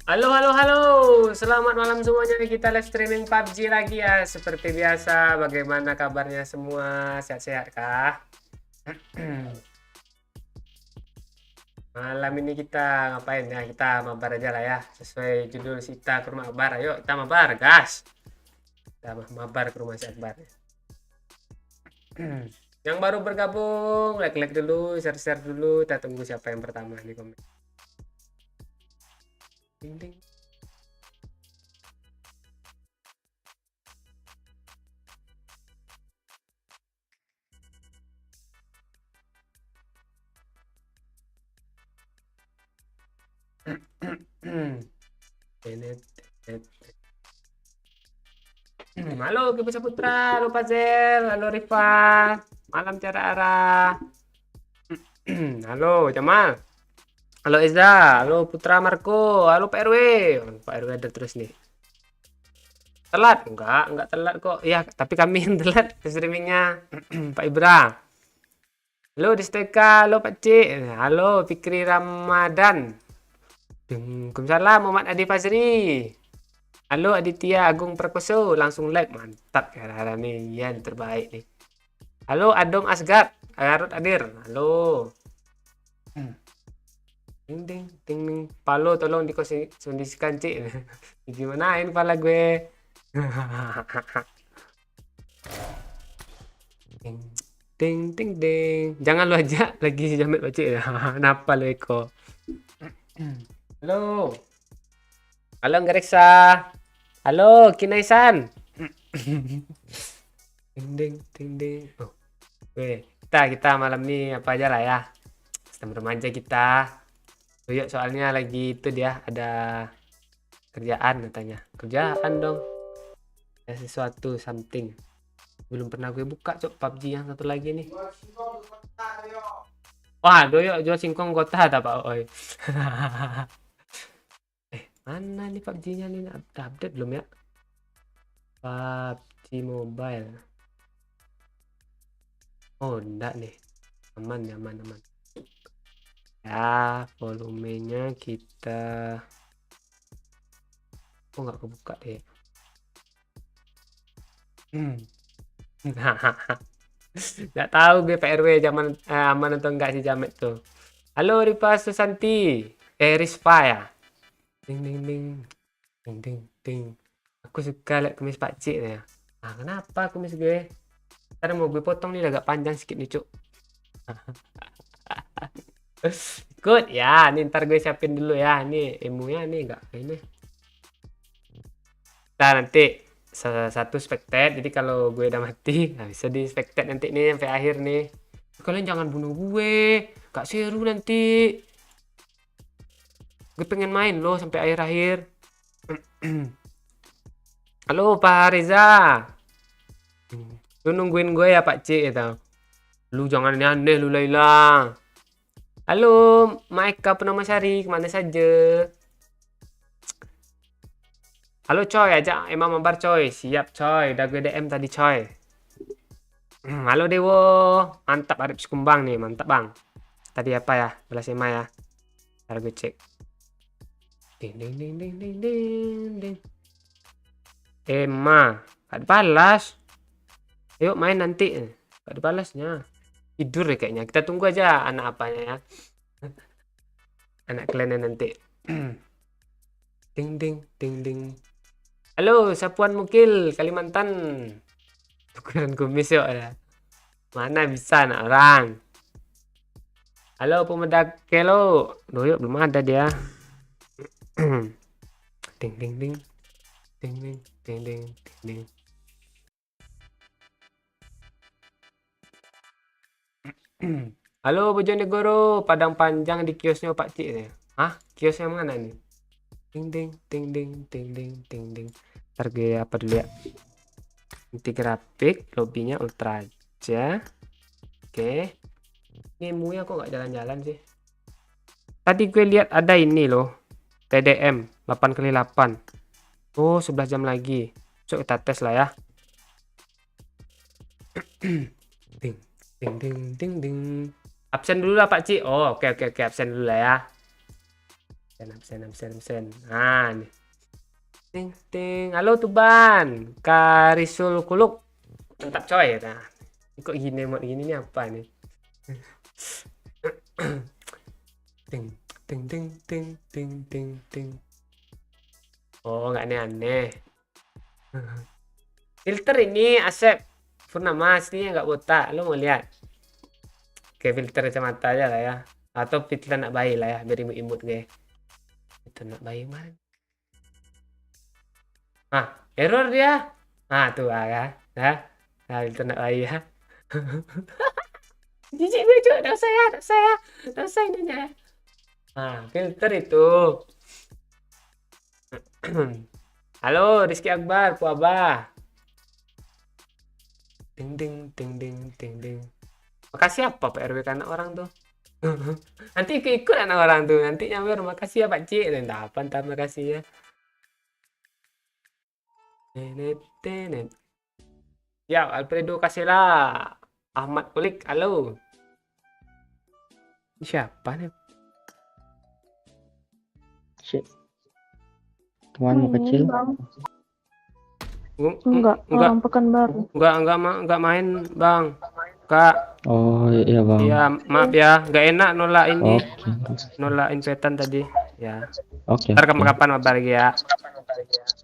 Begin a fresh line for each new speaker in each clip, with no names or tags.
Halo, halo, halo. Selamat malam semuanya. Kita live streaming PUBG lagi ya. Seperti biasa, bagaimana kabarnya semua? Sehat-sehat kah? Malam ini kita ngapain ya? Kita mabar aja lah ya. Sesuai judul kita ke rumah Akbar. Ayo, kita mabar, gas. Kita mabar ke rumah si Akbar. Yang baru bergabung, like-like dulu, share-share dulu. Kita tunggu siapa yang pertama di komen. Ding, ding. Halo Kibu Saputra, halo Pazel, halo Rifa, malam cara arah. Halo Jamal, halo Eza, halo Putra Marco, halo Pak RW. Pak RW ada terus nih. Telat? Enggak telat kok. Ya, tapi kami yang telat streamingnya. Pak Ibra. Halo Desteka, halo Pak Cik, halo Fikri Ramadan. Waalaikumsalam Muhammad Adi Fazri. Halo Aditya Agung Prakoso, langsung like, mantap ya hari ini, yang terbaik nih. Halo Adom Asgard, Garut hadir. Halo. Ding ding ding ding. Palo tolong dikondisikan Cik. Gimanain pala gue? Ding ding ding ding. Jangan lu aja lagi jamet Pak Cik. Kenapa lu Eko? Halo. Halo Ngreksa. Halo Kinaisan. Ding ding ding ding. Oh. Oke, kita malam ini apa aja lah ya. Sedang remaja kita. Yuk soalnya lagi itu dia ada kerjaan katanya. Kerjaan dong. Ada sesuatu something. Belum pernah gue buka cok PUBG yang satu lagi nih. Wah, doyok jual singkong kota ada Pak Oi. Mana nih PUBG-nya nih? Update belum ya? PUBG Mobile. Oh, enggak nih. Aman, aman, aman. Ya, volumenya kita nggak kebuka deh. Nggak tahu gue PRW zaman aman atau enggak sih Jamet tuh. Halo Ripa Susanti. Rispa ya. Ding ding ding. Ding ding ding. Aku suka lihat kumis Pak Cik ya. Ah, kenapa kumis gue? Ntar mau gue potong nih agak panjang sedikit nih, Cuk. Ikut ya, nih ntar gue siapin dulu ya. Nih ilmunya nih enggak ini. Nah, nanti satu spectate. Jadi kalau gue udah mati, nah bisa di spectate nanti nih sampai akhir nih. Kalian jangan bunuh gue. Gak seru nanti. Gue pengen main loh sampai akhir-akhir. Halo Pak Reza. Lu nungguin gue ya Pak Cik itu. Lu jangan aneh lu Laila. Halo Maika Purnamasari, kemana saja? Halo coy, ajak Emang mabar coy. Siap coy, udah gue DM tadi coy. Halo Dewo, mantap Arif Sekumbang nih, mantap bang. Tadi apa ya? Belas Ema ya. Ntar gue cek. Ding ding ding ding ding ding ding. Emma, gak dibalas. Yuk main nanti. Gak dibalasnya. Tidur ya kayaknya. Kita tunggu aja anak apanya ya. Anak kliennya nanti. Ding ding ding ding. Halo, Sapuan Mukil, Kalimantan. Tukeran kumis yuk ya. Mana bisa anak orang. Halo pemuda Kelo. Duh, yuk belum ada dia. Ding ding ding. Ding ding ding ding ding ding. Halo Bojonegoro, Padang Panjang di kiosnya Pak Cik ya. Hah? Kios yang mana nih? Ding ding ding ding ding ding ding ding. Ntar gue apa dulu ya? Inti grafik, lobbynya ultra aja. Oke. Ini munya kok nggak jalan-jalan sih? Tadi gue lihat ada ini loh. TDM 8x8. Oh, 11 jam lagi. Coba kita tes lah ya. Ding ding ding ding ding. Absen dulu lah Pak Ci. Oh, oke absen dulu lah ya. absen. Nah, nih. Ting ting. Halo Tuban, Karisul Kuluk. Mantap coy. Nah, kok gini mod gini nih apa nih? Ting ting ting ting ting ting ting. Oh, nggak aneh-aneh. Filter ini Asep Purnama aslinya nggak botak. Lo mau lihat? Kayak filter kacamata aja lah ya. Atau filter anak bayi lah ya, biar imut-imut kayak. Itu anak bayi mana? Ah, error dia. Ah, tuh ya. Nah, nah filter anak bayi ya. Jijik gue cuy, enggak usah ininya ya. Nah, filter itu. Halo, Rizky Akbar, Puabah. Ding ding ding ding ding ding. Makasih apa Pak RW karena orang tuh. Nanti ikut anak orang tuh. Nanti nyamper makasih ya Pak Cik. Dan apa ntar makasih ya. Nenet nenet. Ya, Alfredo Kasela. Ahmad Kulik, halo. Ini siapa nih?
Cik, temanmu kecil?
Bang.
Enggak,
Orang Pekanbaru.
enggak main, Bang. Kak,
Oh iya bang.
iya, maaf ya, enggak enak nolak ini.
Oke.
Nolak invitan tadi. Ya.
Oke.
Ntar kapan-kapan mabar lagi ya.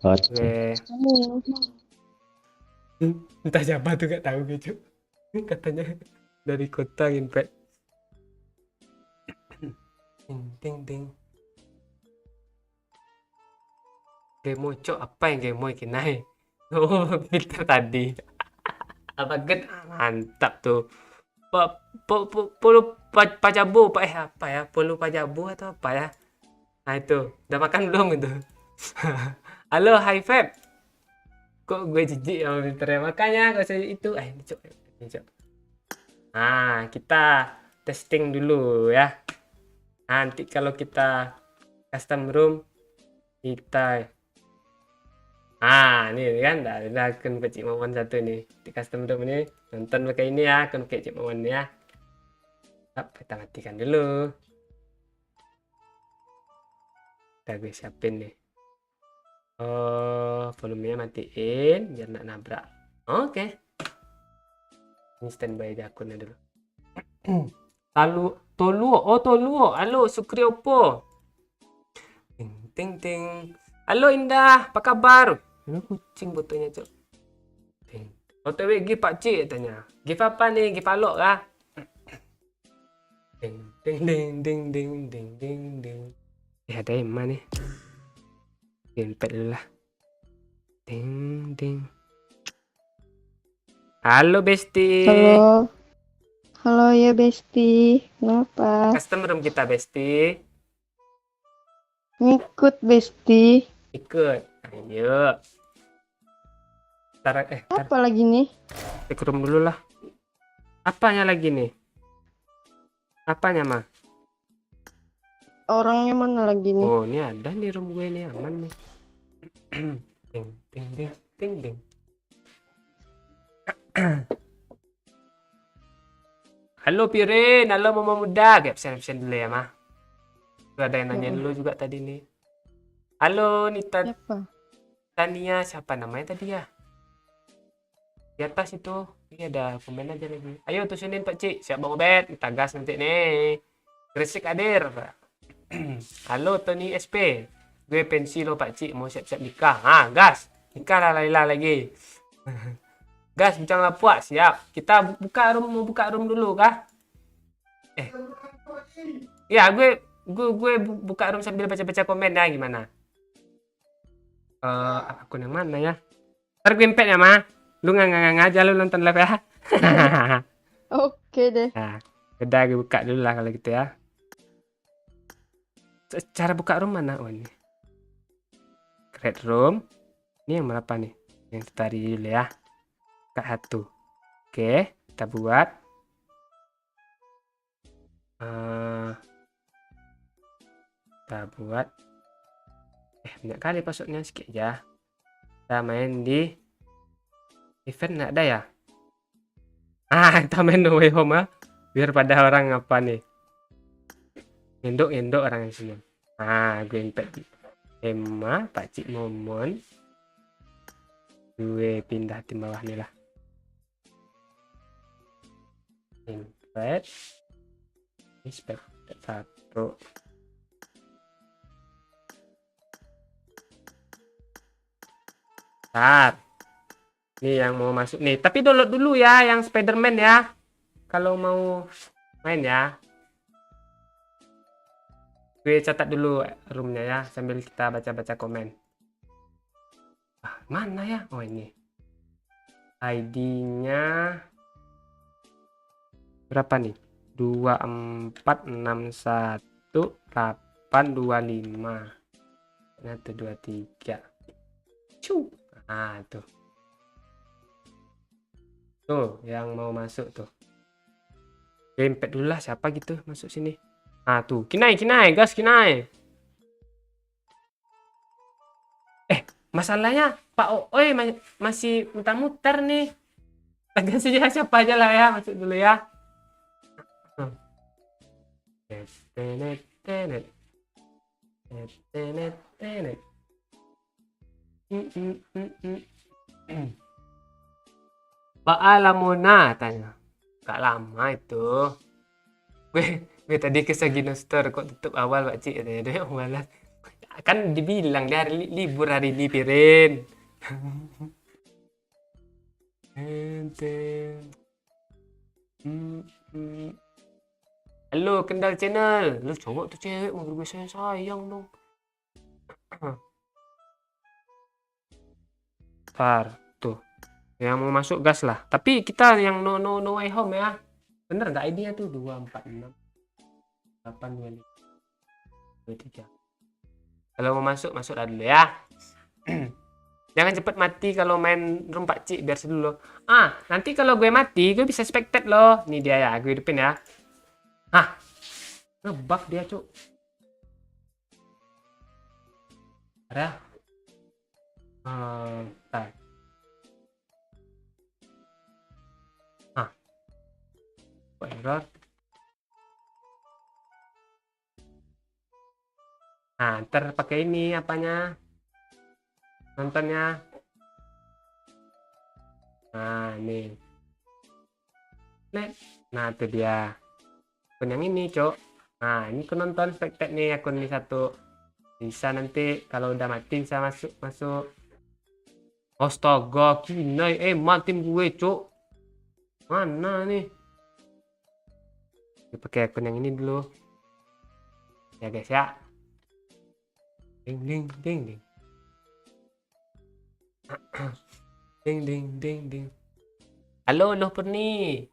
Oke.
Entah siapa tuh gak tahu gitu. Katanya dari kota invite. Ting ting ting. Gemo cok, apa yang gemo kinai? Oh, filter tadi. Apa get? Mantap tuh. Pulu pajabu apa ya? Pulu pajabu atau apa ya? Nah itu, udah makan belum itu? Halo, Hi Feb. Kok gue jijik sama filternya? Makanya gak usah itu. Ini cok, ini cok. Nah, kita testing dulu ya. Nanti kalau kita custom room, kita ini kan udah akun Cik Mawan satu nih di custom room ini, nonton pakai ini ya, akun Cik Mawan ya. Kita matikan dulu. Udah gue siapin nih. Volumenya matiin biar nggak nabrak. Oke. Ini standby di akunnya dulu. Toluo. Halo Sukriopo. Ting ting ting. Halo Indah, apa kabar? Ini kucing fotonya, Cok. OTW gift Pak Cik katanya. Gift apa nih? Gift alok kah? Ding ding ding ding ding ding ding ding. Ada Emma nih. Gamepad dulu lah. Ding ding. Halo Besti.
Halo ya Besti. Kenapa?
Custom room kita Besti.
Ngikut Besti.
Ikut. Ayo.
Apa lagi nih?
Cek room dulu lah. Apanya lagi nih? Apanya mah?
Orangnya mana lagi nih?
Oh, ini ada nih room gue nih, aman nih. Ding ding ding ding ding. Halo Pirin, halo Mama Muda. Gak absen dulu ya, Mah. Ada yang nanya dulu juga tadi nih. Halo Nita.
Siapa?
Tania, siapa namanya tadi ya? Di atas itu. Ini ada komen aja lagi. Ayo tusunin Pak Cik. Siap Bang Obed. Kita gas nanti nih. Gresik hadir. Halo Tony SP. Gue pensi lo Pak Cik. Mau siap-siap nikah. Gas. Nikah lah Laila lagi. Gas bincang lah puak. Siap. Kita mau buka room dulu kah? Ya gue buka room sambil baca-baca komen ya, gimana? Akun yang mana ya? Ntar gue empet ya, Ma. Lu ngang aja lu nonton live ya.
Oke deh.
Nah, udah gue buka dulu lah kalau gitu ya. Cara buka room mana? Oh ini. Create room. Ini yang berapa nih? Yang tadi dulu ya. Buka satu. Oke, kita buat. Banyak kali passwordnya, sedikit aja. Kita main di event nggak ada ya? Kita main No Way Home ya. Biar pada orang apa nih? Ngendok orang yang sini. Nah, gue invite Emma, Pak Cik Momon. Gue pindah tim bawah nih lah. Invite. Respect 1. Bentar. Ini yang mau masuk nih. Tapi download dulu ya yang Spiderman ya. Kalau mau main ya. Gue catat dulu roomnya ya sambil kita baca-baca komen. Mana ya? Oh ini. ID-nya berapa nih? 2461825. Nah, tuh 23. Cu. Nah, tuh. Tuh, yang mau masuk tuh. Gamepad dulu lah, siapa gitu masuk sini. Ah, tuh. Kinai, gas Kinai. Masalahnya Pak Oi masih muter-muter nih. Tegan saja siapa aja lah ya, masuk dulu ya. Pak Alamona tanya. Gak lama itu. Gue tadi ke Sagino Store kok tutup awal Pak Cik katanya dia malas. Kan dibilang dia hari libur hari ini Pirin. Halo Kendal Channel. Lu cowok tuh cewek mau gue sayang dong. Ntar tuh yang mau masuk gas lah. Tapi kita yang no way home ya. Bener nggak ID-nya tuh 246 825 23. Kalau mau masuk lah dulu ya. Jangan cepet mati kalau main room Pak Cik, biar dulu. Nanti kalau gue mati gue bisa spectate loh. Ini dia ya, gue hidupin ya. Ngebug dia cuk. Ada. Bentar. Kok error? Ntar pakai ini apanya? Nontonnya. Nih. Nah, itu dia. Akun yang ini, Cok. Ini aku nonton spectate nih akun ini satu. Bisa nanti kalau udah mati bisa masuk. Astaga, Kinai, tim gue, Cok. Mana nih? Pakai akun yang ini dulu. Ya, guys ya. Ding ding ding ding. Ding ding ding ding. Halo Purni.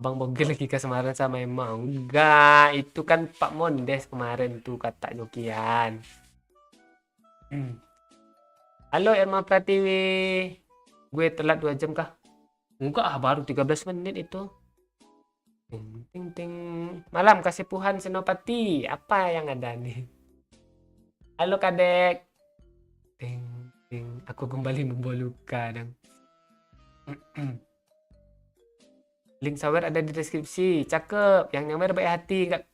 Bang Bogel lagi kasemaran sama Emma. Enggak, itu kan Pak Mondes kemarin tuh kata Jokian. Halo Emma Pratiwi. Gue telat 2 jam kah? Enggak, baru 13 menit itu. Ting ting ting. Malam Kasipuhan Senopati. Apa yang ada nih? Halo Kadek. Ting ting. Aku kembali membawa luka dong. Link sawer ada di deskripsi. Cakep. Yang nyawer baik hati. Enggak.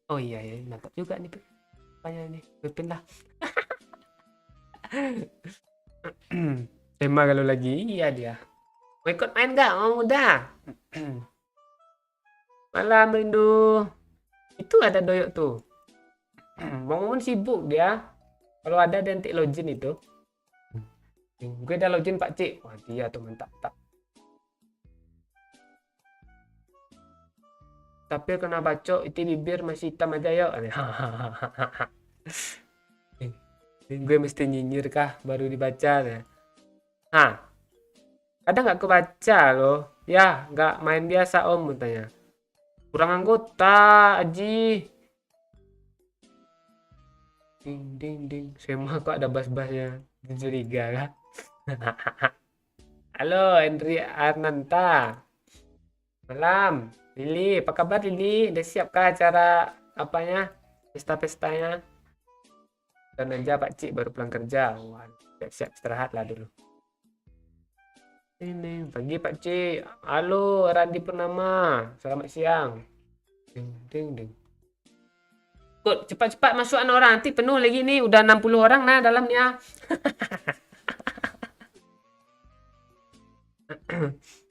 Oh iya, mantap juga nih. Apanya nih? Pipin lah. Emma kalau lagi iya dia. Mau ikut main nggak? Mau udah. Malam rindu. Itu ada doyok tuh. Bangun sibuk dia. Kalau ada nanti login itu. Gue udah login Pak Cik. Wah dia tuh mantap. Tapi kena bacok itu bibir masih hitam aja yuk. Gue mesti nyinyir kah baru dibaca ya. Ada nggak kebaca loh. Ya nggak main biasa om katanya. Kurang anggota Aji. Ding ding ding. Semua kok ada bass-bassnya. Curiga kah? Halo Henry Arnanta. Malam. Lili, apa kabar Lili? Udah siapkah acara apanya? Pesta-pestanya? Dan aja Pak Cik baru pulang kerja. Wah, siap-siap istirahat lah dulu. Ini pagi Pak Cik. Halo Randi Purnama. Selamat siang. Ding ding ding. Kok cepat-cepat masukan orang, nanti penuh lagi nih, udah 60 orang nah dalamnya.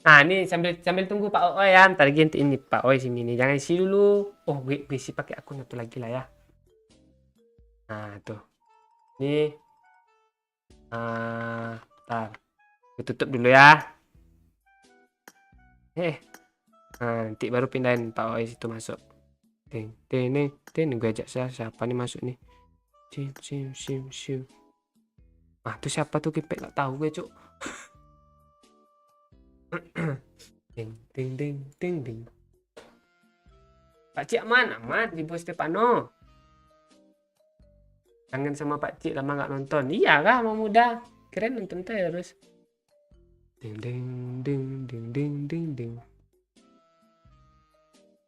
Nah, ini sambil sambil tunggu Pak Oi ya. Ntar lagi ini Pak Oi sini nih. Jangan isi dulu. Oh, gue isi pakai akun satu lagi lah ya. Nah, tuh. Ini ntar. Gue tutup dulu ya. Nanti baru pindahin Pak Oi situ masuk. Gue ajak siapa nih masuk nih. Sim. Tuh siapa tuh Kipek gak tahu gue, Cuk. Ding. Pak Cik aman di Bos Stefano. Kangen sama Pak Cik lama nggak nonton. Iya kah mau muda? Keren nonton terus. Ding.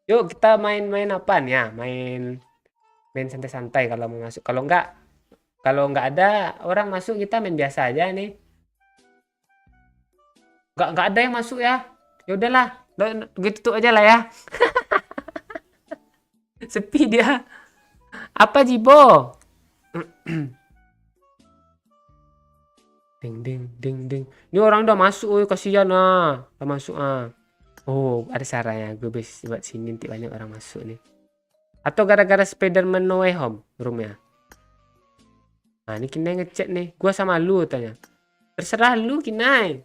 Yuk kita main apa nih ya? Main santai-santai kalau mau masuk. Kalau nggak ada orang masuk kita main biasa aja nih. Nggak ada yang masuk ya. Ya udahlah, gue tutup aja lah ya. Sepi dia. Apa Jibo? Ding. Ini orang udah masuk, kasihan udah masuk Oh, ada caranya. Gue bisa buat sini nanti banyak orang masuk nih. Atau gara-gara Spider-Man No Way Home roomnya. Nah, ini Kinai ngechat nih. Gua sama lu tanya. Terserah lu Kinai.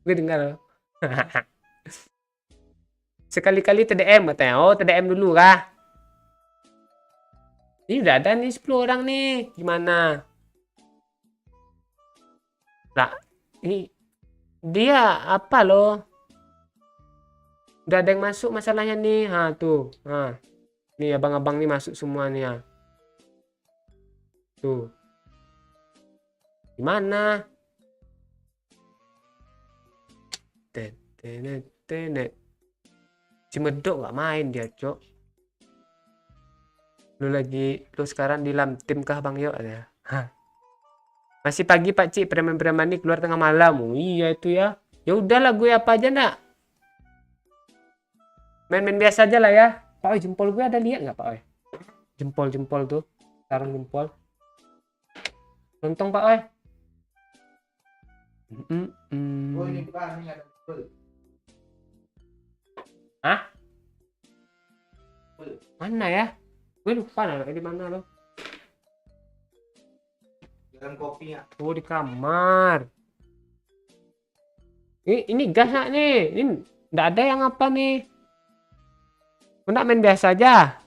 Gue dengar loh. Sekali-kali TDM katanya. Oh, TDM dulu kah? Ini udah ada nih 10 orang nih. Gimana? Nah, ini dia apa loh? Udah ada yang masuk masalahnya nih. Tuh. Nih abang-abang nih masuk semua nih ya. Tuh. Gimana? Tenet. Cimedok nggak main dia, Cok. Lu sekarang di dalam tim kah Bang Yo ya? Masih pagi Pak Cik, preman-preman nih keluar tengah malam. Oh, iya itu ya. Ya udahlah gue apa aja nak. Main-main biasa aja lah ya. Pak Oi, jempol gue ada lihat nggak Pak Oi? Jempol tuh. Sarung jempol. Lontong Pak Oi.
Oh, ini bukan, ini ada jempol.
Hah? Mana ya? Gue lupa naruhnya di mana loh.
Dalam kopinya.
Oh, di kamar. Ini gas nggak nih? Ini nggak ada yang apa nih? Nggak main biasa aja.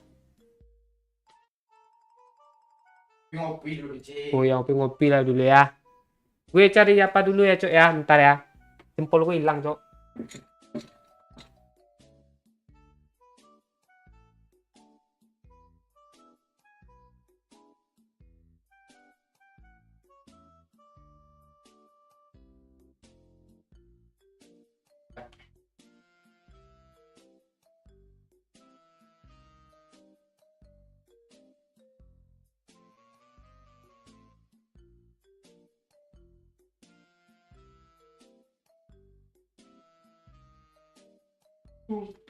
Ngopi dulu, Cik.
Oh, yang ngopi lah dulu ya. Gue cari apa dulu ya, Cok ya. Bentar ya. Jempol gue hilang, Cok.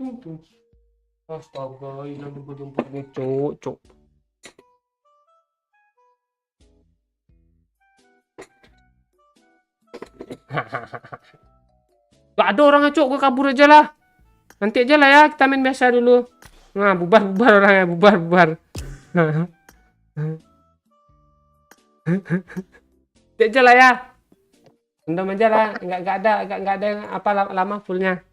Tuh. Astaga, hilang jempol-jempolnya, Cok. Gak ada orangnya, Cok. Gue kabur aja lah. Nanti aja lah ya, kita main biasa dulu. Nah, bubar orangnya, bubar. Nanti aja lah ya. Undang aja lah, nggak ada yang apa lama fullnya.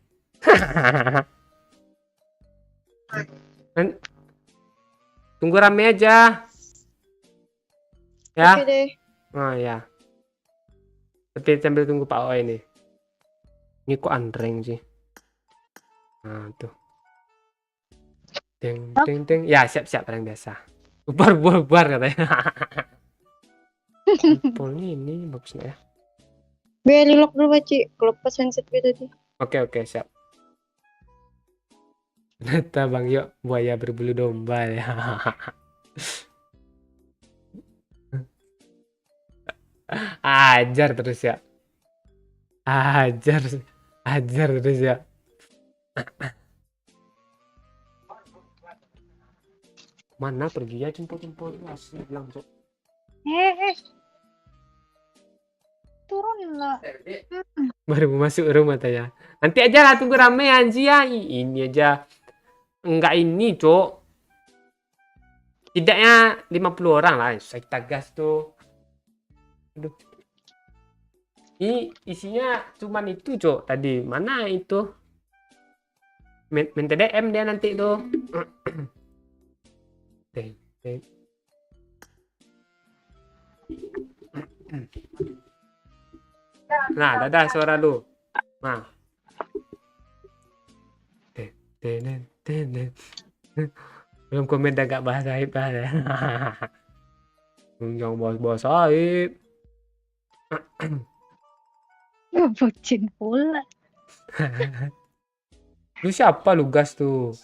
Tunggu rame aja. Ya.
Oke deh.
Oh ya. Tapi sambil tunggu Pak Oi nih. Ini kok andreng sih. Nah, tuh. Deng. Ya, siap yang biasa. Bubar katanya. Jempolnya ini bagus nggak ya?
Biar lock dulu Pak Cik. Kelepas handset gue tadi.
Oke, siap. Ternyata Bang Yo buaya berbulu domba ya. Ajar terus ya. Ajar. Ajar terus ya. Mana pergi ya jemput-jemput asli bilang Cok.
Turun lah.
Baru mau masuk rumah tanya. Nanti aja lah tunggu rame anji ya. Ini aja. Enggak ini, Cok. Tidaknya 50 orang lah. Saya kita gas tuh. Aduh. Ini isinya cuman itu, Cok. Tadi mana itu? Main TDM dia nanti tuh. Nah, dadah suara lu. Nah. Belum komen agak bahasa Aib ya. Jangan bahas Aib.
Bucin pula.
Lu siapa lu gas tuh?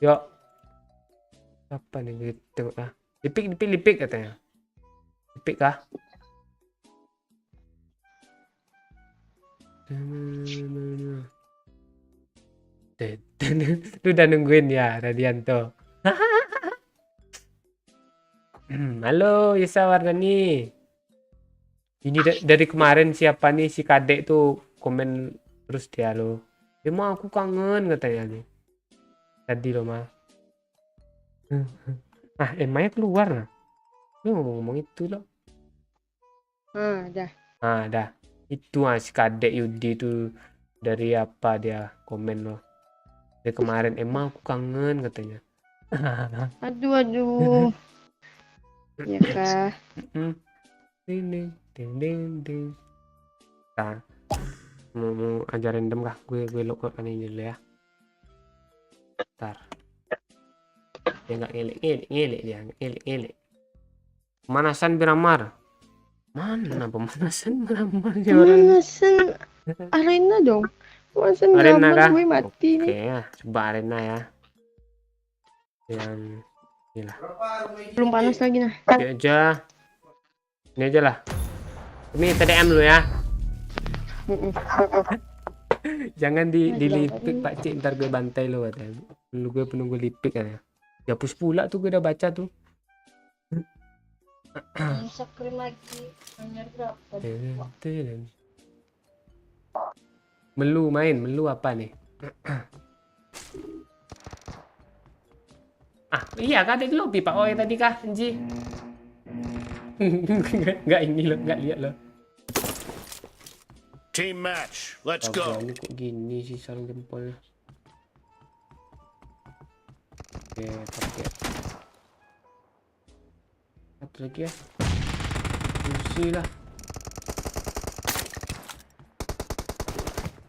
Ya. Apa nih tengok lah. Lipik katanya. Lipik kah? Lu udah nungguin ya Radianto. Halo Yesa Wardani. Ini dari kemarin siapa nih si kadek tuh komen terus dia lo. Emang aku kangen katanya nih. Tadi lo mah. Ah emangnya keluar nah. Lu ngomong itu lo.
Dah.
Ah dah. Itu si kadek Yudi tuh dari apa dia komen lo. Dari kemarin emang aku kangen katanya.
Aduh. Ya kah?
Ding ding ding. Nah, mau ajarin random kah? Gue lock out ini dulu ya. Ntar. Dia nggak ngelik dia. Pemanasan Miramar. Mana pemanasan Miramar sih orang?
Pemanasan arena dong. Pemanasan
Arena
drama
kah?
gue mati
Oke
nih.
ya, coba arena ya. Yang inilah.
Belum panas lagi nah.
Ini aja. Ini aja lah. Ini TDM lu ya. Jangan dilipik Pak Cik, ntar gue bantai lo katanya. Lu gue penunggu lipik katanya. Dihapus pula tuh gue udah baca tuh.
Screen lagi. Berapa?
Melu apa nih? Ah iya kah tadi lobby Pak Oi tadi kah Anji? Enggak ini lo, enggak lihat lo.
Team match, let's go.
Ini kok gini sih sarung jempolnya. Oke, pakai. Satu lagi ya. Kursi lah.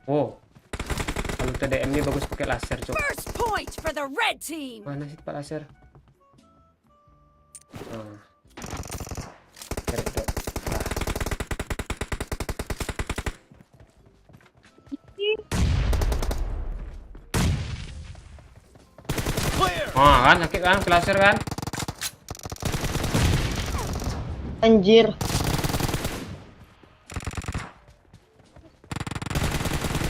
Oh. Kalau TDM ini bagus pakai laser, Cok.
First point for the red team.
Mana sih Pak laser? Nah. Cari dot.
Clear.
Ah kan sakit kan ke laser kan?
Anjir.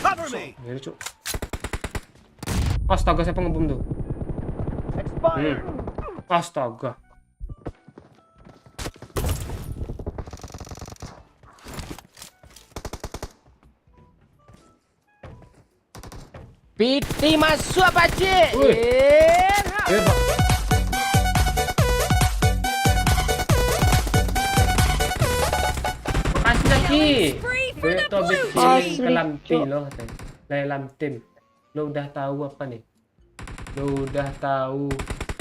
Cover me.
Ini Cuk. Astaga siapa ngebom tuh? Astaga.
PT masuk apa cik?
Wih. Pak. Makasih lagi.
Free for the
Beto
blue
habis
team.
ke Lamti loh katanya. Dalam tim. Lo udah tahu apa nih? Lo udah tahu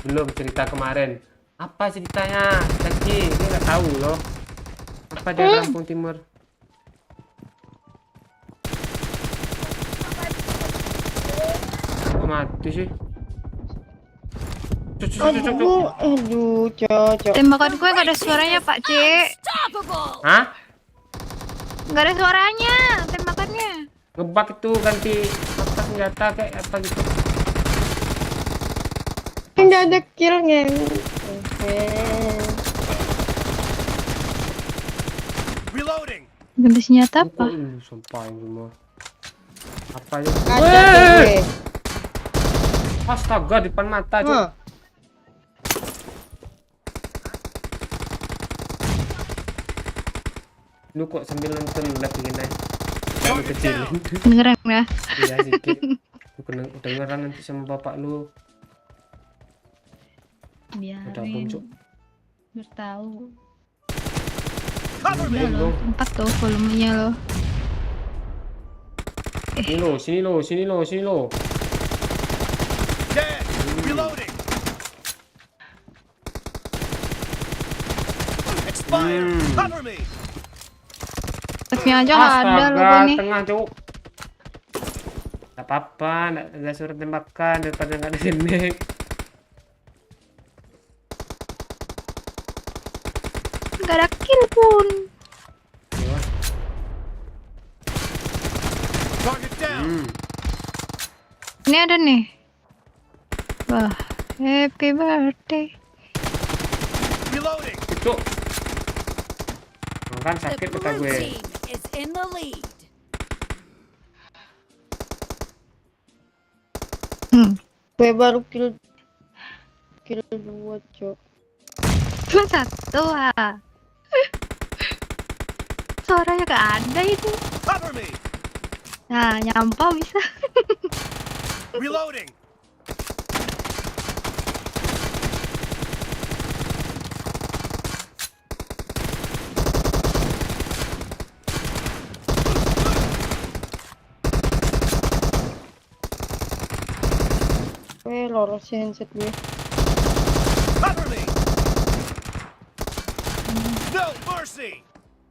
belum cerita kemarin? Apa ceritanya? Lagi dia nggak tahu loh. Apa dia Lampung Timur? Kok mati sih?
Aduh, cocok.
Tembakan gue gak ada suaranya Pak C.
Unstoppable.
Hah?
Gak ada suaranya tembakannya.
Ngebug itu ganti apa senjata kayak apa gitu.
Nggak ada killnya.
Reloading.
Ganti senjata apa?
Ini sumpah ini semua. Apa aja?
Ada tuh gue.
Astaga, di depan mata, Cuk.
Hah.
Lu kok sambil nonton live begini aja. Lu
Target
kecil.
down.
Beneran ya?
Iya, sedikit. Lu kedengeran nanti sama bapak lu. Udah bom, Cuk.
Bertahu.
Cover me.
Udah loh, 4 tuh volumenya loh.
Sini lo, sini lo, sini lo, sini lo.
Dead. Reloading. Expired. Cover me.
Tapi aja nggak ada loh gue nih.
tengah, Cuk. Gak apa-apa, nggak suruh tembakan daripada nggak ada sini.
Gak ada kill pun.
Target down.
Ini ada nih. Wah, happy birthday.
Reloading.
Cuk. Kan
The
sakit kata
blue
gue.
team is in the lead.
Gue baru kill 2, Cok.
Cuma 1 ah. Suaranya gak ada itu.
Cover me.
Nah, nyampah bisa.
Reloading.
Gue loros ya handset gue.
Cover me. No mercy.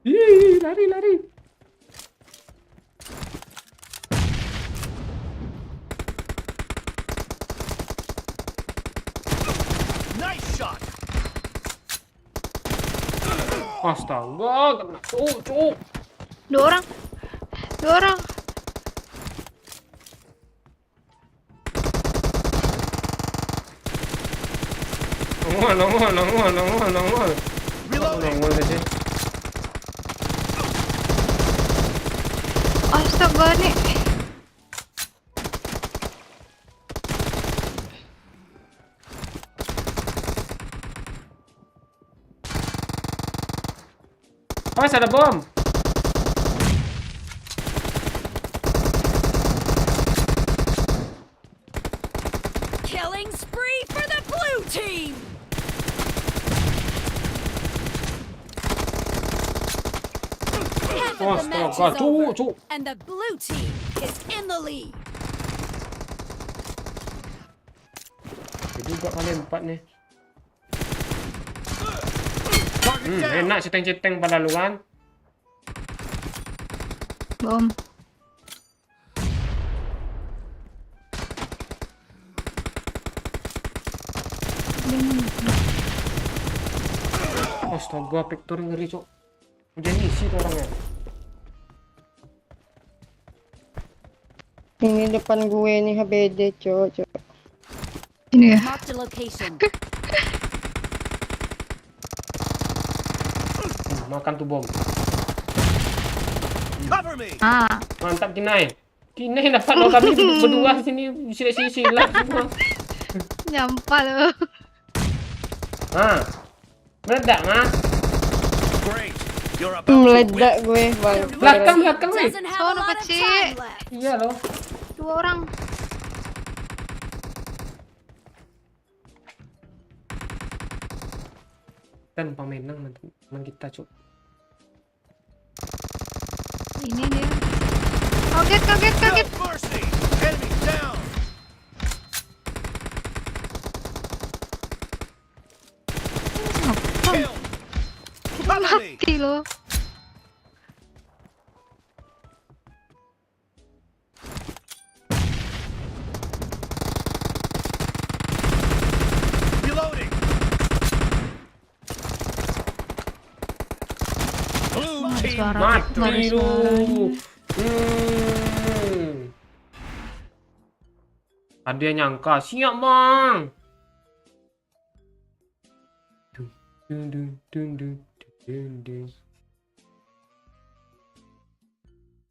Ih, lari, lari.
Nice shot.
Astaga, kena. Cuk.
2 orang. 2 orang.
Nongol.
Reloading.
Nongol deh sih.
Astaga nih.
Awas ada bom.
Killing spree for the blue team. Half of the match
Astaga,
is over,
Cuk.
and the blue team is in the lead.
Jadi juga kalian 4 nih.
Target down.
Enak ceteng-ceteng pada lu kan.
Bom.
Astaga, Victor ngeri, Cuk. Udah ngisi tuh orangnya.
Ini depan gue nih HBD, Cok.
Ini ya.
Mark the location.
Makan tuh bom.
Cover me.
Ah,
Mantap Kinai. Kinai dapat lo kami berdua sini sila semua.
nyampah loh.
Ah. Meledak, Mas.
Great. You're about to win.
Meledak gue, Bang.
Belakang, weh.
Doesn't have a
Sono
lot of
kecil.
time left.
Iya loh.
2 orang.
Dan pamenang teman kita, Cuk.
Ini dia. Kaget.
No mercy. Enemy down. Kill. Cover me.
Mati loh.
Reloading. Blue team
Suara.
Mati
Nggak ada
lu.
suaranya.
Ada yang nyangka, siap Bang. Dun, dun, dun, dun, dun, dun.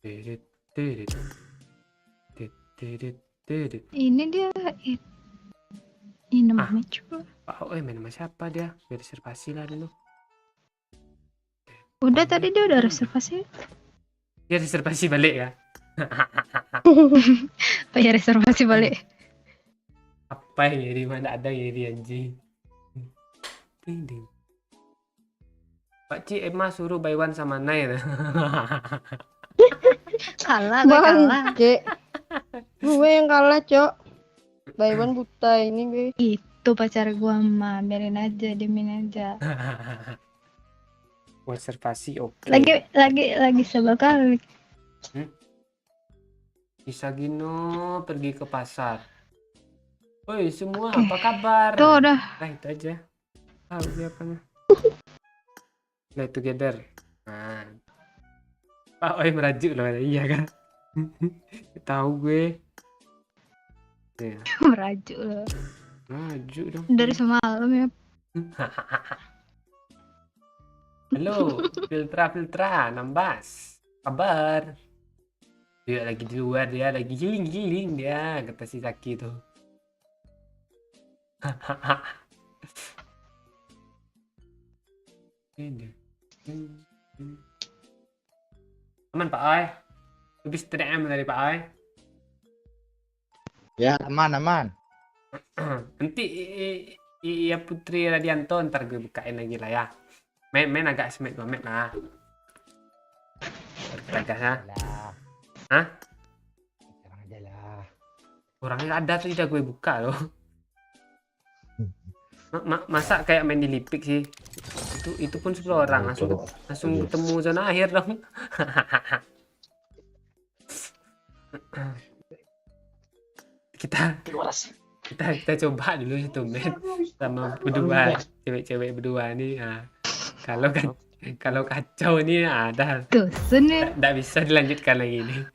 Tidit, tidit. Tidit, tidit.
Ini dia. Ini
Ah.
namanya coba.
Main sama siapa dia? Biar reservasi lah dulu.
Udah tadi dia udah reservasi.
Dia reservasi balik ya.
Oh ya reservasi balik.
Apa ini? Di mana ada ini anjing? Ding ding. Pak Cik Emma suruh buy one sama Nai.
Kalah gue kalah.
Cek. Gue yang kalah, Cok. Baywan buta ini gue.
Itu pacar gua mah, biarin aja, diemin aja.
Reservasi oke.
Lagi sebel kali.
Bisa Gino pergi ke pasar. Woi semua,
Oke.
apa kabar?
Tuh udah.
Nah itu aja. Tahu siapanya. Play together. Nah. Pak Oi merajuk loh, iya kan? Tahu gue. Ya,
Merajuk loh.
merajuk dong.
Dari semalam ya.
Halo, Filtra, nambas. Kabar? Dia lagi di luar, dia lagi giling dia, kata si Zaki tuh. Aman Pak Ai. Lebih stream dari Pak Ai.
Ya, aman.
Nanti iya Putri Radianto ntar gue bukain lagi lah ya. Main agak semet 2 menit lah. Bertegas ya.
Lah.
Hah?
Sekarang aja lah.
Orangnya ada tuh udah gue buka loh. Masa kayak main di Lipik sih. Itu pun 10 orang langsung ketemu zona akhir dong. kita coba dulu itu men sama berdua cewek-cewek berdua nih. Nah, kalau kacau nih ada
Dusun ya.
nggak bisa dilanjutkan lagi nih.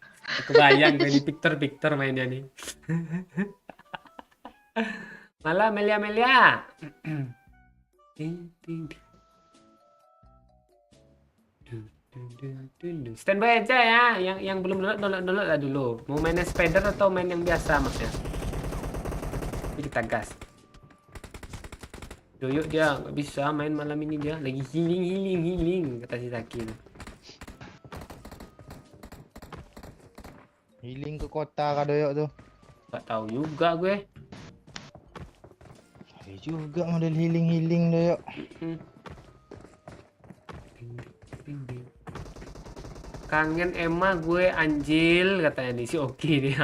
Aku bayang gue di Victor mainnya nih. Malah Melia. Ding, ding, ding. Standby aja ya, yang belum download lah dulu. Mau main spider atau main yang biasa maksudnya? Jadi kita gas. Doyok dia nggak bisa main malam ini, dia lagi healing kata si Zaki.
Healing ke kota kah Doyok tuh?
Nggak tahu juga gue.
Ada juga model healing Doyok.
Kangen Emma gue anjil katanya nih si Oki nih.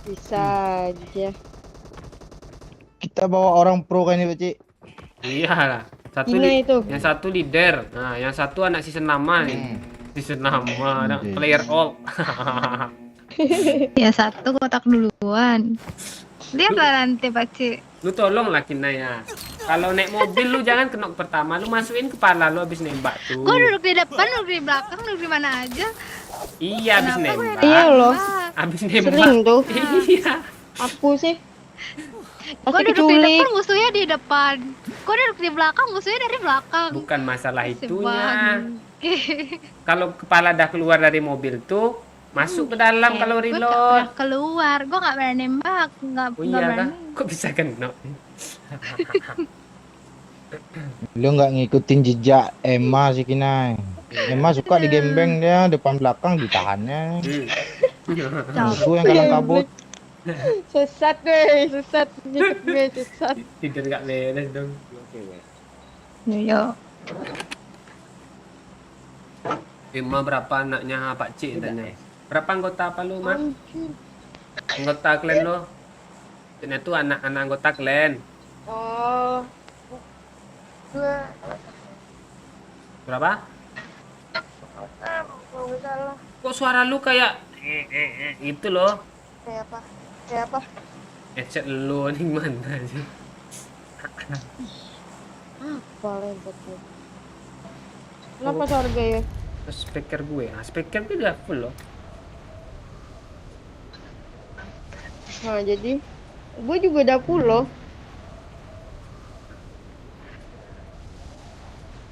Bisa aja.
Kita bawa orang pro kan ini, Pak Cik.
Iya lah.
Gina itu.
Yang satu leader. Nah, yang satu anak season nama nih. Season nama, anak player all.
Ya satu kotak duluan. Lihatlah nanti Pakcik.
Lu tolong lah Kina ya. Kalau naik mobil lu jangan kenok pertama, lu masukin kepala lu habis nembak tuh.
Gua duduk di depan, duduk di belakang, duduk di mana aja.
Iya habis
Kenapa gue
nembak.
Iya loh.
Habis nembak.
Sering tuh.
Iya.
Aku sih.
Gua
Pasti
duduk di
diculik.
depan, musuhnya di depan. Gua duduk di belakang, musuhnya dari belakang.
Bukan masalah
Si
itunya.
bangke.
Kalau kepala dah keluar dari mobil tuh, masuk ke dalam kalau
Gua nggak
reload.
pernah keluar, gua nggak berani nembak, nggak
Oh iya kan?
berani.
Kok bisa kenok?
Lu nggak ngikutin jejak Emma sih Kinai. Emma suka digembeng dia, depan belakang ditahannya. Musuh yang kalang kabut.
Sesat gue, sesat. Nyekut gue, sesat.
Tidur gak beres dong.
Yo.
Emma berapa anaknya Pak Cik tanya? Berapa anggota apa lu, Mak? Anggota klan lo? Ini tuh anak-anak anggota klan.
Oh. Dua.
Berapa?
Kalau nggak salah.
Kok suara lu kayak itu loh.
Kayak apa? Kayak apa?
Headset lu nih mana sih?
Paling betul. Kenapa harga ya?
Speaker gue. Nah, speaker gue udah full loh.
Nah jadi gue juga udah full loh.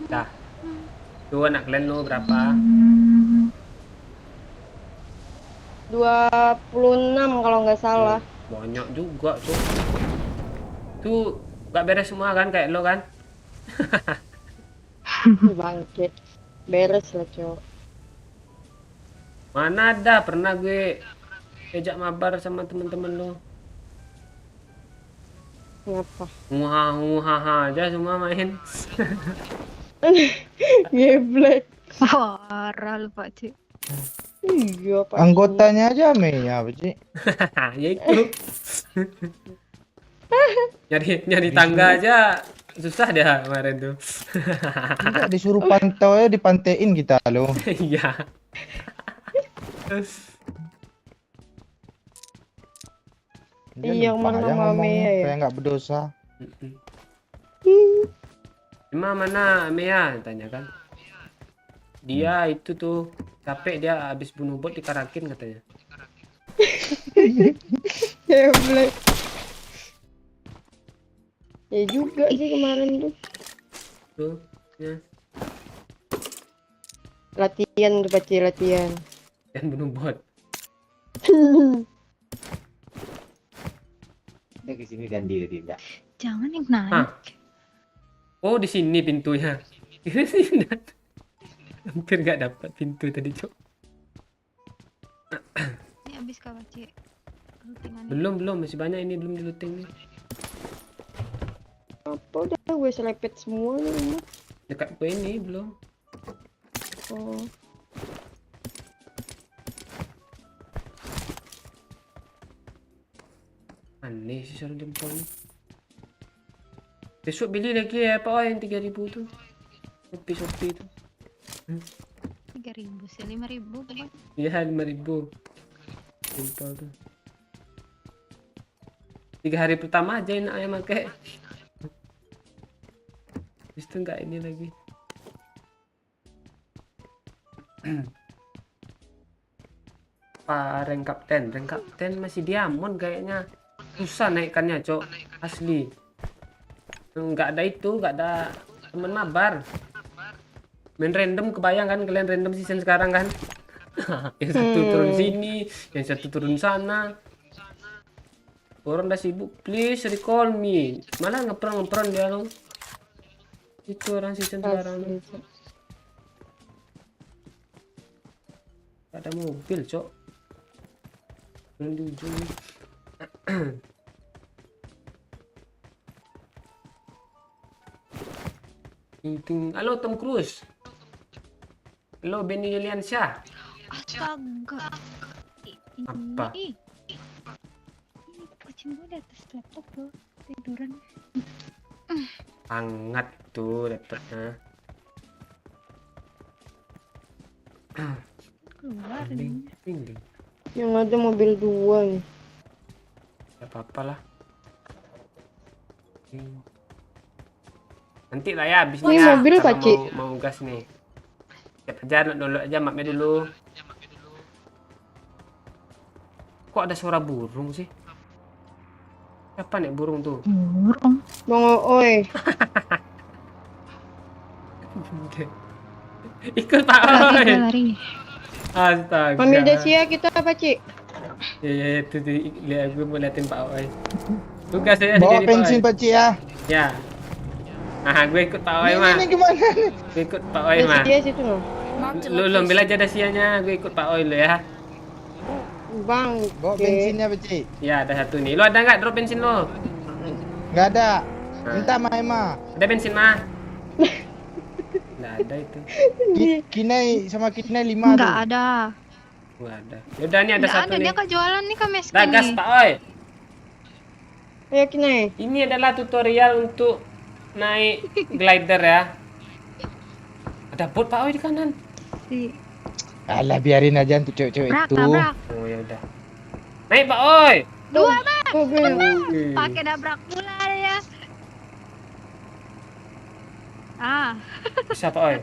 Dah. Tuh anak kalian lo berapa?
26 kalau nggak salah.
Banyak juga tuh. Tuh gak beres semua kan kayak lo kan?
Bangkit. Beres lah, Cok.
Mana ada pernah gue ajak mabar sama temen-temen lo.
Ngapa?
Nguha aja semua main.
Geblek.
Parah lu Pak Cik.
Iya, Pak.
Anggotanya aja Mei apa sih?
Ya itu. nyari tangga aja susah dah kemarin tuh.
Enggak disuruh pantau ya dipantein kita loh.
Iya.
Dia
Iya,
lupa
mana
aja
sama
ngomong
Mea ya?
kayak nggak berdosa.
Mana Mea tanya kan? Dia itu tuh capek dia habis bunuh bot dikarakin katanya.
Geblek. Ya juga sih kemarin tuh.
Tuh, ya.
Latihan tuh, Pak Cik, latihan.
Dan bunuh bot.
Dia kesini dan dia tidak.
Jangan yang
Hah?
naik.
Oh, di sini pintunya. Hampir nggak dapat pintu tadi, Cok.
Ini habis kah Pak Cik? Lootingan.
Belum, masih banyak ini belum di-looting nih.
Apa udah gue selepet semua nih.
Dekat gue ini belum.
Oh.
Aneh sih sarung jempol nih. Besok beli lagi ya Pak yang 3.000 tuh. Shopee tuh.
3.000 sih, 5.000 Pak.
Iya 5.000. Jempol tuh. 3 hari pertama aja enak ya pakai. Habis itu enggak ini lagi. Pak rank kapten masih diamond kayaknya. Susah naikkannya, Cok. Asli. Enggak ada itu, enggak ada teman mabar. Main random, kebayang kan kalian random season sekarang kan? Yang satu turun sini, yang satu turun sana. Orang udah sibuk, please recall me. Malah ngepron dia loh. Itu orang season sekarang.
Asli.
Gak ada mobil, Cok. Belum di ujung nih. Halo Tom Cruise. Halo Benny Yuliansyah.
Astaga.
Apa?
Ini kucing gue di atas laptop loh, tiduran.
Hangat tuh laptopnya.
Keluar
Ding,
ini.
ding, ding.
Yang ada mobil 2 nih.
Gak apa-apa lah. Nanti lah ya abisnya.
Ini mobil,
kalau
Pak Cik.
mau gas nih. Siap aja dulu aja mapnya dulu. Kok ada suara burung sih? Siapa nih burung tuh?
Burung.
Bang Oi.
Ikut Pak
Lari
Oi.
dia lari.
Astaga.
Ambil Dacia kita, Pak Cik.
Ya itu lihat gue mau liatin Pak Oi. Tugas saya
Bawa
sendiri,
bensin
Pak Oi.
Pak Cik ya.
Ya. Nah, gue ikut Pak Oi mah.
Ini gimana nih?
Gue ikut Pak Oi mah.
Dacia situ loh.
Marked a
Lu ambil
location.
aja dasianya, gue ikut Pak Oi lu ya.
Bang.
Bawa
Oke.
bensinnya Pak Cik.
Ya, ada satu nih. Lu ada nggak drop bensin lo?
Nggak ada. Minta Maema.
Ada bensin mah? Nggak ada itu.
Kinai sama Kinai 5
Enggak
tuh.
ada.
Nggak ada. Yaudah nih ada
Enggak
satu
ada,
nih.
dia kejualan nih ke Meski
Dah gas
nih.
Pak Oi.
Ayo Kinai.
Ini adalah tutorial untuk naik glider ya. Ada bot Pak Oi di kanan.
Si
Alah biarin aja untuk cewek-cewek
Brak,
itu.
tabrak.
Oh ya udah. Naik Pak Oi.
Dua bang.
Mobil.
Pakai nabrak pula ya. Ah,
Bisa Pak Oi.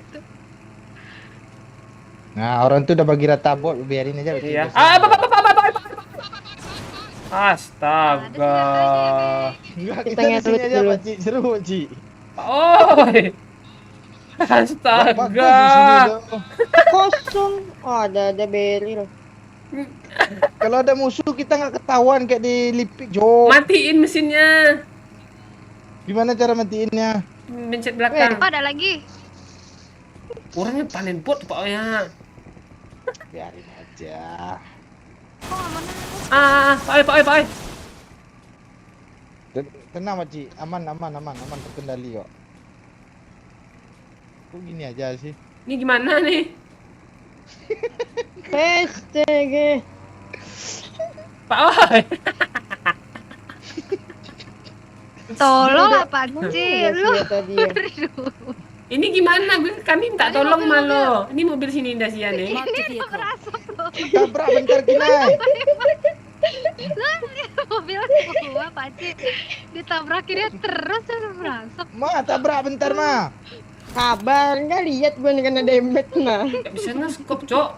Nah orang tuh udah bagi rata bot, biarin aja. Pak Cik.
Iya. Astaga.
Enggak,
Kita
kita di
ngelut
sini aja
dulu.
Pak Cik, seru Pak Cik.
Pak Oi.
Bagus di sini
Astaga.
tuh.
Kosong. Oh, ada beril.
Kalau ada musuh kita nggak ketahuan kayak di Lipik, Jo.
Matiin mesinnya.
Gimana cara matiinnya?
Mencet belakang.
Oh, ada lagi.
Orangnya panen bot Pak Oya.
Biarin aja.
Kok aman?
Pak Oy.
Tenang, Maci. Aman, terkendali kok. Kok gini aja sih?
Ini gimana nih?
STG.
Pak Oy.
Tolong
Udah-
apa
Mana
sih
ya
lu?
senjata dia?
Ini gimana? Kami minta
Ini
tolong
mobil,
malo. Ini mobil sini Indah Sia nih.
Marked a vehicle.
Tabrak bentar Kinai.
Mobil gua Paci ditabrakinnya terus merasuk.
Ma, tabrak bentar, Ma.
Kabar nggak lihat gua nih kena damage nah.
Gak bisa nge-scope, Cok.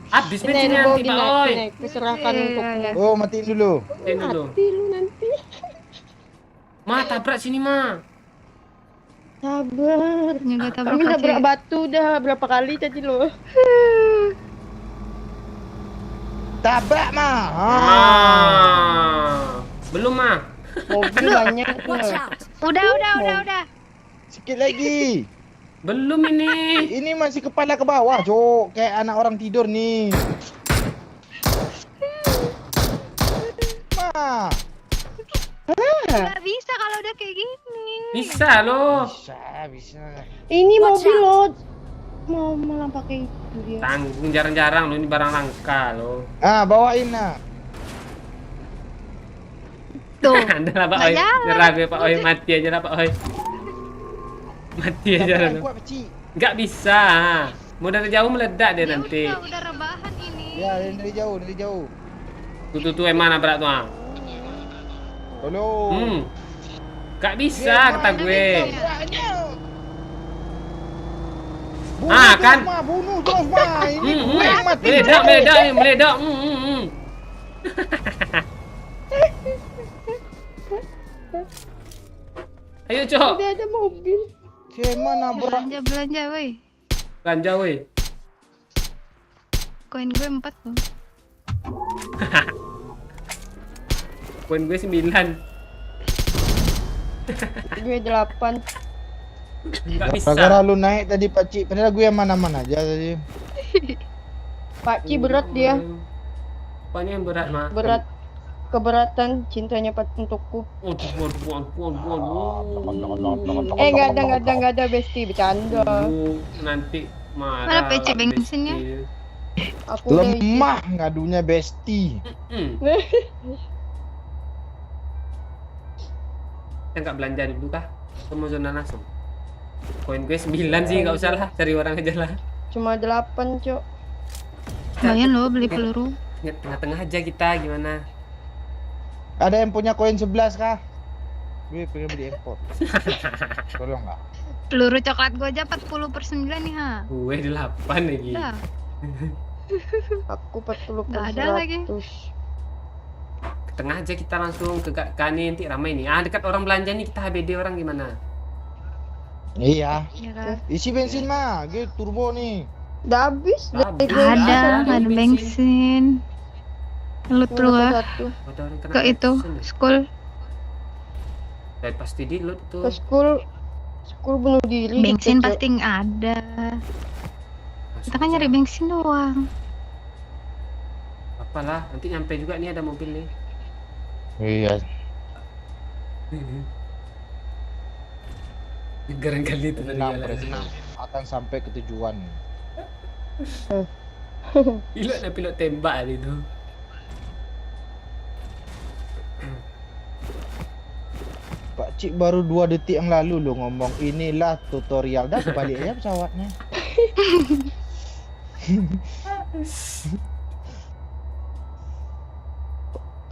Habis
Ini
bensinnya
bawa
nanti Pak Oy.
naik keserahkan
Iya,
untukmu.
iya.
Oh, matiin dulu.
Matiin dulu.
Mati lu nanti.
Ma, tabrak sini, Ma.
Sabar.
Juga tabrak
Kami nabrak
Paci.
batu udah berapa kali tadi lo.
Tabrak, Ma.
Belum, Ma.
Mobil banyak
Watch
tuh.
out.
Udah.
Sikit lagi.
Belum ini.
Ini masih kepala ke bawah, Cok. Kayak anak orang tidur nih. Ma.
Nggak bisa kalau udah kayak gini.
Bisa loh.
Bisa.
Ini
Watch
mobil
out.
lo mau pakai itu dia.
Tanggung jarang-jarang lo, ini barang langka lo.
Ah, bawain, nah.
Tuh.
Ada lah Pak
Nggak
Oy.
jalan.
Nyerah gue Pak Oy, mati aja lah Pak Oy. Mati aja
Tabrak
lah.
kuat, Ci.
Nggak bisa. Mau dari jauh meledak dia
Ya
nanti.
udah rebahan ini.
Ya, dari jauh.
Tuh yang mana berat tuh? Ah?
Tolong.
Nggak bisa kata gue.
Tabraknya.
Kan?
Ma, bunuh terus, Ma. Ini gue yang mati.
Meledak. Ayo, Cok.
Udah ada mobil.
Cema nabrak.
Belanja woi.
Belanja weh.
Koin gue 4 tuh.
Poin gue 9.
Gue 8.
Nggak bisa.
Gara-gara lu naik tadi, Pak Cik. Padahal gue yang mana-mana aja tadi.
Pak Ci berat dia.
Apanya yang berat, Ma?
Berat. Keberatan cintanya untukku. Enggak ada Besti, bercanda.
Nanti marah.
Mana PC bensinnya?
Aku udah isi.
Lemah ngadunya Besti.
Kita nggak belanja dulu kah? Kita mau zona langsung. Poin gue 9 sih, nggak usah lah. Cari orang aja lah.
Cuma 8, Cok.
Lumayan lo beli peluru.
Tengah-tengah aja kita, gimana?
Ada yang punya koin 11 kah? Gue pengen beli import. Tolong nggak?
Peluru coklat gue aja 40/9 nih ha.
Gue 8 lagi.
Udah.
Aku 40
Nggak ada lagi.
Ke tengah aja kita langsung ke kani nanti ramai nih. Ah, dekat orang belanja nih, kita HBD orang gimana?
Iya.
Ya kan?
Isi bensin, Ma. Gue turbo nih.
Udah habis.
Habis.
Ada
Ada
bensin. Lu tuh
Satu.
Ada orang kena
ke itu
accident deh.
school.
Pasti di loot tuh.
Ke school bunuh diri.
Bensin
gitu, Cok.
pasti nggak ada. Kita kan nyari bensin doang.
Apalah, nanti nyampe juga nih ada mobil nih.
Iya.
Negara kali itu tadi
Tenang,
jalan.
Presiden. Akan sampai ke tujuan.
Pilot tembak tadi itu.
Pak Cik baru 2 detik yang lalu lo ngomong inilah tutorial. Dah balik aja pesawatnya.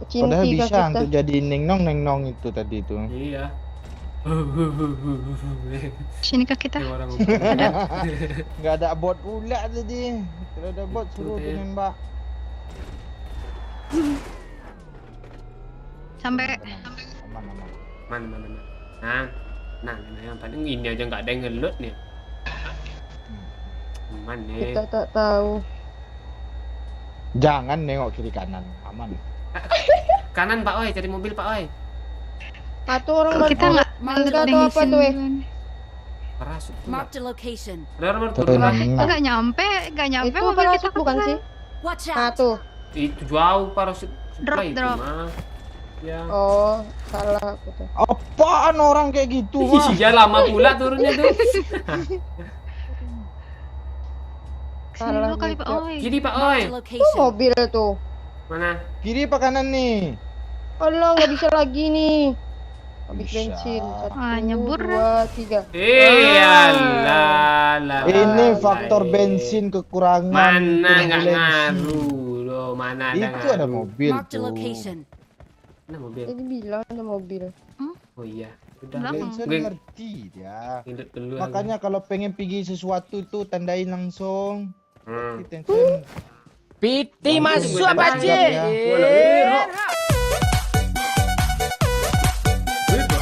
Padahal
Cinti
bisa
kah kita.
untuk jadi neng nong itu tadi itu.
Iya.
Sini ke kita.
Yang orang
Nggak ada bot pula tadi. Kalau ada bot suruh
Betul, ya.
nembak.
Sampai
Aman.
mana. Nah, Nah, yang paling ini aja nggak ada yang ngelut nih. Aman nih.
Kita tak tahu.
Jangan nengok kiri kanan, aman.
Kanan Pak Oi, cari mobil Pak Oi.
Satu orang
Kok kita nggak
mangga atau apa tuh
Parasut tuh, Mbak.
Marked a location.
Ada orang turun Mbak.
Tenang.
nggak nyampe
Itu
mobil kita
parasut bukan
kebetulan.
sih?
Watch out.
Satu.
Itu jauh parasut.
Drop,
itu
drop.
mah. Ya.
Oh, salah aku tuh.
Apaan orang kayak gitu mah?
Iya lama pula turunnya tuh.
Sini dulu kali Pak Oi.
Gini Pak Oi.
Marked a
Tuh
location.
mobil tuh.
Mana?
Kiri apa kanan nih?
Allah nggak bisa lagi nih. Habis
Bisa.
bensin. Satu,
nyebur.
2, 3.
Alah.
Ini faktor bensin kekurangan.
Mana nggak
turbulensi.
ngaruh loh, mana ada
Itu ada
ngaruh.
mobil
Marked a
tuh.
location.
Mana mobil?
Tadi bilang ada mobil.
Oh iya. Udah
Belakang.
Bensin
gue
ngerti dia.
ngidut dulu.
Makanya kalau pengen pergi sesuatu tuh tandain langsung.
Hmm.
Tension.
Piti masuk
Tunggu,
apa
tunggu.
cik?
Wala, Irro.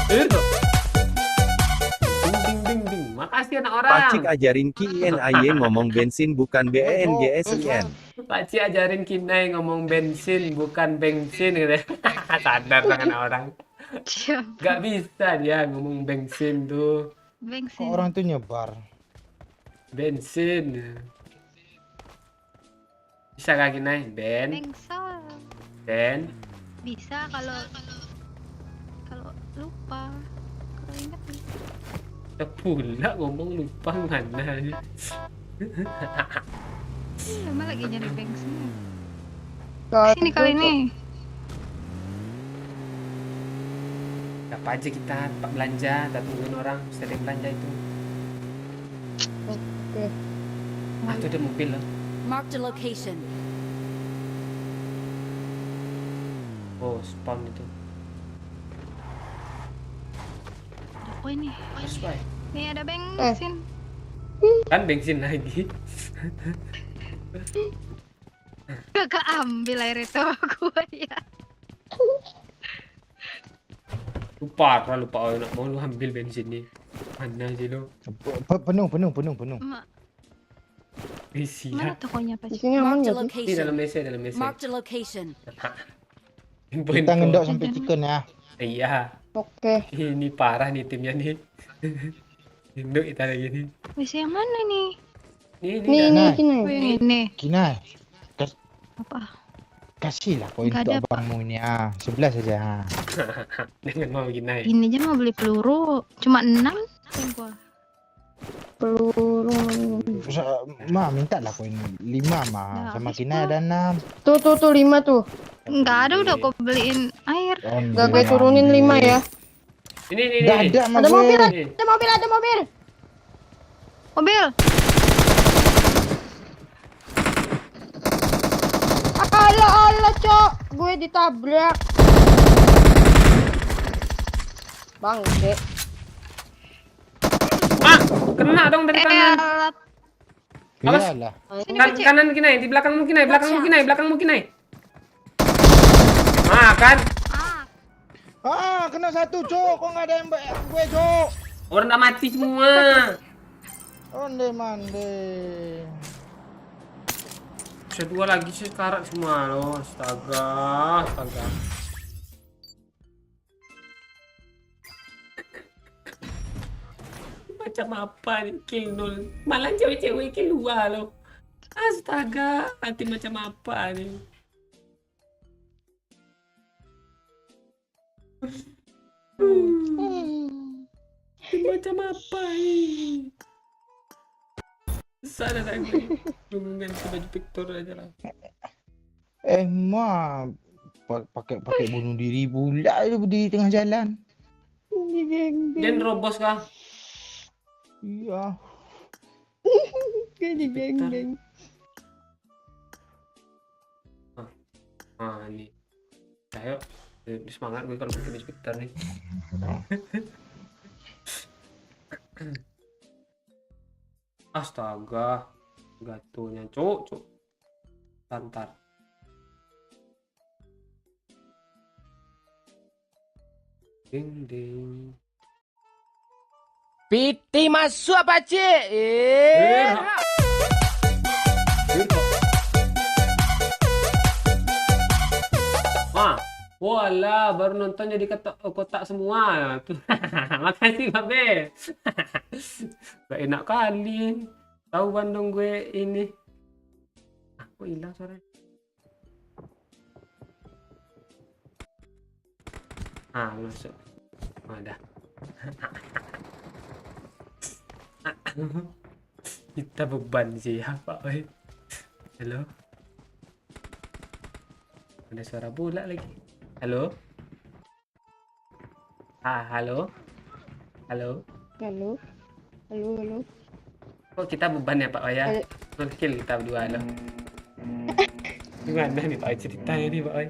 Ding. Makasih anak orang.
Pacik ajarin KINAY ngomong bensin bukan BENGSIN.
Pakcik ajarin Kinai ngomong bensin bukan bensin gitu. Sadar tangan orang.
Siap.
Gak bisa dia ngomong bensin tuh.
Kok
Bensin.
orang tuh nyebar?
Bensin. Bisa gak Kinai?
Bengsol.
Ben.
Bisa kalau lupa. Kalau ingat bisa.
Udah pula ngomong lupa mana.
Lama lagi nyari bensin.
Kalau
Sini kali ini.
Apa aja kita tempat belanja, kita tungguin orang sering belanja itu.
Oke.
Ah, itu ada mobil loh.
Marked a location.
Oh, spawn itu.
Oh ini.
Sesuai.
Nih ada bensin.
Kan bensin lagi.
Gak keambil air itu gue ya.
Lupa oh nak mau lu ambil bensin nih. Mana sih lu?
Penuh.
Mak,
Isi
mana
ya.
tokonya Pak?
Di sini aman
Marked a
nggak sih?
Di dalam
location.
WC.
Marked a location.
Kita ngendok sampai chicken ya.
Iya.
Oke.
Ini parah nih timnya nih. Induk kita lagi nih.
WC yang mana nih?
Nih
Nah.
sini.
Oh yang ini.
Kinai,
Apa?
kasihlah koin
Nggak
untuk
ada, Pak.
abangmu ini ah. 11 saja. Ha.
Dengan mau gini.
Ini aja mau beli peluru. Cuma 6 tempur.
Peluru.
Ma minta lah koin 5 mah.
Nah,
Sama
habis,
Kinai
Pak.
ada 6.
Tuh 5 tuh.
Enggak ada udah kau beliin air.
Gak gue turunin 5 ya.
Ini.
Udah ada mah
Ada
gue.
mobil,
Ini.
ada mobil.
Mobil.
Allah, Cok. Gue ditabrak. Bangke.
Ah, kena dong dari kanan.
Elat.
Iyalah.
Sini Pak Cik.
Kanan Kinai, di belakangmu Kinai. Ah, kan?
Ah,
Kena satu, Cok. Kok nggak ada yang gue, Cok?
Orang udah mati semua.
Mande.
Bisa 2 lagi sih karat semua loh. Astaga. Macam apa nih kill 0. Malah cewek-cewek kill 2 loh. Astaga, nanti macam apa nih? Macam apa ini? Sana lagi. Belum ganti baju Victor aja lah.
Ma pakai bunuh diri pula dia berdiri tengah jalan.
Dan robos kah?
Iya.
Gue digeng-geng.
Ah, ini. Ayo. Semangat gue kalau pakai baju Victor nih. Astaga. Gatunya, cuk. Tantar. Ding.
Piti masuk pakcik.
Wah, wala, baru nonton jadi kotak semua. Makasih Babe. Gak enak kali. Tahu Bandung gue ini. Kok hilang suaranya? Masuk. Ada. Kita beban siapa, oi? Halo? Ada suara bola lagi. Halo? Halo? Halo?
Halo. Halo, halo.
Kok kita beban ya Pak Oya? Kill kita berdua loh. Gimana nih Pak Oy ceritanya nih Pak Oy?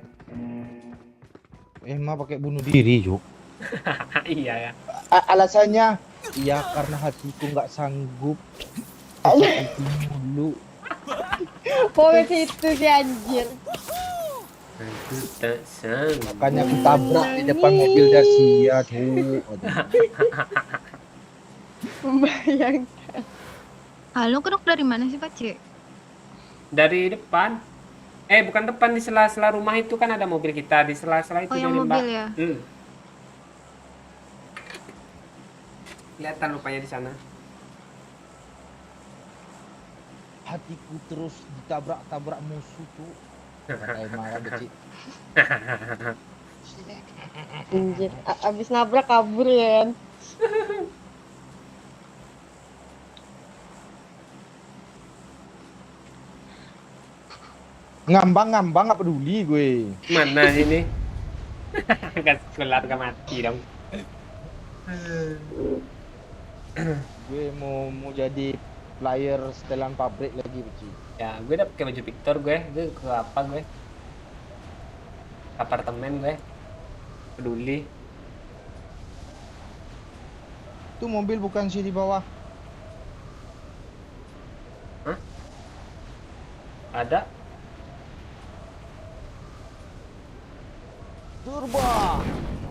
Emma pakai bunuh diri, Juk.
Iya ya.
Alasannya, ya karena hatiku nggak sanggup. Hati mulu.
Pokoknya situ si anjir.
Aku tak sanggup.
Makanya aku tabrak di depan mobil Dacia, Juk.
Membayangkan.
Halo, kedok dari mana sih, Pakcik?
Dari depan. Bukan depan, di sela-sela rumah itu kan ada mobil kita, di sela-sela itu
Oh, yang
dari
mobil
Mbak.
ya?
Kelihatan rupanya di sana.
Hatiku terus ditabrak-tabrak musuh, Juk. Marah kecil.
Anjir. Abis nabrak kabur ya kan.
Ngambang nggak peduli gue.
Mana ini? Gak sekolah gak mati dong.
Gue mau jadi player setelan pabrik lagi, Beci.
Ya, gue udah pakai baju Victor gue ke apa gue? Apartemen gue. Peduli.
Itu mobil bukan sih di bawah.
Hah? Ada?
Turbo.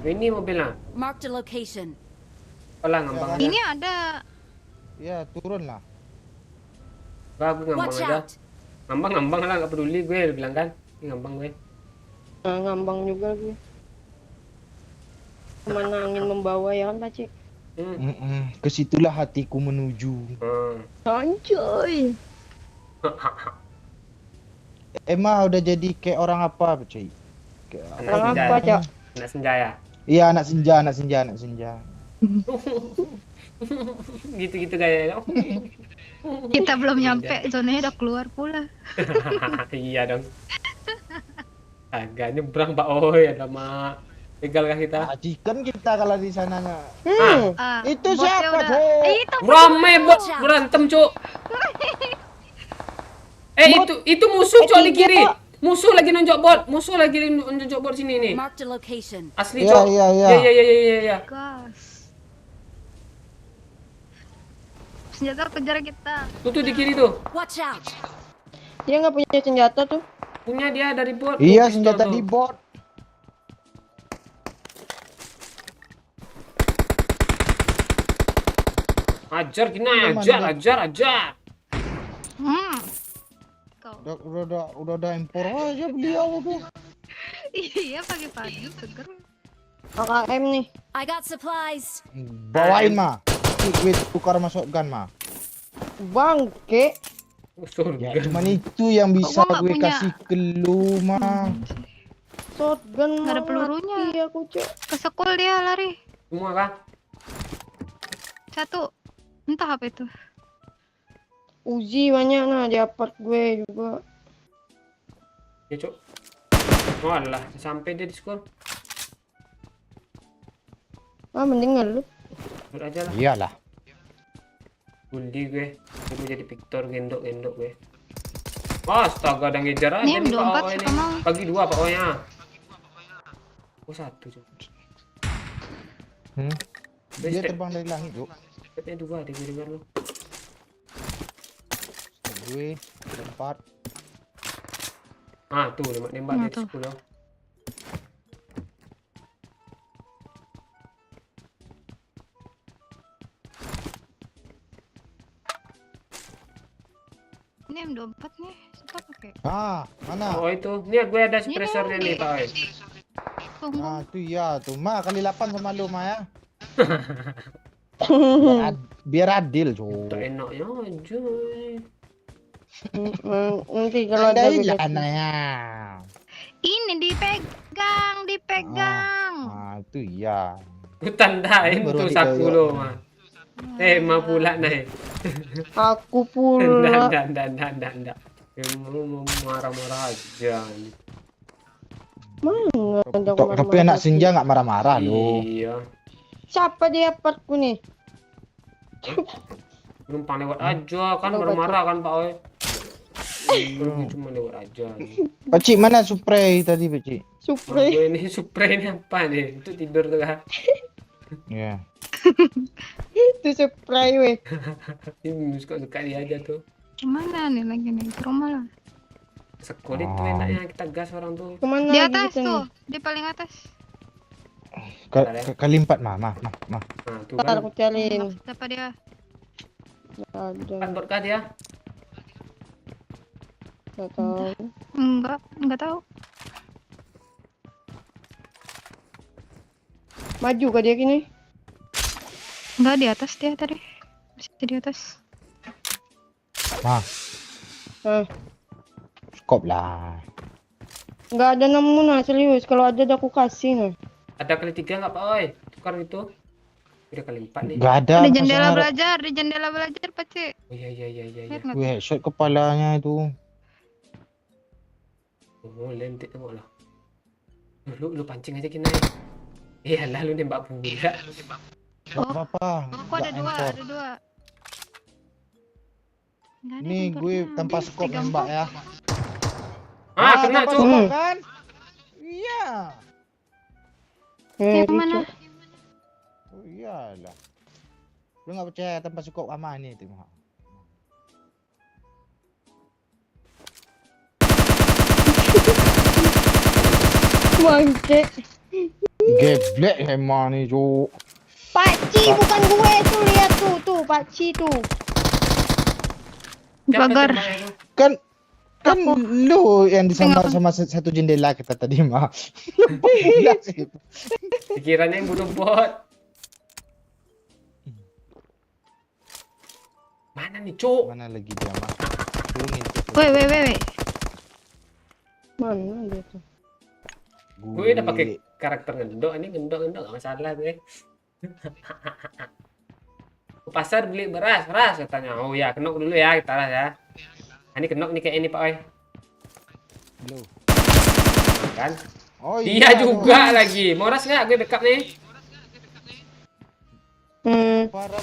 Ini mobilnya.
Marked a location.
Olah ngambang aja.
Ini ada.
Ya, turun lah.
Gak, gue ngambang
Watch
aja.
out.
Ngambang lah, gak peduli gue bilang kan. Ini ngambang gue.
Nah, ngambang juga gue. Kemana angin membawa ya kan, Pakcik?
Kesitulah hatiku menuju.
Anjoy.
Emma udah jadi kayak orang apa, Beci?
Orang apa, Cok?
Anak senja ya?
Iya, anak senja.
Gitu-gitu kayaknya.
Kita belum nyampe, zonanya udah keluar pula.
Iya dong. Agak nyebrang Pak Oy, ada mak. Legal kah kita?
Chicken kita kalau di sananya. Itu
Bosnya
siapa,
udah-
Cok?
Itu
Rame bot berantem cuk. Itu musuh cuk di kiri. Musuh lagi nonjok bot. Musuh lagi nonjok bot sini nih.
Marked a location.
Asli
Iya,
cuk.
iya.
Iya.
gas. Senjata kejar kita.
Tuh di kiri tuh.
Watch out.
Dia nggak punya senjata tuh.
Punya dia dari bot.
Iya,
Tuh,
senjata
pistol
di
tuh.
bot.
Ajar Kina, ajar.
Kau.
Udah ada impor aja beliau tuh.
Iya, pagi-pagi seger.
AKM nih.
I got supplies.
Bawain, Ma. Gue tukar masuk gun, Ma.
Bangke.
Ya,
Surga.
cuman itu yang bisa
Kok gua nggak
gue
punya?
kasih ke lu, Ma.
Shotgun
Nggak ada
mati
pelurunya.
aku, Cok.
Kesekul dia lari.
Semua kah?
Satu. Entah apa itu.
Uzi banyak nah di apart gue juga.
Ya cuk. Walah, sampai dia di skor.
Mending ngelut.
Udah aja lah.
Iyalah.
Bundi gue. Gue jadi Victor gendok gue. Astaga, ada ngejar aja
Nih,
nih Pak
24
Oy ini.
sama.
Bagi 2 Pak Oy-nya. Oh, 1 cuk.
Dia terbang dari langit, Cuk.
Stepnya 2 di kiri lu.
Gue 4.
Tuh nembak
Nah,
dari
tuh.
10.
Ini M24 nih, siapa pakai?
Ah, mana?
Oh itu, nih gue ada suppressornya nih Pak Oi.
Tunggu.
Ah, tuh ya, tuh Ma kali 8 sama lu Ma ya. Biar adil,
Tak
Cuk.
enaknya aja.
Nanti kalau ada
Andai lah
begitu.
anaknya.
Ini dipegang.
Ah, itu ya.
Gue tandain
Baru
tuh
adik
saku
gaya.
lo mah. Ma pula nih.
Aku pula.
Ndak. Mau marah-marah aja.
Mana?
Tapi anak senja nggak marah-marah loh.
Iya.
Siapa dia partku nih?
Numpang lewat aja kan marah-marah kan Pak Oi. Cuma lewat aja.
Pakcik mana spray tadi Pakcik?
Supre.
Gue ini spray ini apa nih? Untuk tidur tuh kan.
Ya.
Itu spray weh.
Ini suka dia aja tuh.
Gimana nih lagi nih? Ke rumah lah.
Sekolah itu enaknya kita gas orang tuh.
Kemana
Di
lagi
atas
kita
tuh,
nih?
di paling atas.
Kali 4 Ma.
Nah tuh
Ntar
kan.
aku cariin.
Siapa dia?
Nggak ada.
Kan berkah dia.
Nggak tahu.
Enggak tahu.
Maju kah dia gini?
Enggak di atas dia tadi. Masih di atas.
Ma,
Hah.
skop lah.
Nggak ada namun nah, serius. Kalau ada aku kasih nah.
Ada kali 3 nggak Pak Oi? Tukar itu. Udah kali 4 nih.
Gak ada.
Di jendela
pasang-
belajar, di jendela belajar Pakcik.
Oh iya.
Lihat nggak?
Wih, headshot kepalanya itu.
Oh lentik tengok lah. Lu pancing aja kena. Iya lah lu nembak pula.
Gak apa-apa.
Aku ada
nggak
dua,
empor.
ada dua. Nggak ada
Nih gue
tempornya.
tanpa
Dia
skop
pegang
nembak
kok.
ya.
Kena
tanpa
Cuk.
skop kan? Iya.
Yang mana?
Oh iyalah. Lu nggak percaya tanpa skop aman nih itu.
Bangke.
Geblek emang nih, Cuk.
Pakcik bukan gue tuh, lihat tuh Pakcik tuh.
Bagar.
Kan lu yang sama satu jendela kita tadi mah. Pula sih.
Pikirannya yang bunuh bot. Mana nih Cuk?
Mana lagi dia mah? Lu ngintip.
Weh.
Mana dia tuh?
Gue udah pakai karakter ngendok, ini ngendok gak masalah gue. Ke pasar beli beras katanya. Oh ya, kenok dulu ya kita lah ya. Ini kenok nih kayak ini Pak Oi.
Lu.
Kan?
Oh
Dia juga lagi. Mau ras nggak gue backup nih?
Parah.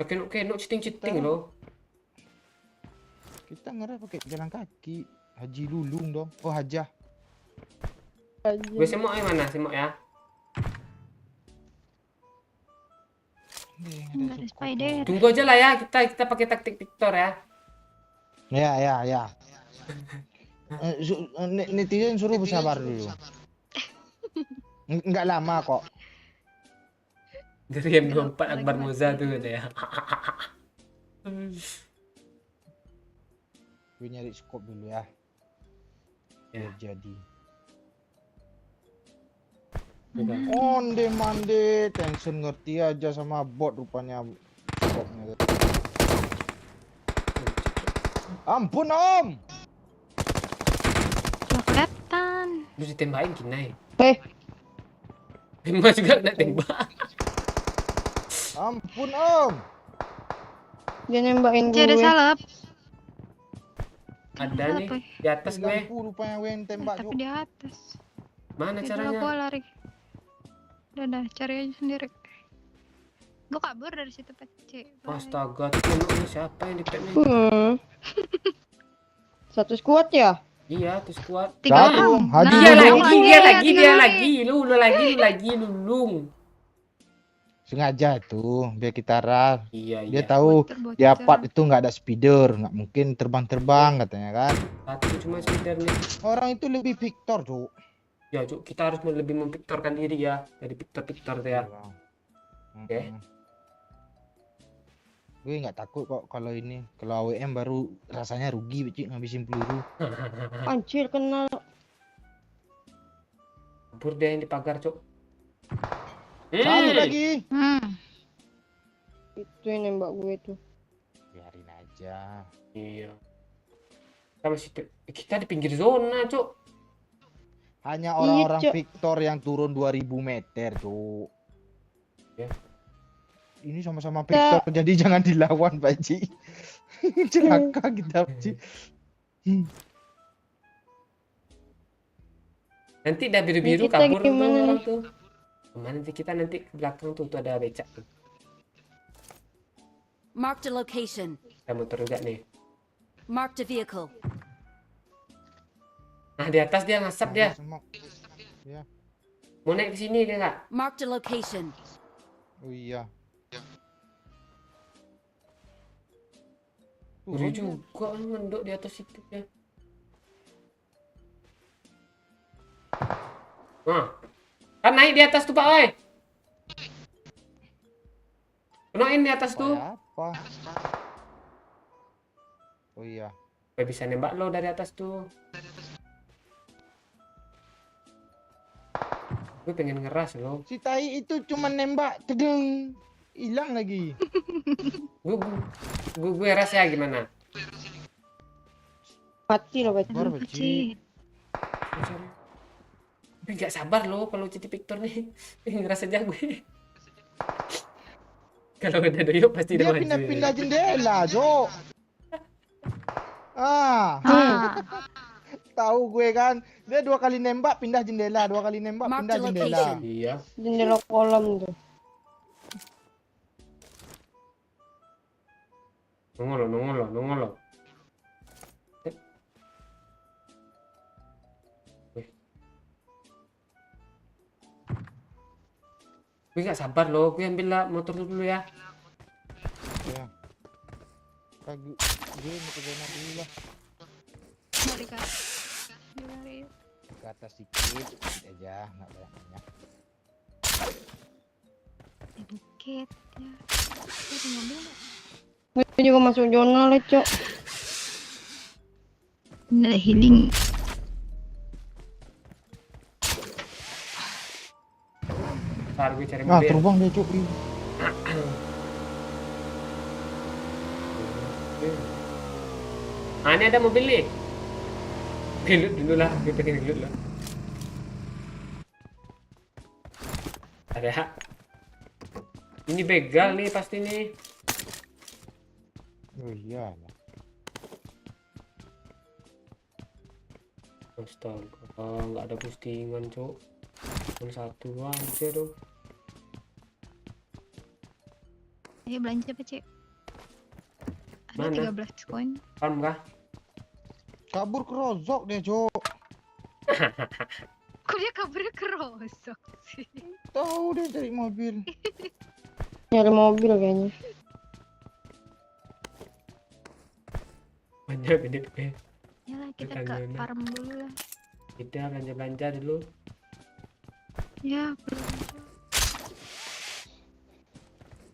Kenok citing loh.
Kita ngerah pakai jalan kaki. Haji Lulung dong. Oh, Hajah.
Gue semok mana semok ya?
Enggak ada spider.
Tunggu aja lah ya, kita pakai taktik Victor ya.
Ya. Netizen suruh bersabar dulu. Enggak lama kok.
Dari M24 Akbar Moza tuh gitu ya.
Gue nyari skop dulu ya.
Ya.
Biar jadi.
Coba.
Onde mande, tension ngerti aja sama bot rupanya skopnya. Ampun Om.
Nggak kelihatan.
Lu ditembakin Kinai.
Eh,
Mas juga kena tembak.
Ampun Om.
dia nembakin
Masih ada
gue.
salep.
Ada nih
Apa?
di atas gue.
Lampu rupanya Wen tembak
Tapi
Cuk.
di atas.
Mana
Itu
caranya?
gua lari. Udah, cari aja sendiri. Gua kabur dari situ Pakcik. Bye.
Astaga, tuh ini siapa yang di nih?
Satu squad ya?
Iya, terus kuat.
Tiga
Satu,
orang.
Hadi
Dia
Lulung.
lagi,
tiga
dia
lagi.
lagi, lulung.
Sengaja tuh biar kita ras.
Iya,
Dia
iya.
tahu
Bocor.
di apart itu nggak ada speeder, nggak mungkin terbang-terbang katanya kan.
Satu cuma speeder nih.
Orang itu lebih Victor, Cuk.
Ya, Cuk, kita harus lebih memviktorkan diri ya. Dari Victor tuh ya. Oke.
Gue nggak takut kok kalau ini. Kalau AWM baru rasanya rugi, Cik, ngabisin peluru.
Anjir kenal.
Kabur dia yang di pagar, Cuk.
Satu lagi.
Itu yang nembak gue tuh.
Biarin aja.
Iya. Kita di pinggir zona, Cuk.
Hanya orang-orang
Cuk.
Victor yang turun 2000 meter, Cuk.
Ya.
Ini sama-sama Victor, jadi jangan dilawan, Pak Ji. Celaka kita, Pak Ji.
Nanti dah biru-biru
Kita
kabur tuh
gimana
orang
nih?
tuh. Kemana nanti kita nanti ke belakang tuh ada becak tuh.
Marked a location.
Ada motor juga nih.
Marked a vehicle.
Nah di atas dia ngasap dia.
Semua. Ya.
Mau naik ke sini dia nggak?
Marked a location.
Oh iya.
Ngeri juga menduk di atas itu ya. Nah, kan naik di atas tuh Pak oi. Kenain di atas tuh.
Kayak apa? Oh iya.
Gue bisa nembak lo dari atas tuh. Gue pengen ngeras lo.
Si tai itu cuma nembak, tedeng. Hilang lagi.
Gue ras ya gimana?
Mati loh, Pak.
Baru, Pak Ji.
Gue gak sabar lo kalau jadi Victor nih. Ngeras aja gue. Kalau udah doyok pasti
Dia
udah maju.
pindah-pindah jendela, Jo. Tahu gue kan. Dia 2 kali nembak pindah jendela, 2 kali nembak
Mark
pindah
the
jendela.
location.
Iya.
Jendela kolam tuh.
Nongol lo. Gue gak sabar lo, gue ambil lah motor dulu ya.
Ya. Gue mau ke zona dulu lah.
Dari kak. Dari.
Ke atas sedikit aja, nggak banyak.
Di bukit ya. Di mobil nggak?
Gue juga masuk zona lah, Cok.
Ini ada healing.
Ntar gue cari
Nah,
mobil.
terbang dia, Cuk.
Ah, ini ada mobil nih. Gelut dulu lah, gue pengen gelut lah. Ada. Ini begal nih pasti nih.
Oh iya lah.
Astaga, nggak ada postingan, Cuk. Cuma satu aja dong.
Ayo belanja apa cek? Ada
Mana?
13 koin.
Paham kah?
Kabur ke rozok dia, Cuk.
Kok dia kabarnya kerosok sih?
Tahu dia cari mobil.
Nyari mobil kayaknya.
Banyak ini.
Yalah kita ke
Pertanyaannya.
farm dulu lah.
Kita belanja dulu.
Ya belum.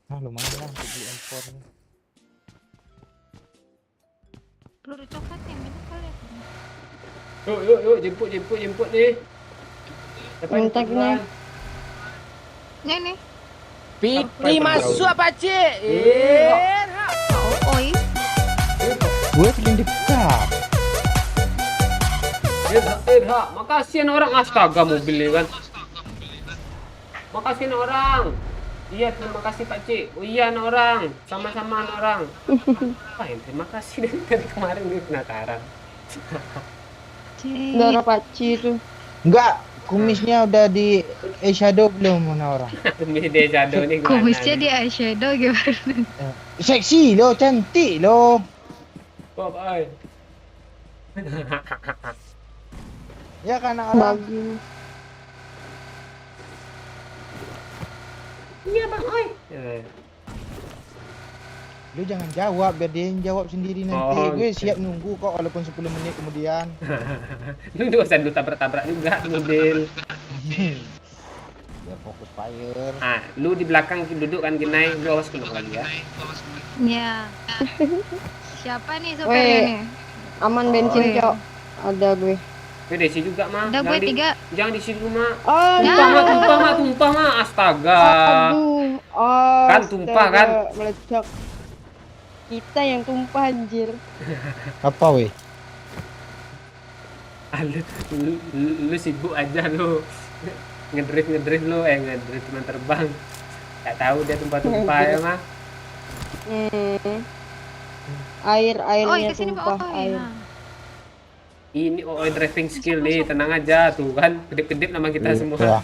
Nah, lumayan lah untuk beli M4 nih.
Peluru coklat yang banyak kali ya.
Yuk, jemput nih. Dapat
Minta
jemput duluan.
Nih.
Pitri masuk pakcik.
Oi.
Gue paling dekat.
Irha, makasih orang astaga mobilnya kan. Makasih orang. Iya, terima kasih Pak Cik. Oh iya orang, sama-sama orang. Apa yang terima kasih dari kemarin gue penasaran.
Cek.
Darah paci itu.
Enggak, kumisnya udah di eyeshadow belum mana orang?
Demi dia jadul nih gimana?
Kumisnya
nih?
di eyeshadow gimana?
Seksi loh, cantik loh.
Bob, oi.
Ya kan orang.
Bagi.
Iya bang, oi.
Lu jangan jawab, biar dia yang jawab sendiri nanti.
Oh,
Gue
gitu.
siap nunggu kok walaupun 10 menit kemudian.
Lu dosen lu tabrak-tabrak juga di mobil.
Biar fokus fire.
Ah, lu di belakang duduk kan Ginai, lu awas kena lagi ya.
Ya. Siapa nih
Weh.
supirnya nih?
Aman bensin,
Weh.
Cok. Ada gue.
Gue desi juga mah.
Ada gue 3.
Jangan di situ mah.
Oh,
Tumpah mah, astaga.
Aduh. Oh,
Kan tumpah, kan?
Meledak. Kita yang tumpah anjir.
Apa weh?
Ah, lu sibuk aja lu. ngedrift lu, ngedrift teman terbang. Gak tahu dia tumpah-tumpah ya mah.
Airnya
Oh, kesini Pak.
tumpah
Oh,
air.
iya.
Ini driving skill nih, tenang aja tuh kan. Kedip-kedip nama kita
Gitu
semua.
ya.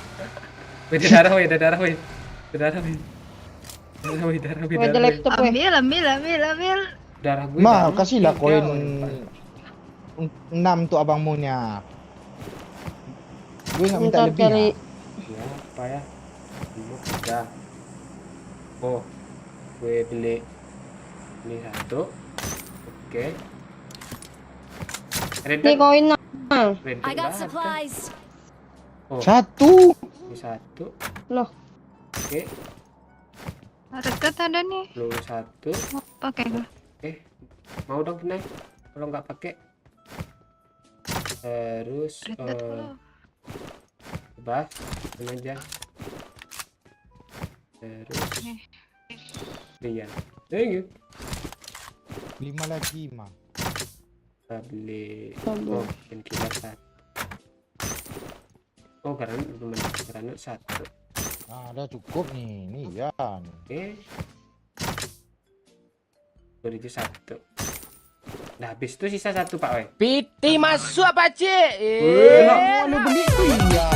Wih, darah weh. Darah weh.
Gue ada laptop weh.
Ambil.
Darah gue.
Ma,
darah
kasihlah
tiga,
koin
weh.
6 tuh abangmu nya. Gue nggak minta
Bentar
lebih.
cari.
Ya, apa ya? Ini tiga. Oh, gue beli ini 1. Oke.
Nih
Ready?
koin
I
Ready
got
ada.
supplies.
Oh,
1.
ini 1.
loh.
Oke,
Redet ada nih.
lu 1.
Mau pakai gue.
Oke, mau dong Pinai? Kalau nggak pakai, terus
Redet lo.
bebas, ini aja. Terus,
Nih.
Rian. Thank you.
5 lagi, Ma.
Kita beli.
Sabar.
Oh, painkiller 1. Oh, granat 1.
Nah, udah cukup nih. Nih ya.
Oke. Beli 1. Nah, habis itu sisa 1 Pak Wei.
PT masuk pakcik.
Lu beli tuh ya.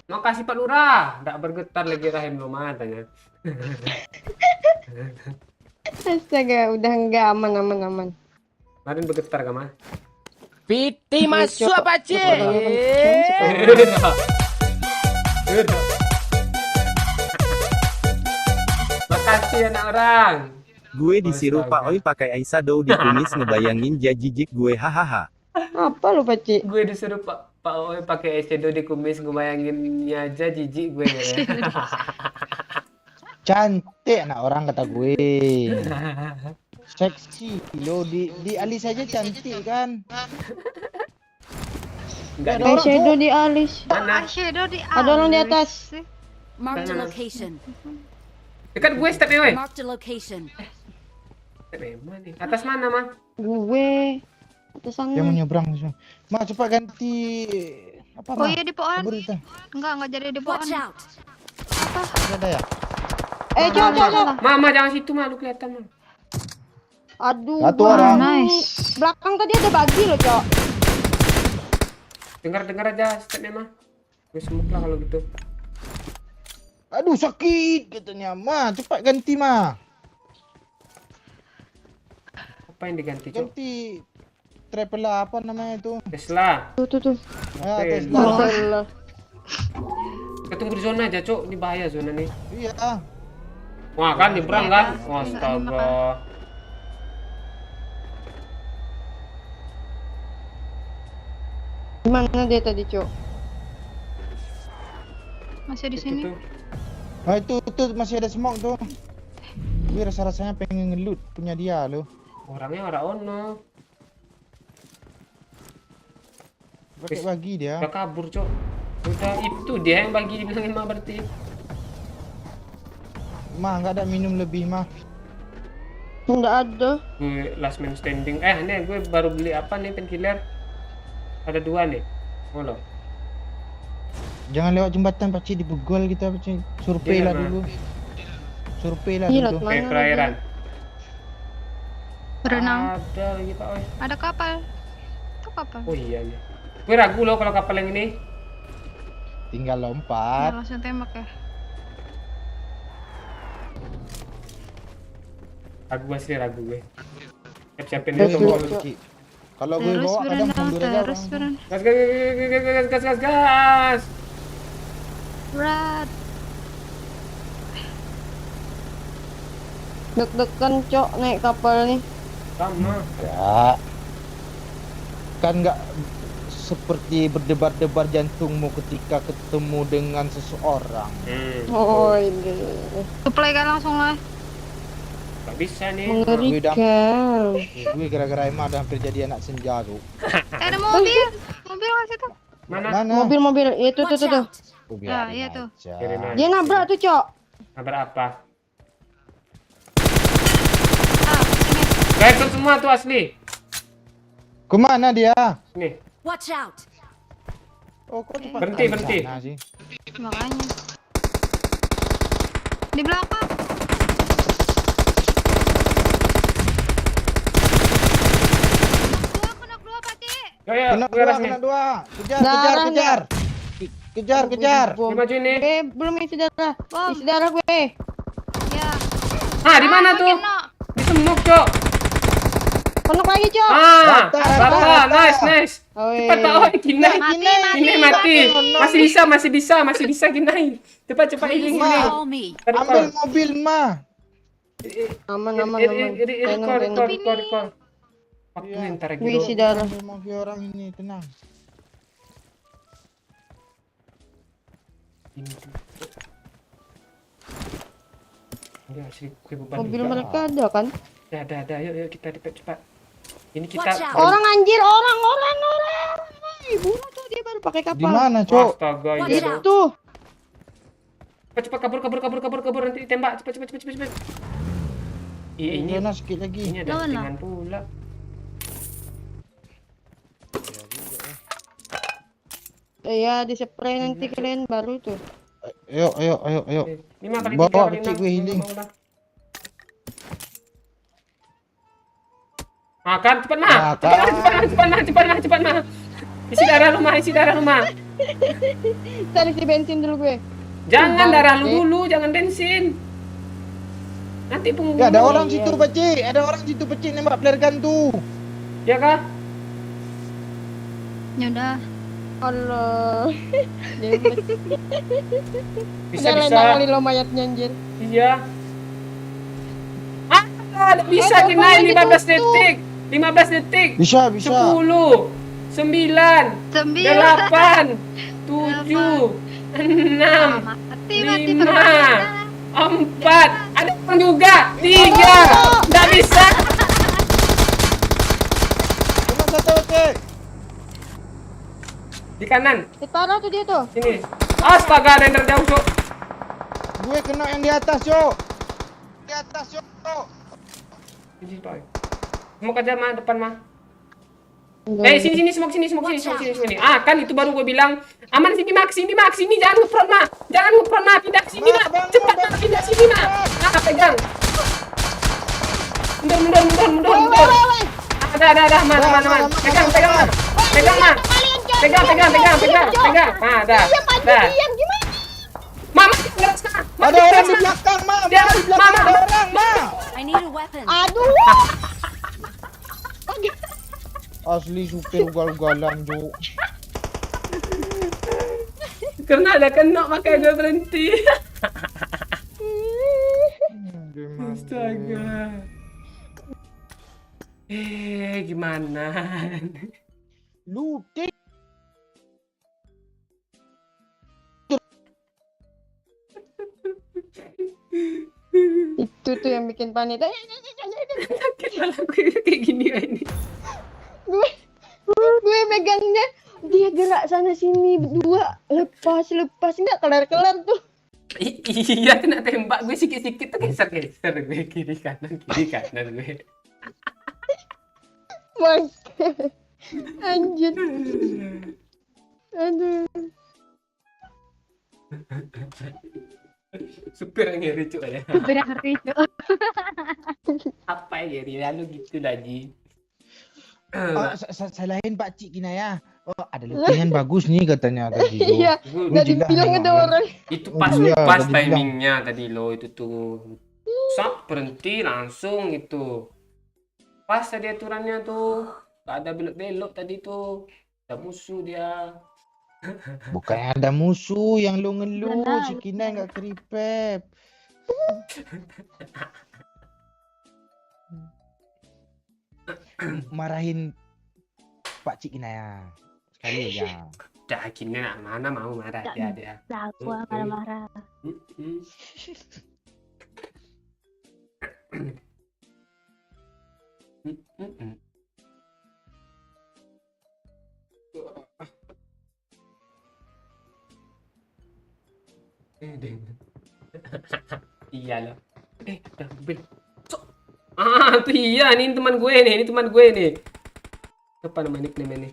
Makasih Pak Lurah. Nggak bergetar lagi rahim lo matanya.
Astaga, udah enggak aman.
Kemarin bergetar kan mah?
PT masuk pakcik.
Makasih anak orang.
Gue disuruh Pak Oi pakai eyeshadow di kumis ngebayangin jijik gue hahaha.
Apa lu, Paci?
Gue disuruh Pak Oi pakai eyeshadow di kumis, ngebayanginnya aja jijik gue ya.
Cantik anak orang kata gue. Seksi lo di alis aja cantik kan.
Enggak
Ada shadow di alis.
mana?
Eyeshadow di
Ada orang di atas.
Marked a
Mana?
location.
Dekat gue stepnya weh.
Marked a location.
Stepnya mana nih? Atas mana mah?
Gue atas sana.
Dia mau nyebrang semua. Ma cepat ganti apa
Oh
Ma?
iya di pohon.
Kabur kita.
Enggak jadi di pohon.
Watch out.
Ada ya?
Cok.
Mama jangan situ mah, lu kelihatan mah.
Aduh.
Satu
gua
orang.
Nice.
Belakang tadi ada bagi loh, Cok.
Dengar aja stepnya mah. Gue semuk lah kalau gitu.
Aduh sakit katanya. Ma cepat ganti Ma.
Apa yang diganti cok?
Ganti triple apa namanya itu?
Tesla.
Tuh.
Ah,
Oke,
Tesla.
Allah.
Kita tunggu di zona aja cok. Ini bahaya zona nih.
Iya.
Wah kan nyebrang kan?
Iya,
Astaga.
Gimana dia tadi, Cok?
Masih di
Itu
sini.
tuh.
Nah itu masih ada smoke tuh. Gue rasa-rasanya pengen ngelut punya dia loh.
Orangnya orang ono.
Pakai bagi dia.
Udah kabur cok. Udah itu dia yang bagi dibilang emang berarti.
Mah nggak ada minum lebih mah.
Enggak ada.
Gue last man standing. Nih gue baru beli apa nih painkiller? Ada 2 nih. Oh loh.
Jangan lewat jembatan Pakcik dibugol kita Pakcik. Survei
Iya,
lah
Ma.
dulu. Survei lah
Iya,
dulu.
Mana
Kayak perairan.
Berenang.
Ada lagi Pak Oi.
Ada kapal. Itu kapal.
Oh iya nih. Gue ragu loh kalau kapal yang ini.
Tinggal
Nah,
lompat.
langsung tembak ya.
Ragu gue. Siap-siapin
Terus
dulu.
lu-
Pakcik. Kalau gue
Terus
bawa kadang
berenang,
mundur aja
terus
orang.
berenang.
Gas.
Berat.
Deg-degan, Cok, naik kapal nih.
Sama.
Ya. Kan nggak seperti berdebar-debar jantungmu ketika ketemu dengan seseorang.
Oh ini
Supply kan langsung lah.
Gak bisa nih.
mengerikan.
Gue gara-gara Emma udah hampir jadi anak senja tuh.
Ada mobil. Mobil lah situ.
Mana?
Mobil itu tuh
Watch
tuh.
out!
Aku
Nah,
biarin
iya tuh.
aja.
Kirim aja.
Dia nabrak tuh, Cok.
Kabar apa?
Ah, sini.
Ikut semua tuh asli.
Kemana dia?
Nih,
Watch out!
Oh, kok cepat
Berhenti,
sekali
berhenti.
sana sih?
Makanya. Di belakang. Kena dua, Pakcik.
yo yo,
Kena
gue
dua,
arah sini.
kena dua. Kejar,
Darah
kejar,
nggak?
kejar. Kejar, kejar.
Di maju nih.
Belum isi darah.
Bom.
Isi darah gue.
Ya.
Ah, di mana tuh?
Kena.
Di semuk, Cok.
Konok lagi, Cok.
Ah,
Rata,
rata, nice.
Oi.
Cepat Pak Oi, Kinai. Kinai mati. Masih bisa Kinai. Cepat healing.
Follow me.
Ambil mobil, Ma.
Aman.
Recall. Waktuin ntar
Gue isi darah.
Ambil mobil orang ini, tenang.
Enggak sih, gue beban
Mobil
juga.
mereka ada kan?
Ada. Yuk kita cepat. Ini
Watch
kita
out.
Orang anjir, orang. Bunuh tuh dia baru pakai kapal.
Di mana, Cok?
Astaga,
Watch
iya.
out.
Tuh.
Cepat kabur nanti ditembak. Cepat. Iya, ini
Zona sikit lagi.
ini ada
Lawan lah.
settingan pula.
Ya, di spray nanti kalian baru tuh.
Ayo.
Ini mah kali
Bawa
3 kali
kecil
6.
gue healing.
Makan cepat mah.
Makan.
Cepat mah. Isi darah rumah.
Cari isi bensin dulu gue.
Jangan darah lu dulu, jangan bensin. Nanti punggung.
Ya, ada orang situ, Pecik. Nembak flare gun tuh.
Ya kah?
Ya udah.
Allah.
Bisa.
kali lo mayatnya anjir.
Iya. Ada bisa
Ada
Kinai
apa lagi
15 detik. 15 detik.
Bisa.
10 9 8 7 6
Mati
5 4 ada orang juga 3 nggak bisa.
Cuma satu, Pecik.
Di kanan
Parah tuh dia tuh.
sini. Astaga, ada yang terjauh, Cok.
Gue kena yang di atas, Cok.
Sini, Pak. Semua aja mah depan mah.
Enggak.
Sini, smoke sini. Ah, kan itu baru gue bilang. Aman sini, Mak, sini, jangan ngeprot, Mak. Pindah sini, Mak. Cepat, Mak, pindah sini, Mak. Ah, pegang. Mundur. Ada, Mak. Pegang, Mak. Pegang. Ah, dah.
Diam gimana?
Mama, gerak sekarang.
Ada orang di belakang, Ma.
Dia,
Di belakang
Mama.
ada orang, Ma.
I need a weapon.
Aduh.
Asli supir ugal-ugalan, Cok.
Karena ada kena makanya gue berhenti. Astaga. Gimana?
Lutik.
Itu tuh yang bikin panik.
Kenapa gue kayak gini ini?
Gue megangnya dia gerak sana sini berdua lepas nggak kelar tuh.
Iya, kena tembak gue sikit-sikit tuh geser gue kiri kanan gue.
Bang. Anjir. Aduh.
Supir yang ngeri cuy ya.
Berarti itu.
Apa ya ngeri lalu gitu lagi.
Salahin Pak Cik Kina ya. Oh, ada lukisan bagus nih katanya tadi.
Iya. Tadi bilang ada orang.
Itu pas
Iya,
pas
tadi
timingnya tadi lo itu tuh. Sak berhenti langsung itu. Pas tadi aturannya tuh. Gak ada belok-belok tadi tuh. Ada musuh dia.
Bukannya ada musuh yang lu ngeluh, si Kina nggak keripep. Marahin Pak Cik Kina ya. Iya.
Dah gini nak mana mau marah dia.
Lah gua marah-marah.
Mm-mm. Mm-mm. Iya loh. Udah mobil. Tuh iya, ini teman gue nih. Apa nama nickname ini?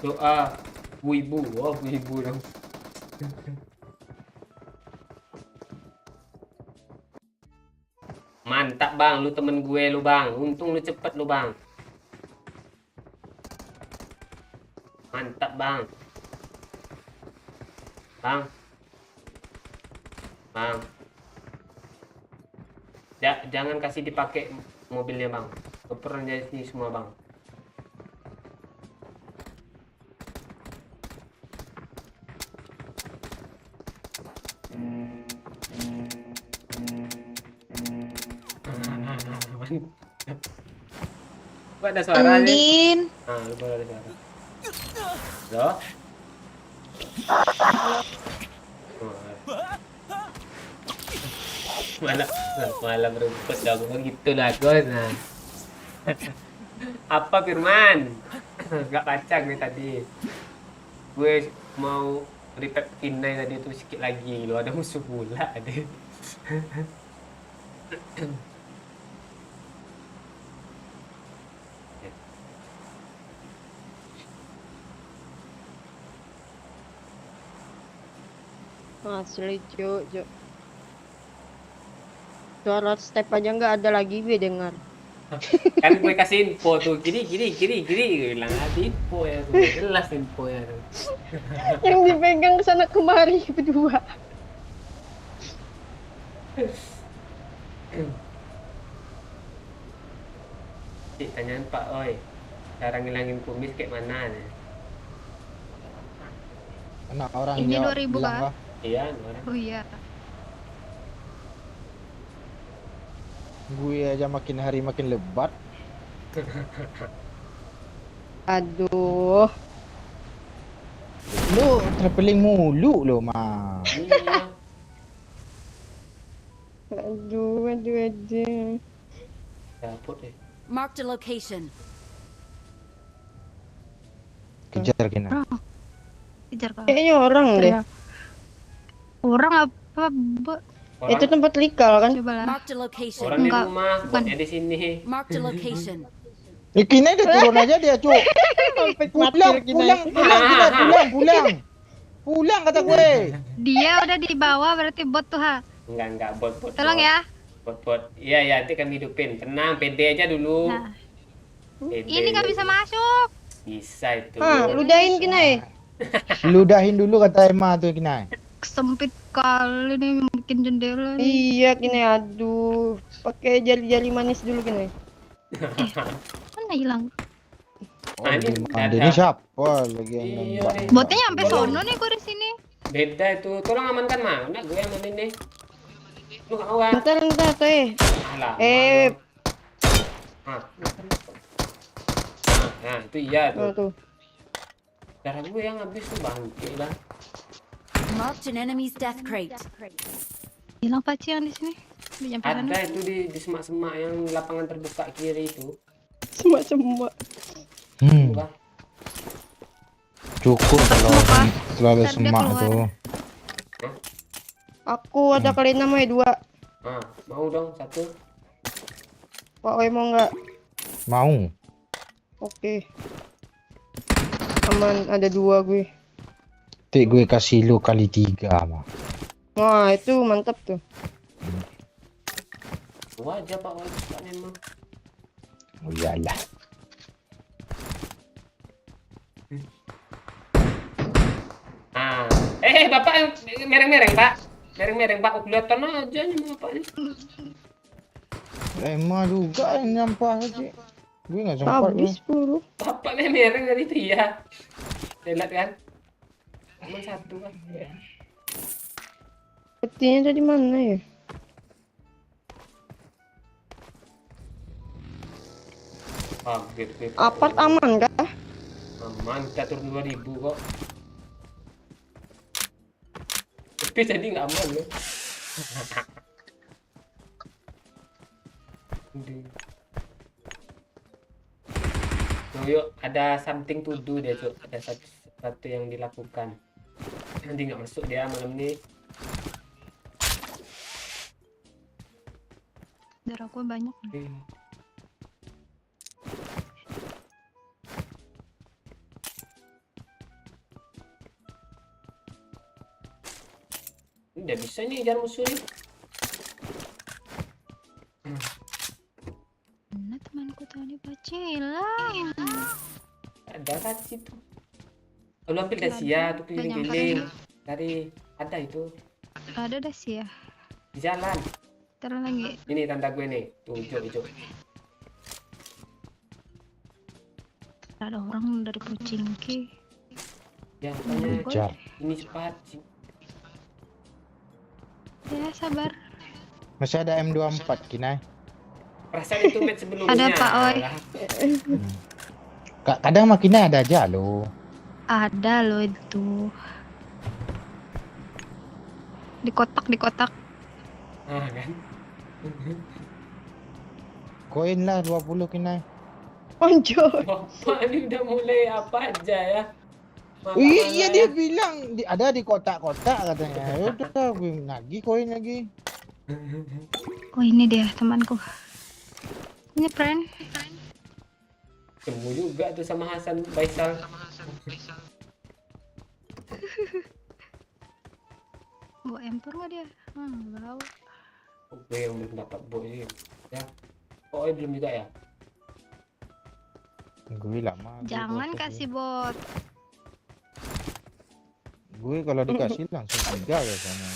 Doa Bu Ibu dong. Mantap bang, lu temen gue lu bang. Untung lu cepet lu bang. Mantap bang. Bang. Jangan kasih dipakai mobilnya bang. Keperan jadi sini semua bang. Kok ada suara nih? Lu baru ada suara. Loh? Malah merumput dong begitu lah guys. Nah. Apa Firman? Gak kacang nih tadi. Gue mau repack Kinai tadi tuh sedikit lagi lo ada musuh pula ada.
Asli cuk. Suara step aja nggak ada lagi gue dengar.
Kan gue kasih info tuh kiri gue bilang ada info ya tuh jelas info ya tuh.
Yang dipegang kesana kemari berdua.
Tanyain Pak Oi cara ngilangin kumis kayak mana nih?
Anak orang
Ini
jawab,
2000
bilang,
kah?
"Wah,
Iya orang.
Oh iya.
gue aja makin hari makin lebat."
Aduh.
Lu traveling mulu lo mah.
Iya.
Aduh.
Dapur deh.
Marked a location.
Kejar kena.
Kejar kau.
Kayaknya orang deh.
Orang apa?
Orang,
Itu tempat likal kan?
Coba lah.
Marked a location.
orang di
Enggak,
rumah,
bukan.
buatnya di sini.
Marked a location.
Kini dia turun aja dia cuk. Pulang kata gue.
Dia udah di bawah berarti bot tuh ha.
Enggak bot.
Tolong ya.
Bot. Iya nanti kami hidupin. Tenang, pede aja dulu.
Nah,
Pede
ini nggak
dulu.
bisa masuk.
Bisa itu.
Ludahin Kinai.
Ludahin dulu kata Emma tuh Kinai.
Sempit kali nih bikin jendela nih.
Iya Kinai, aduh. Pakai jari-jari manis dulu Kinai.
Mana hilang?
Oh,
ini
ini siapa lagi yang
Iya
nembak?
nih.
Botnya sampai sono nih gua di sini.
Beda itu. Tolong amankan mana? Gue yang amanin nih. Lu nggak mau kan?
Bentar teh.
Alah,
Eh.
Nah, itu iya tuh.
Tuh.
Darah gue yang habis tuh bangke lah.
Marked an enemy's death crate.
Hilang paci yang di sini. Di nyampe sana.
Ada itu di semak-semak yang lapangan terbuka kiri itu.
Semua.
Bukan?
Cukup kalau selalu
Ntar dia
semak
keluar.
tuh.
Aku ada kali namanya 2.
Nah, mau dong satu.
Pak Oi mau nggak?
Mau.
Oke. Aman, ada 2 gue.
Tik gue kasih lu kali 3 mah.
Wah, itu mantap tuh.
Wajah Pak Wajah memang.
Oh iyalah.
Ah, Bapak yang mereng-mereng Pak. Mereng-mereng Pak, kelihatan aja nih Bapak nih.
Emma juga yang nyampah aja. Gue nggak sempat.
Habis buru.
Bapak mereng dari itu ya. Lihat kan? Cuma satu kan.
Petinya tadi mana ya?
Gitu.
Apart aman kah?
Mantap turun 2000 kok. Tapi tadi nggak aman loh. Tuh, yuk ada something to do dia tuh, ada satu yang dilakukan. Nanti nggak masuk dia malam ini.
Darah gue banyak.
Udah bisa nih jangan musuh nih.
Mana temanku tadi pacilang.
Ada kan situ. Lu ambil dasia tuh keliling-keliling. Tadi ada itu
Ada dah sih ya.
di jalan.
Ntar lagi.
Ini tanda gue nih, tuh hijau.
Ada orang dari Pocingki.
Ya, makanya
Kejar.
ini cepat sih.
Ya sabar.
Masih ada M24 Kinai.
Perasaan itu match sebelumnya.
Ada Pak Oi.
Lah,
Kadang makinnya ada aja lo.
Ada loh itu. Di kotak.
ah kan.
Koin lah 20 Kinai.
Anjir.
Bapak ini udah mulai apa aja ya.
Iya dia bilang ada di kotak-kotak katanya. Ya udah gue nagih koin lagi.
Oh ini dia temanku. Ini friend.
Temu juga tuh sama Hasan Baisal.
Bawa empur nggak dia? Bawa.
Oke, yang belum dapat boy sih. Ya. Oh, belum juga ya?
Gue lama.
Jangan kasih bot.
Gue kalau dikasih langsung 3 biasanya.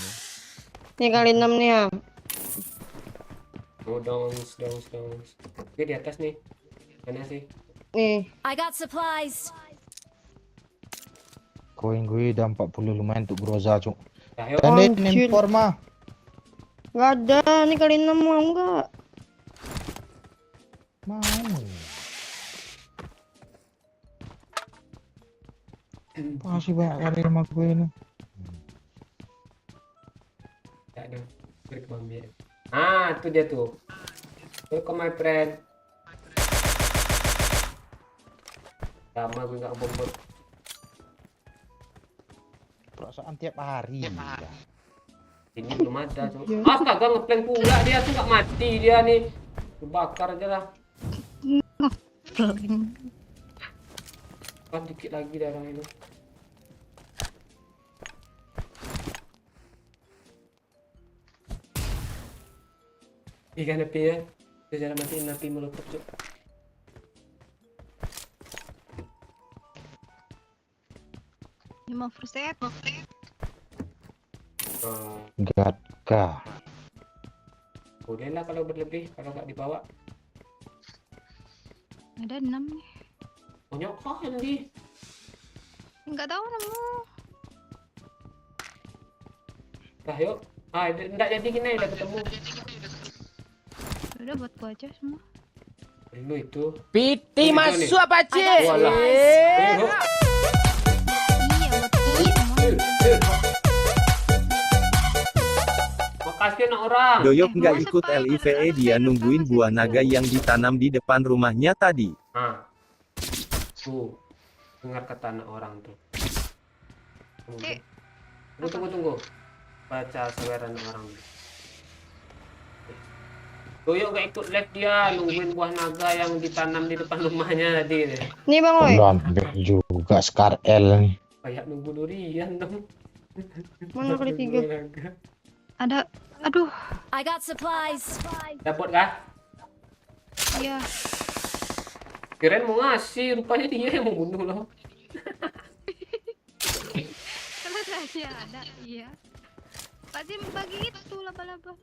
Nih kali 6 nih ya.
Oh, downs. Oke, di atas nih. Mana sih?
Nih.
I got supplies.
Koin gue udah 40 lumayan untuk Groza cuk.
Ya, yuk.
Dan
Anjir.
impor mah.
Gak ada. Nih kali 6 mau enggak?
Mau. Masih banyak kali sama gue ini.
Ya, dong. Break bambi. Ah, itu dia tuh. Welcome my friend. Lama gue nggak bombot.
Perasaan tiap hari. Ya.
Ini belum ada tuh. Astaga, ngeplank pula dia tuh nggak mati dia nih. Dibakar aja lah. Kan dikit lagi darah itu. Ikan api ya. Kita cara matiin api molotov cuk.
Ini mau first aid.
Gatka.
Boleh lah kalau berlebih, kalau nggak dibawa.
Ada 6 nih.
Banyak kan di.
Nggak tahu nemu.
Nah yuk. Ah, enggak jadi gini udah ketemu.
Udah buat gua aja semua.
Dulu itu.
Piti
Ini
masuk
nih.
apa cik?
Walah.
Iya buat gua semua.
Makasih anak orang.
Doyok nggak
masa
ikut
Pak?
LIVE, dia nungguin buah naga yang ditanam di depan rumahnya tadi.
Ah. Tuh. Dengar kata anak orang tuh.
Eh,
Tunggu. Baca saweran orang. Doyok gak ikut live dia, nungguin buah naga yang ditanam di depan rumahnya tadi.
Nih Bang Oi.
Udah ambil juga Scar L nih.
Kayak nunggu durian dong.
Mana kali 3?
ada. Aduh.
I got supplies.
Dapat kah?
Iya.
Kirain mau ngasih, rupanya dia yang mau bunuh loh.
Kalau saya ada. Iya. Pasti bagi itu laba-laba.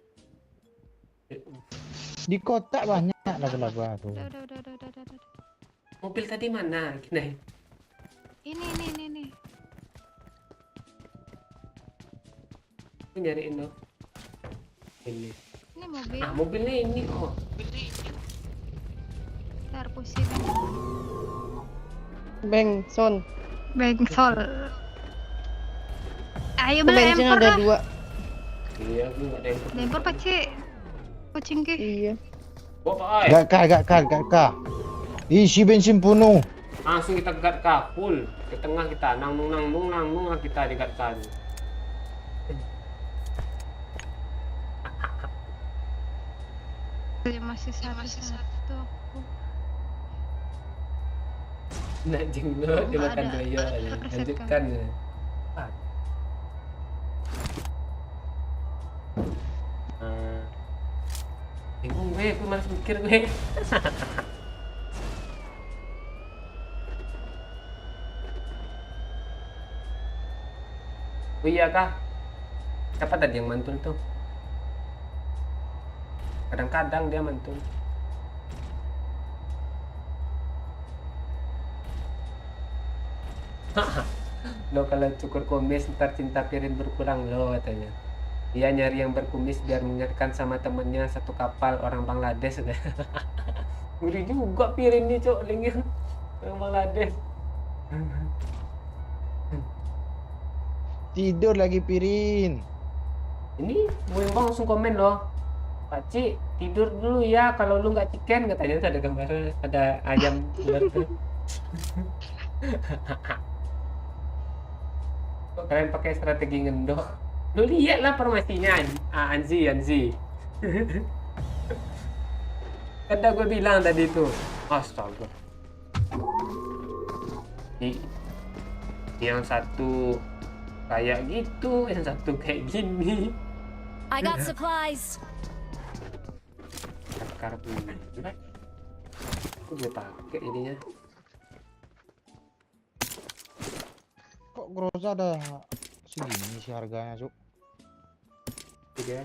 Di kotak banyak laba-laba tuh.
Udah.
Mobil tadi mana? Gini.
Ini.
Aku nyariin loh. Ini.
Ini mobil.
Ah, mobilnya ini. Oh.
Ntar pusing.
Bengson.
Bengsol. Ayo
Ke
beli
bensin
empor
ada
lah.
2. Iya, aku enggak ada yang
Empor Pak Cik. Kucing ke.
Iya.
Bawa Pak Oi.
Gak kah. Isi bensin penuh.
Langsung kita gatkan full ke tengah kita nang kita digatkan.
Masih satu.
Nak jenglot dia
Oh,
makan
ada.
doyo
Ada
aja.
preset
Lanjutkan. Ah. Bingung gue, malas mikir gue. Oh iya kah? Siapa tadi yang mantul tuh? Kadang-kadang dia mantul. Lo kalau cukur kumis ntar cinta Pirin berkurang lo katanya. Dia nyari yang berkumis biar mengingatkan sama temennya satu kapal orang Bangladesh. Ngeri juga Pirin nih cok lingin orang Bangladesh.
Tidur lagi Pirin.
Ini mau yang bang langsung komen loh. Pak Ci tidur dulu ya kalau lu nggak chicken katanya ada gambar ada ayam tuh. Kok kalian pakai strategi ngendok? Lu lihat lah formasinya Anzi. Kada gue bilang tadi tuh. Astaga. Yang satu kayak gitu, yang satu kayak gini.
I got supplies.
Karena aku gue pakai ininya.
Kok Groza ada segini sih harganya, Cuk?
Tiga.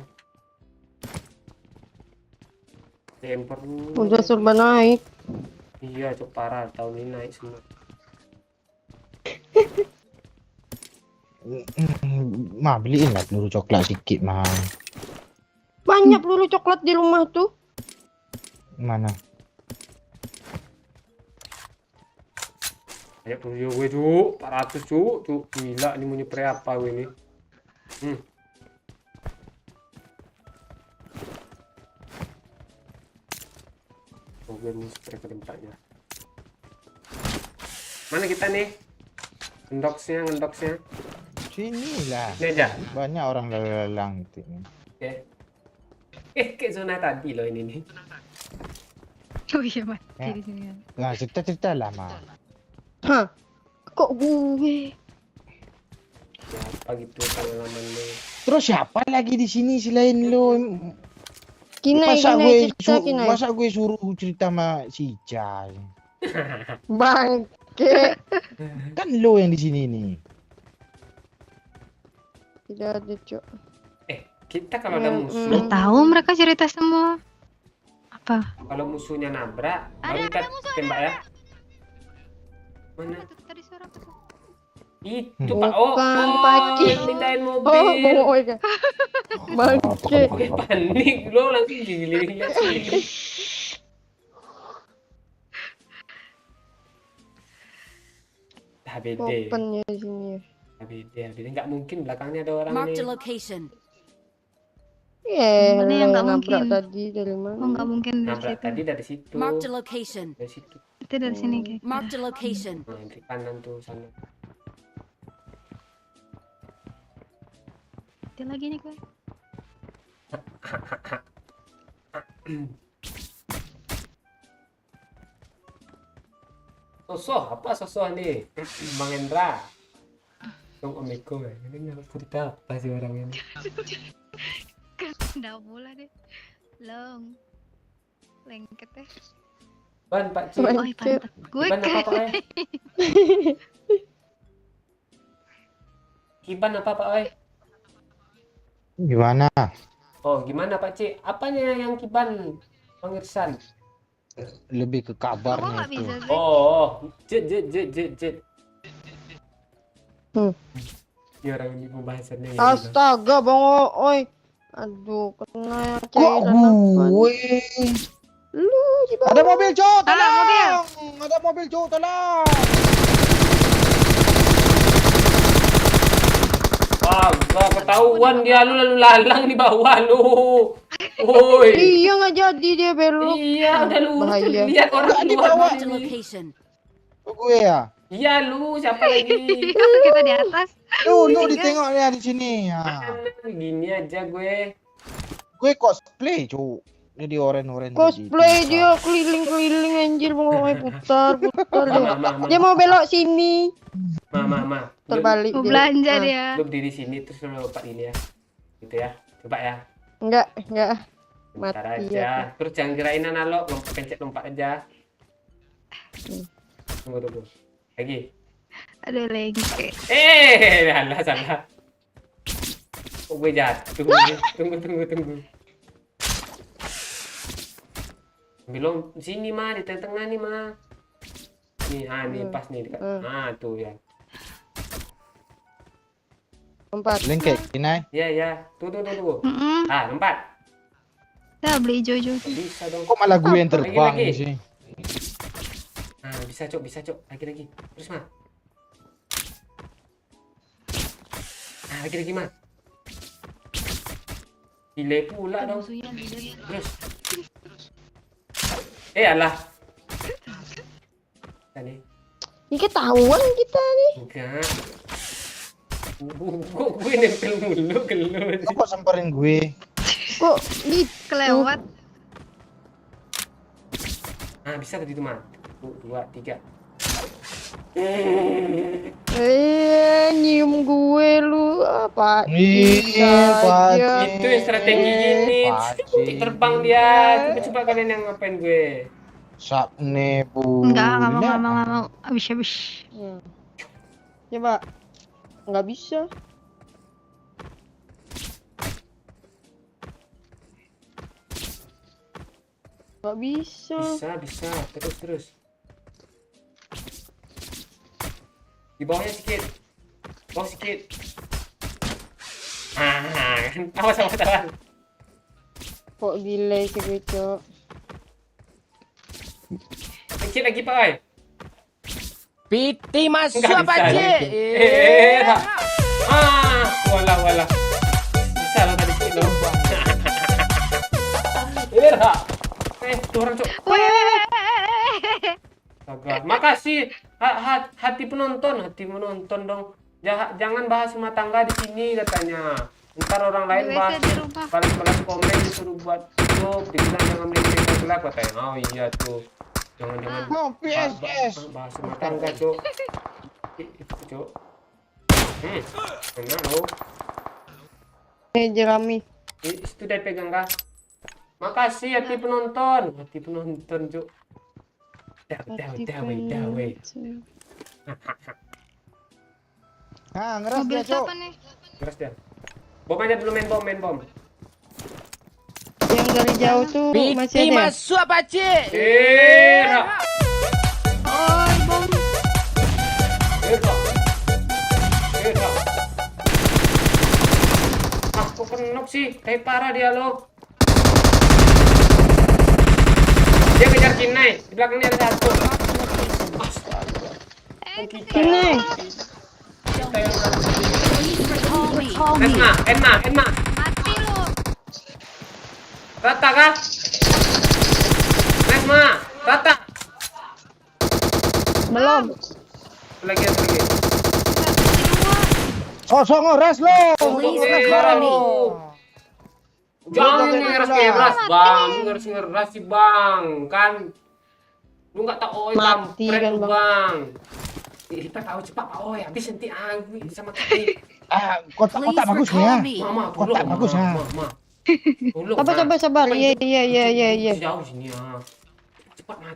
Tempor
Udah serba naik.
iya cok parah tahun ini naik semua.
Mah beliin lah peluru coklat dikit mah.
Banyak peluru coklat di rumah tuh.
Mana?
Banyak tuh gue cuk 400 cuk gila ini mau nyepray apa gue ini. Gue mau spray ke tempatnya. Mana kita nih? Ngendoksnya.
Sini lah.
Ini aja.
Banyak orang lalang gitu.
Oke. Kayak zona tadi loh ini nih.
Oh iya mati
Ya.
di sini.
Nah, cerita lah mah.
Hah? Kok gue?
Siapa gitu pengalaman lo?
Terus siapa lagi di sini selain lo?
Kinai cerita.
Masa gue suruh cerita sama si Jai?
Bangke.
Kan lo yang di sini nih.
Tidak ada, Cok.
Kita kalau ada musuh,
Nggak tahu mereka cerita semua. Apa?
kalau musuhnya nabrak, baru kita
musuh,
tembak ya. Mana?
Tadi suara apa tuh?
Itu Pak. Oh,
Bukan, Pak Ci.
yang pindahin
Oh,
mobil.
boy. Bangke.
Oke, panik lo langsung giling lihat sendiri. HBD.
Opennya di sini.
HBD nggak mungkin belakangnya ada orang
Marked a
nih.
location.
Iya,
Mana yang nggak
nabrak
mungkin?
tadi dari mana?
Oh nggak mungkin dari
Nabrak
situ.
tadi dari situ.
Marked a location.
Dari situ.
Itu dari sini kayak.
Marked a location.
Nah, di kanan tuh sana.
Mati lagi nih gue.
Sosok apa sosok nih? Bang Hendra. Dong Om Eko ya. Ini nggak cerita apa sih orang ini?
Nggak pula deh. Long. Lengket deh.
Ban Pak Ci.
Oh pantat. Gue
Kiban apa Pak Oi? Kiban apa Pak Oi?
Gimana?
Oh gimana Pak Ci? Apanya yang kiban Bang Irsan?
Lebih ke
Kok
kabarnya
nggak
itu.
bisa sih?
Oh, jet.
Hmm.
Ya orang ini pembahasannya ya.
Astaga, Bang Oi. Aduh, kena
Kok
cairan apa nih?
gue?
Lu di bawah.
Ada mobil, Cok.
Ah, mobil.
Tolong. Ada mobil, Cok. Tolong.
Wah, ketahuan dia lu lalu lalang di bawah lu. Woi.
Iya nggak jadi dia belok.
Iya, udah lu
Bahaya.
lihat orang
Nggak di
keluar
bawah.
Marked a
dari.
location.
Gue ya.
Iya lu, siapa lagi?
Kita di atas.
Lu ditengok ya di sini. Ya.
Gini aja gue.
Gue cosplay, Cok. Jadi oren-oren.
Cosplay dia keliling-keliling anjir mau putar dia.
Mama.
Dia mau belok sini.
Mama.
Terbalik
Mau
dia.
belanja
Ah,
dia.
Lu berdiri sini terus lu lompat ini ya. Gitu ya. Coba ya.
Enggak.
Bentar
Mati
aja.
aku.
Terus jangan kirain analog, pencet lompat aja. Tunggu. Lagi.
Aduh lengke.
Salah. Oh, gue jatuh. Tunggu. Belum sini mah di tengah nih mah. Nih, nih pas nih dekat. Nah, tuh ya.
Lompat.
Lengket, Kinai.
Ya. Tunggu.
Mm-mm.
Lompat.
Dah beli hijau-hijau.
Bisa dong.
Kok malah gue yang terbang
Lagi.
di sini?
Nah, bisa, Cok. Lagi. Terus, mah. Nah, lagi, mah. Delay pula dong.
Musuhnya dia.
Terus. Alah. Tadi.
Ini ketahuan kita nih.
Enggak. Kok gue nempel mulu ke lu.
Lu kok samperin gue?
Kok di
Kelewat.
Nah, bisa tadi tuh, mah. 1, 2, 3.
nyium gue lu apa?
Pak.
Itu yang strategi gini.
Pasti.
Terbang dia. Coba kalian yang ngapain gue.
Sapne bu.
Enggak mau. Habis.
Coba. Nggak bisa. Nggak bisa.
Bisa. Terus. Di bawahnya sedikit. Bawah sedikit. Kan. Awas.
Kok delay sih gue, Cok?
Sedikit lagi, Pak. Oi.
Piti masuk
Nggak
apa,
bisa.
Cik?
Wala. Bisa lo tadi sedikit dong. Ira. Tuh orang, Cok. Astaga. Makasih hati penonton dong. Jangan bahas rumah tangga di sini katanya. Ntar orang lain bahas
di rumah.
balas komen disuruh buat job, dibilang jangan melingkar gelap katanya. Oh iya tuh. Jangan
Oh, PS.
bahas rumah tangga, Cok. Itu, Cok. Enak lo.
Jerami.
Itu udah pegang kah? Makasih hati penonton, Cok. Dawe.
Ngeras
Mobil
dia, Cok.
siapa nih?
Keras dia. Bom aja dulu, main bom.
Yang dari jauh tuh masih
Piti
ada.
masuk apa, Cik?
Ira.
Bom.
Kok kenok sih? Kayak parah dia lo. Dia kejar Kinai. Di belakangnya ada satu.
Sini.
Call me.
Enma.
Mati lu.
Rata kah? Enma, rata.
Belum.
Lagi.
Sosok ngeras lo.
Please recall me.
Jangan ngeras, Bang. Ngeras sih, Bang. Kan lu nggak tahu
Mati
kampret
kan,
lu, Bang. Kita tahu cepat, Pak. Habis nanti aku sama kita.
Kotak
Please
bagus
recall
ya.
me.
Mama,
Kotak bagus ya.
Mama. Tolong,
Sabar.
Ma.
Iya.
Jauh sini ya. Cepat, Ma.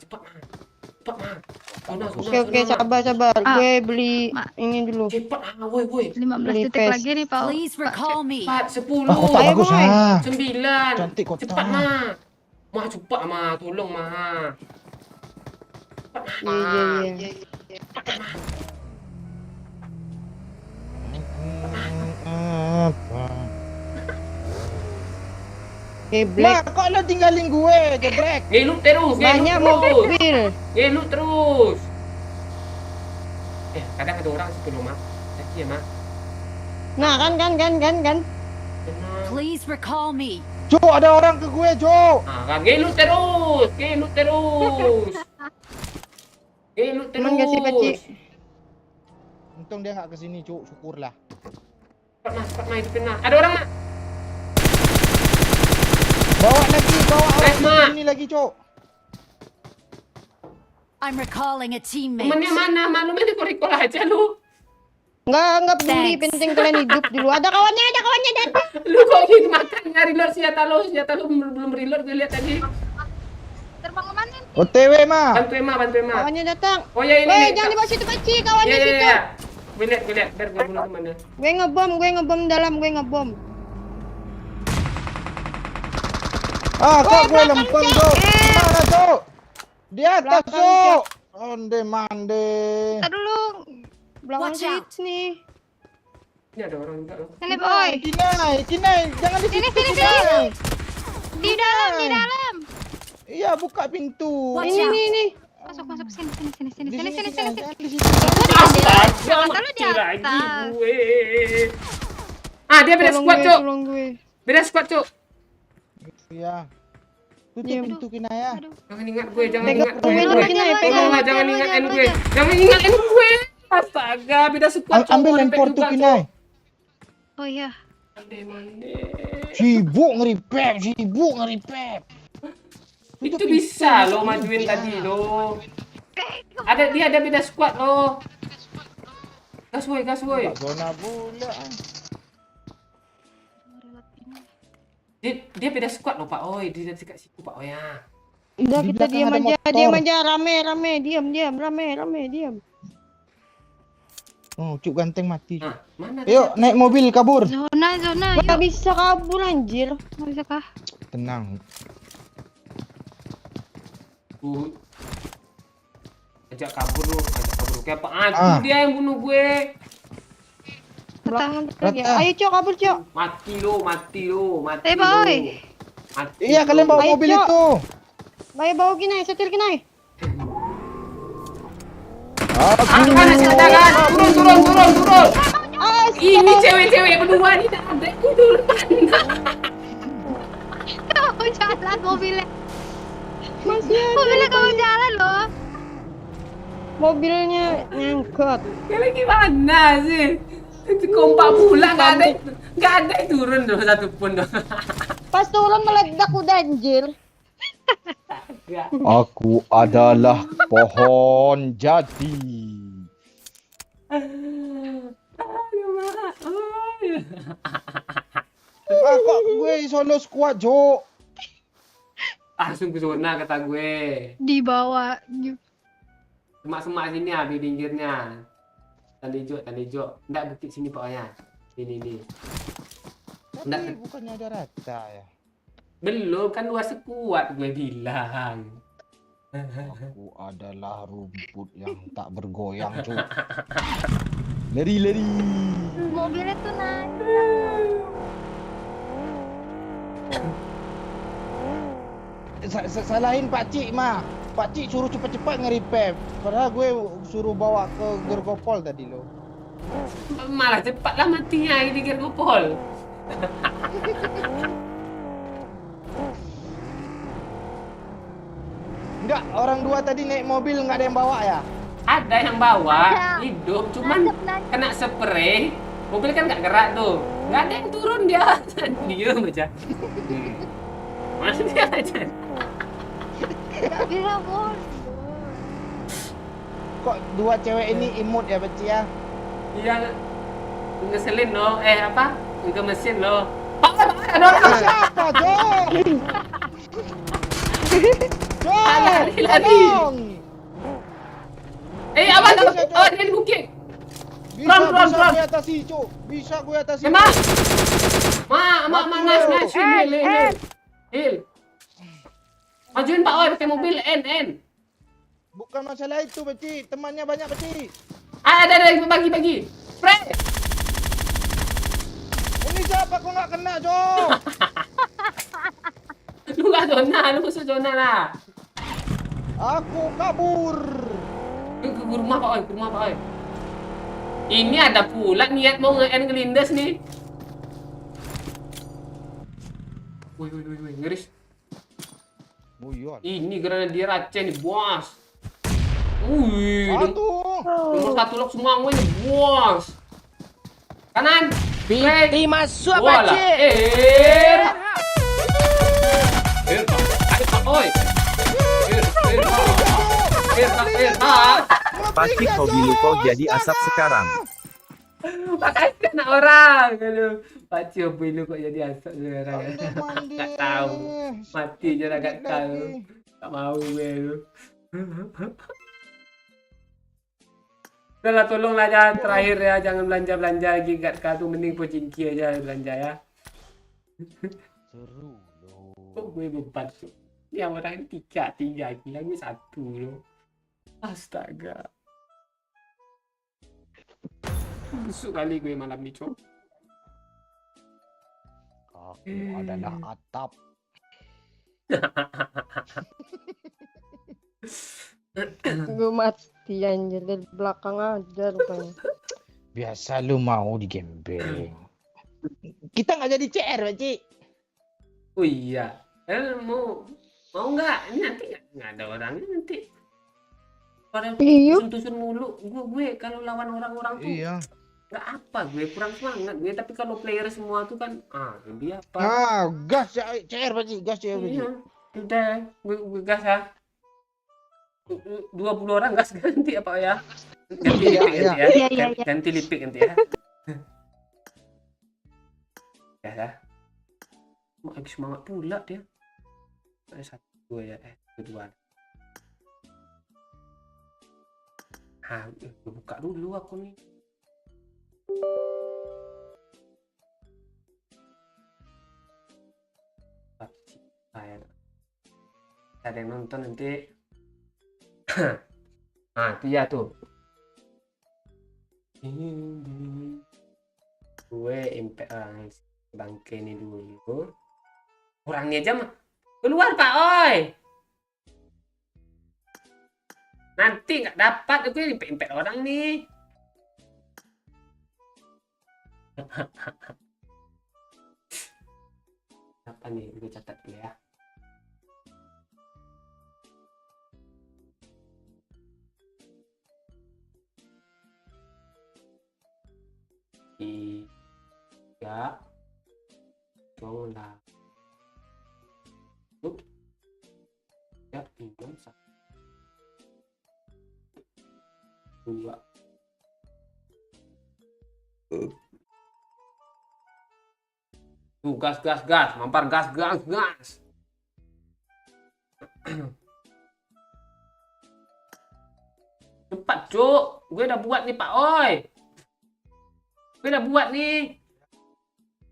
Oke, sabar. Gue beli
Ma.
ini dulu.
Cepat, woi.
15 detik
Request.
lagi nih, Pak.
Please recall me.
10.
Kotak
Ayo,
bagus
boy.
ya.
9.
Cantik kotak.
Cepat, Ma. Ma, cepat, Ma. Tolong, Ma. Cepat, Ma.
Iya.
Apa?
Black.
Mak, kok lo tinggalin gue, geblek?
Ngelut terus,
Banyak
ngelut terus.
mobil.
Ngelut terus. Kadang ada orang situ rumah. Lagi ya, Mak.
Nah, kan.
Tenang.
Please recall me.
Cuk, ada orang ke gue, Cuk.
Kan ngelut terus. Ngelut terus. Ngelut terus.
Aman gak sih, Pakcik?
Untung dia nggak kesini, Cuk. Syukurlah.
Cepat Mas, hidupin Mas. Ada orang, Mak.
Bawa orang
Nice,
ke
Mak.
sini lagi, Cuk.
I'm recalling a teammate.
Temennya mana? Malu main recall aja lu.
Enggak peduli,
Thanks.
penting kalian hidup dulu. Ada kawannya datang.
Lu kok gitu makan nyari reload senjata lu belum reload gue lihat tadi.
Terbang kemana?
OTW, Mak.
Bantu Emma.
Kawannya datang.
Oh ya ini.
Weh, jangan di bawah situ, Pakcik. Kawannya situ.
Iya. Gue lihat biar gue bunuh temannya.
Gue ngebom dalam, gue ngebom.
Kok gue lempeng, Cuk? Mana, Cuk? Di atas,
Belakang,
Cuk. Onde-mande.
Kita dulu.
Belakang
Watch out.
sini.
Ini ada orang juga loh.
Sini boy.
Kinai, jangan di situ,
Sini.
Kinai.
Di dalam.
Iya, buka pintu.
Watch
Ini
out.
nih.
Masuk sini.
Di sini. Jangan di situ.
Astaga,
Mata lu di
mati lagi
atas.
gue. Dia beda squad, Cuk.
Tolong gue.
Beda squad, Cuk.
Iya. Tutup
Diam.
pintu, Kinai ya.
Jangan ingat gue, jangan
Pegang
ingat
pemain
gue.
lagi, Nay,
Tolonglah jangan ingatin gue. Jangan ingatin gue. Astaga, beda squad, Cuk.
Ambil
Repet
lempor tuh,
juga,
Kinai.
Cuk.
Oh iya.
Mande.
Sibuk ngeripep.
Itu bisa lo majuin tadi lo. Dia ada beda squad lo. Gas woi.
Tak zona pula.
Dia beda squad lo Pak Oi. Dia dekat situ Pak Oi ya.
Udah
Di
kita
belakang
diam
ada
aja,
motor.
rame, diam, rame.
Oh, Cuk ganteng mati.
Nah, mana
Yuk, naik mobil kabur.
Zona.
Gak bisa kabur anjir.
Nggak bisa kah?
Tenang.
Ajak kabur lu. Kayak apaan? Tuh dia yang bunuh gue.
Belakang
Rata.
lagi. Ayo, Cok, kabur, Cok.
Mati lo. Mati
Boy.
Mati
Iya,
lo.
kalian bawa
Ayo,
mobil
Cuk.
itu.
Bawa bawa Kinai, setir Kinai.
Mana sih ada kan? Turun.
Astaga.
Ini cewek-cewek berdua nih ada dulu.
Kamu jalan mobilnya.
Masih ada.
Mobilnya kamu jalan loh.
Mobilnya nyangkut.
Kalian gimana sih? Kompak pula nggak ada yang turun loh satu pun loh.
Pas turun meledak udah anjir.
Aku adalah pohon jati. Kok gue solo squad, Jo?
Sungguh zona kata gue.
Di bawah.
Semak-semak sini ya di pinggirnya. Tanda hijau. Nggak bukit sini pokoknya. Ini nih.
Tapi bukannya ada rata ya?
Belum kan luar sekuat gue bilang.
Aku adalah rumput yang tak bergoyang, Cuk. Lari.
Mobilnya tuh naik.
Salahin Pak Cik, Ma. Pak Cik suruh cepat-cepat nge-repair. Padahal gue suruh bawa ke Gergopol tadi lo.
Malah cepatlah matinya ini Gergopol.
Enggak, orang dua tadi naik mobil nggak ada yang bawa ya?
Ada yang bawa,
Ada.
hidup, cuman kena spray. Mobil kan nggak gerak tuh, nggak ada yang turun dia, diem aja. Masih dia aja.
Gak bisa bos.
Kok dua cewek ini imut ya, Beci ya?
Yang ngeselin loh, apa? Ke mesin loh. Ada orang.
Siapa, Jo? Jo,
Lari.
tolong.
Apa? Oh, dia di bukit.
Bisa
Run.
gue atasi, Cuk. Bisa gue atasi.
Emang? Nice. Hil. Majuin Pak Oi pakai mobil N.
Bukan masalah itu, Beci. Temannya banyak, Beci.
Ada yang bagi. Spray.
Ini siapa kok nggak kena, Jo?
lu masuk zona lah.
Aku kabur.
Ke rumah Pak Oi, ke rumah Pak Oi. Ini ada pula niat mau nge-end ngelindas nih. Woi, ngeris.
Oh iya.
Ini granadier Aceh nih, bos. Wih, nomor 1 lock semua gue nih, bos. Kanan.
PT masuk
Wala.
pakcik.
Ayo Pak Oi.
Pacik hobi lu kok jadi asap sekarang.
Makasih anak orang. Aduh, Paci hobi lu kok jadi asap sekarang.
Mandi.
Gak tahu. Mati aja lah gak tahu. Gak mau gue lu. Udahlah tolonglah ya terakhir ya, jangan belanja lagi gak tuh, mending pocinki aja belanja ya.
Seru loh.
Kok gue beban tuh? Yang orang tiga gila gue 1 loh. Astaga. Busuk kali gue malam ini, Cok.
Aku adalah atap.
Gue mati anjir dari belakang aja rupanya.
Biasa lu mau digembeng. Kita nggak jadi CR, Pakcik.
Oh iya. Mau nggak? Ini nanti nggak ada orangnya nanti. Pada
Iya.
tusun mulu. Gue kalau lawan orang-orang tuh
Iya.
nggak apa, gue kurang semangat gue. Tapi kalau player semua tuh kan, lebih apa?
Ah, gas ya, CR, Pakcik. Gas CR, Pakcik.
Iya. Udah, gue gas ya. 20 orang gas ganti apa ya? Ganti
Iya,
lipik
iya.
ganti ya.
Iya.
Ganti lipik ganti ya. Ya. Lagi semangat pula dia. Ada 1 2 ya, 2. Buka dulu aku nih. Ada yang nonton nanti. Itu ya tuh. Gue impact orang bangke ini dulu. Orangnya aja mah keluar Pak Oi. Nanti nggak dapat, gue impact orang nih. Apa nih? Gue catat dulu ya. Tiga, bola, ya, 3, 1, 2. Tuh, gas, mampar gas. Cepat, Cuk. Gue udah buat nih, Pak Oi. Gue udah buat nih.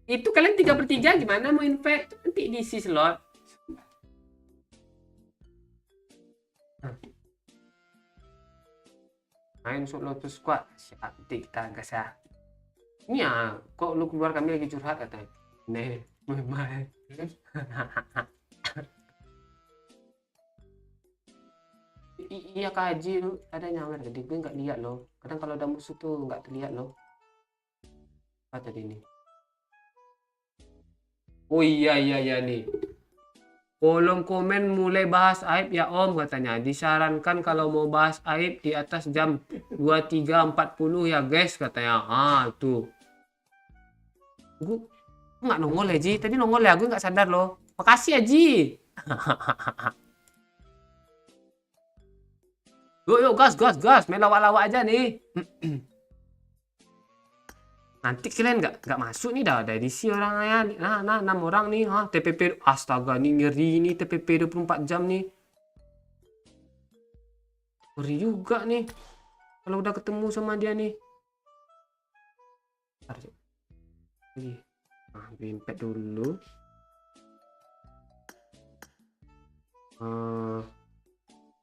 Itu kalian 3/3 gimana mau invite? Nanti diisi slot. Main Lotus Squad. Siap, kita gas ya. Ini ya, kok lu keluar kami lagi curhat katanya. Nih, main. Iya Kak Haji, lu ada nyamar tadi, gue nggak lihat loh. Kadang kalau ada musuh tuh nggak terlihat loh. Apa tadi ini? Oh iya nih. Kolom komen mulai bahas aib ya Om katanya. Disarankan kalau mau bahas aib di atas jam 23.40 ya guys katanya. Tuh. Gue nggak nongol ya Ji. Tadi nongol ya, gue nggak sadar loh. Makasih ya Ji. Yuk gas. Main lawak-lawak aja nih. Nanti kalian nggak masuk nih, dah ada edisi orangnya. Nah 6 orang nih. TPP, astaga nih ngeri nih TPP 24 jam nih. Ngeri juga nih kalau udah ketemu sama dia nih. Impact dulu.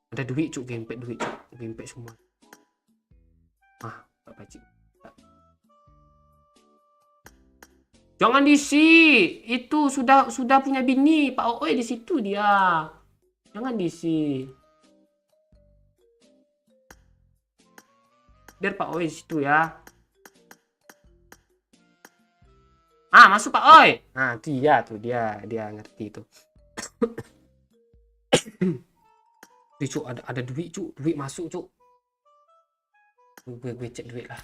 Ada duit Cuk, impact duit Cuk. Impact semua. Pak Pacik. Jangan diisi. Itu sudah punya bini. Pak Oi di situ dia. Jangan diisi. Biar Pak Oi di situ ya. Masuk Pak Oi. Nah, tuh dia ngerti itu. Cuk, ada duit, Cuk. Duit masuk, Cuk. Gue cek duit lah.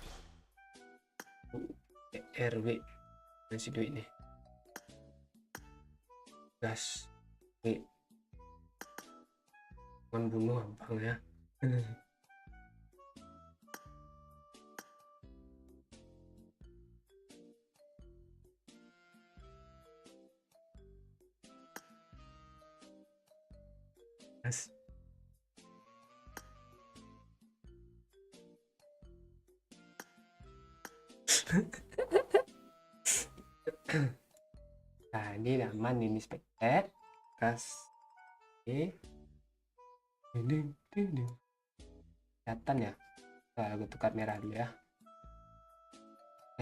RW. Masih duit nih. Gas. Duit. Jangan bunuh abang ya. Gas. Nah, ini aman ini spektet. Gas. Oke. Ini. Kelihatan ya. Nah, gue tukar merah dulu ya.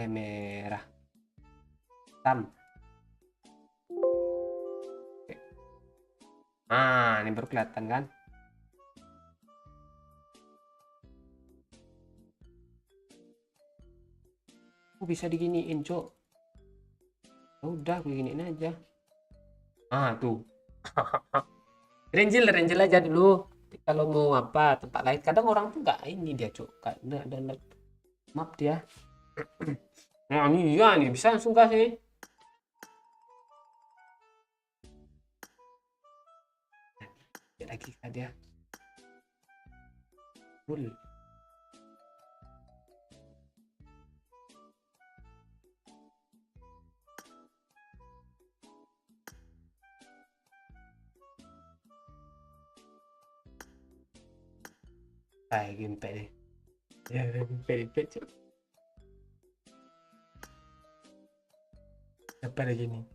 Merah. Hitam. Oke. Ini baru kelihatan kan? Bisa diginiin, Cok. Udah, gue giniin aja. Tuh. Range aja dulu. Kalau mau apa tempat lain, kadang orang tuh nggak ini dia, Cok. Nggak download map dia. Nah, ini ya nih bisa langsung kasih. Lihat lagi kan dia. Full. Gimpet nih. Ya, gimpet, Cok. Apa lagi nih?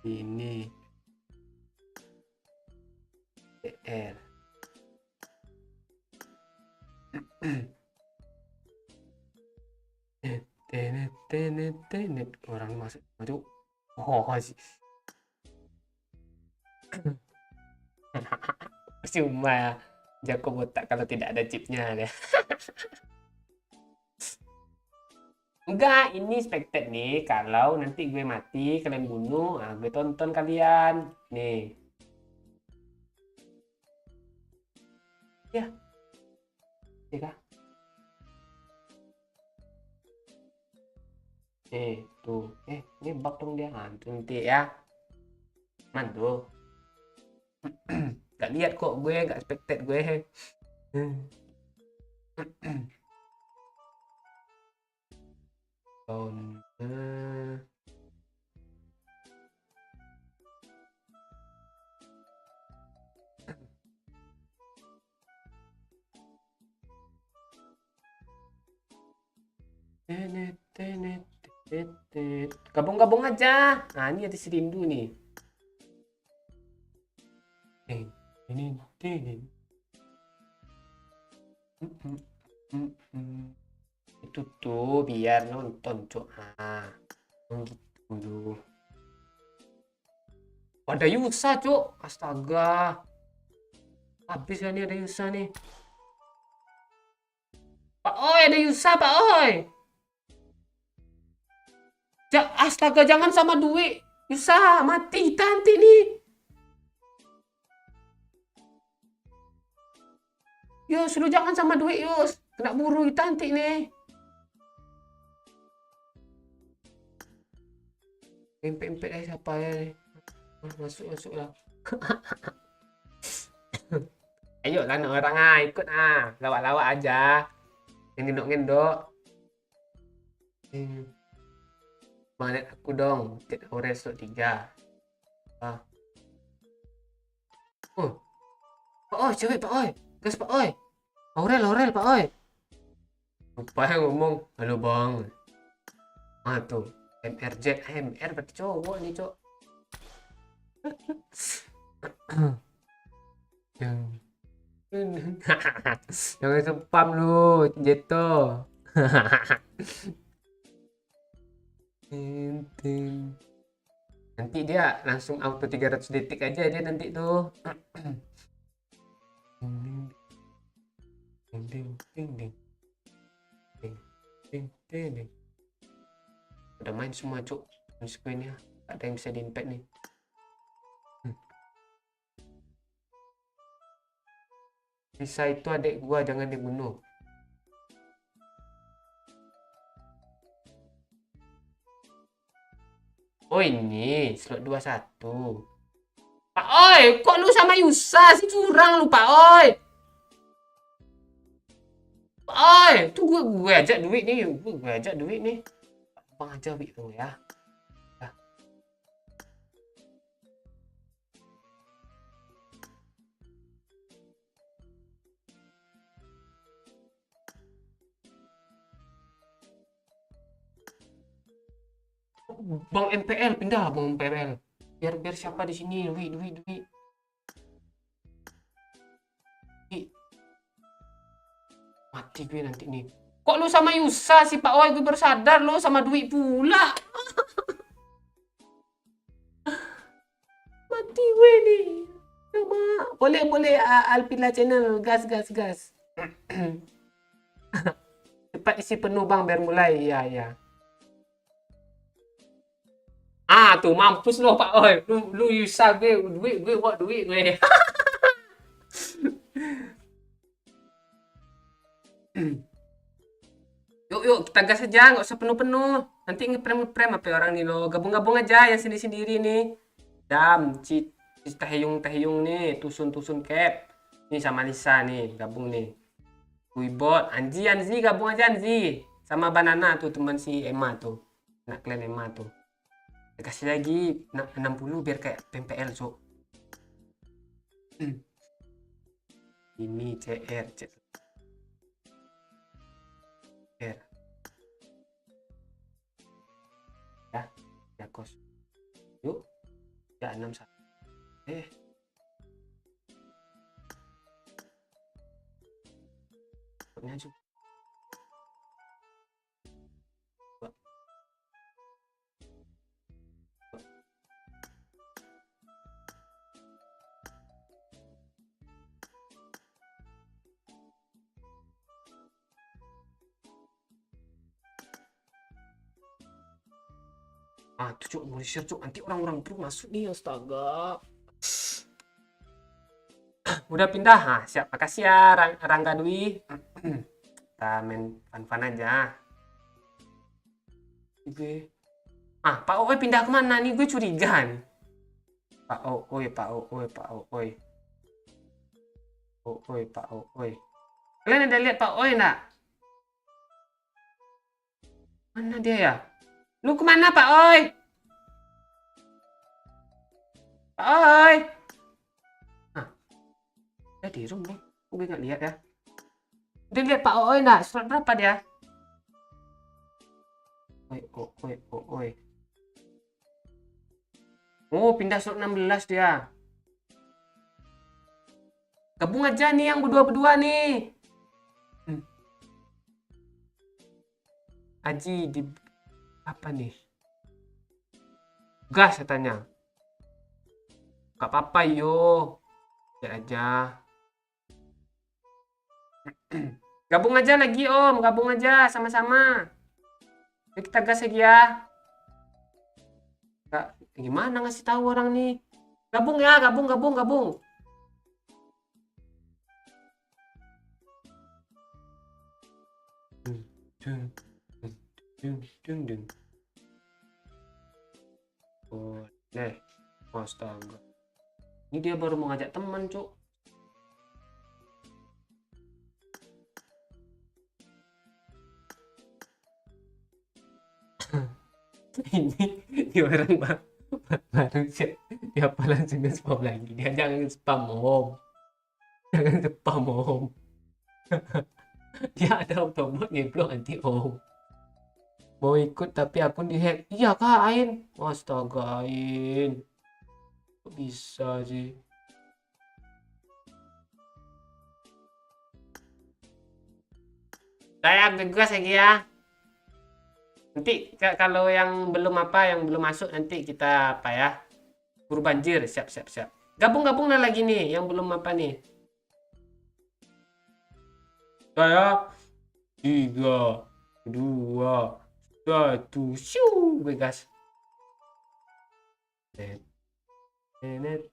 Ini. PR. Tenet. Orang masuk. Sih. Cuma ya. Jako botak kalau tidak ada chipnya deh. Enggak, ini spektet nih. Kalau nanti gue mati, kalian bunuh, gue tonton kalian. Nih. Ya. Ya kah? Tuh. Ini bug dong dia. Nanti ya. Mantul. Gak lihat kok gue, gak expected gue. Gabung-gabung aja. Ini ada si Rindu nih. Ini. Itu tuh biar nonton, Cok. Gitu dulu. Ada Yusa, Cok. Astaga. Habis kan nih ada Yusa nih. Pak Oi, ada Yusa, Pak Oi. Astaga, jangan sama duit. Yusa, mati kita nanti nih. Yus, lu jangan sama duit, Yus. Kena buru kita nanti nih. Empet-empet aja siapa ya nih. Masuk lah. Ayo lah orang ikut lawak-lawak aja. Ngendok-ngendok. Bang, lihat aku dong. Jet Aurel slot 3. Pak Oi, cewek Pak Oi. Gas Pak Oi. Aurel Pak Oi. Lupa yang ngomong. Halo bang. Tuh. MR berarti cowok nih, Cok. Jangan spam lu, Jeto. Nanti dia langsung auto 300 detik aja dia nanti tuh. Ding, ding, ding, ding. Ding, ding, ding, ding. Udah main semua cuk screennya, ada yang bisa di-impact nih. Bisa itu adik gua, jangan dibunuh. Oh ini slot 21. Pak Oi, kok lu sama Yusa sih, curang lu Pak Oi. Pak Oi, tuh gue ajak duit nih, gue ajak duit nih. Bang aja gitu ya. Bang MPL pindah, Bang MPL. Biar siapa di sini, duit. Mati gue nanti nih. Kok lu sama Yusa sih Pak Oi, gue baru sadar lu sama duit pula. Mati gue nih. Coba boleh Alpila channel gas. Cepat isi penuh Bang biar mulai. Ya. Ah tuh mampus lo Pak Oi. Lu Yusa gue duit gue. Yuk kita gas aja, nggak usah penuh-penuh. Nanti ngeprem apa orang nih lo. Gabung-gabung aja yang sendiri-sendiri nih. Dam, Taehyung nih, Tusun Cap. Nih sama Lisa nih, gabung nih. Wibot, Anji gabung aja Anji. Sama Banana tuh teman si Emma tuh. Anak klan Emma tuh. Kasih lagi 60 biar kayak PMPL, Cok. Ini CR. Ya kos. Yuk. Ya 61. Juga. Ah, tuh cuk, mau di-share cuk, nanti orang-orang pro masuk nih, astaga. Udah pindah, nah, siap, makasih ya Rangga Dwi. Kita main fun-fun aja. Gue, Pak Oi pindah kemana nih? Gue curiga nih. Pak Oi. Kalian ada lihat Pak Oi enggak? Mana dia ya? Lu kemana Pak Oi? Pak Oi. Dia di room nih. Gue nggak lihat ya. Udah lihat Pak Oi nggak? Slot berapa dia? Oi. Oh, pindah slot 16 dia. Gabung aja nih yang berdua nih. Aji di apa nih? Gas katanya. Gak apa-apa yo. Ya aja. Gabung aja lagi Om, gabung aja sama-sama. Kita gas lagi ya. Gak, gimana ngasih tahu orang nih? Gabung ya, gabung. Boleh. Astaga. Ini dia baru mau ngajak teman, Cuk. ini orang baru dia apa langsung nge-spam lagi. Dia jangan spam Om. Dia ada otomat ngeblok nanti Om. Mau ikut tapi akun dihack. Iya kak Ain. Astaga Ain. Kok bisa sih? Saya gas lagi ya. Nanti kalau yang belum masuk nanti kita apa ya? Buru banjir, siap. Gabung lagi nih yang belum apa nih. Saya 3, 2, 1, shoo, gue gas. Tenet.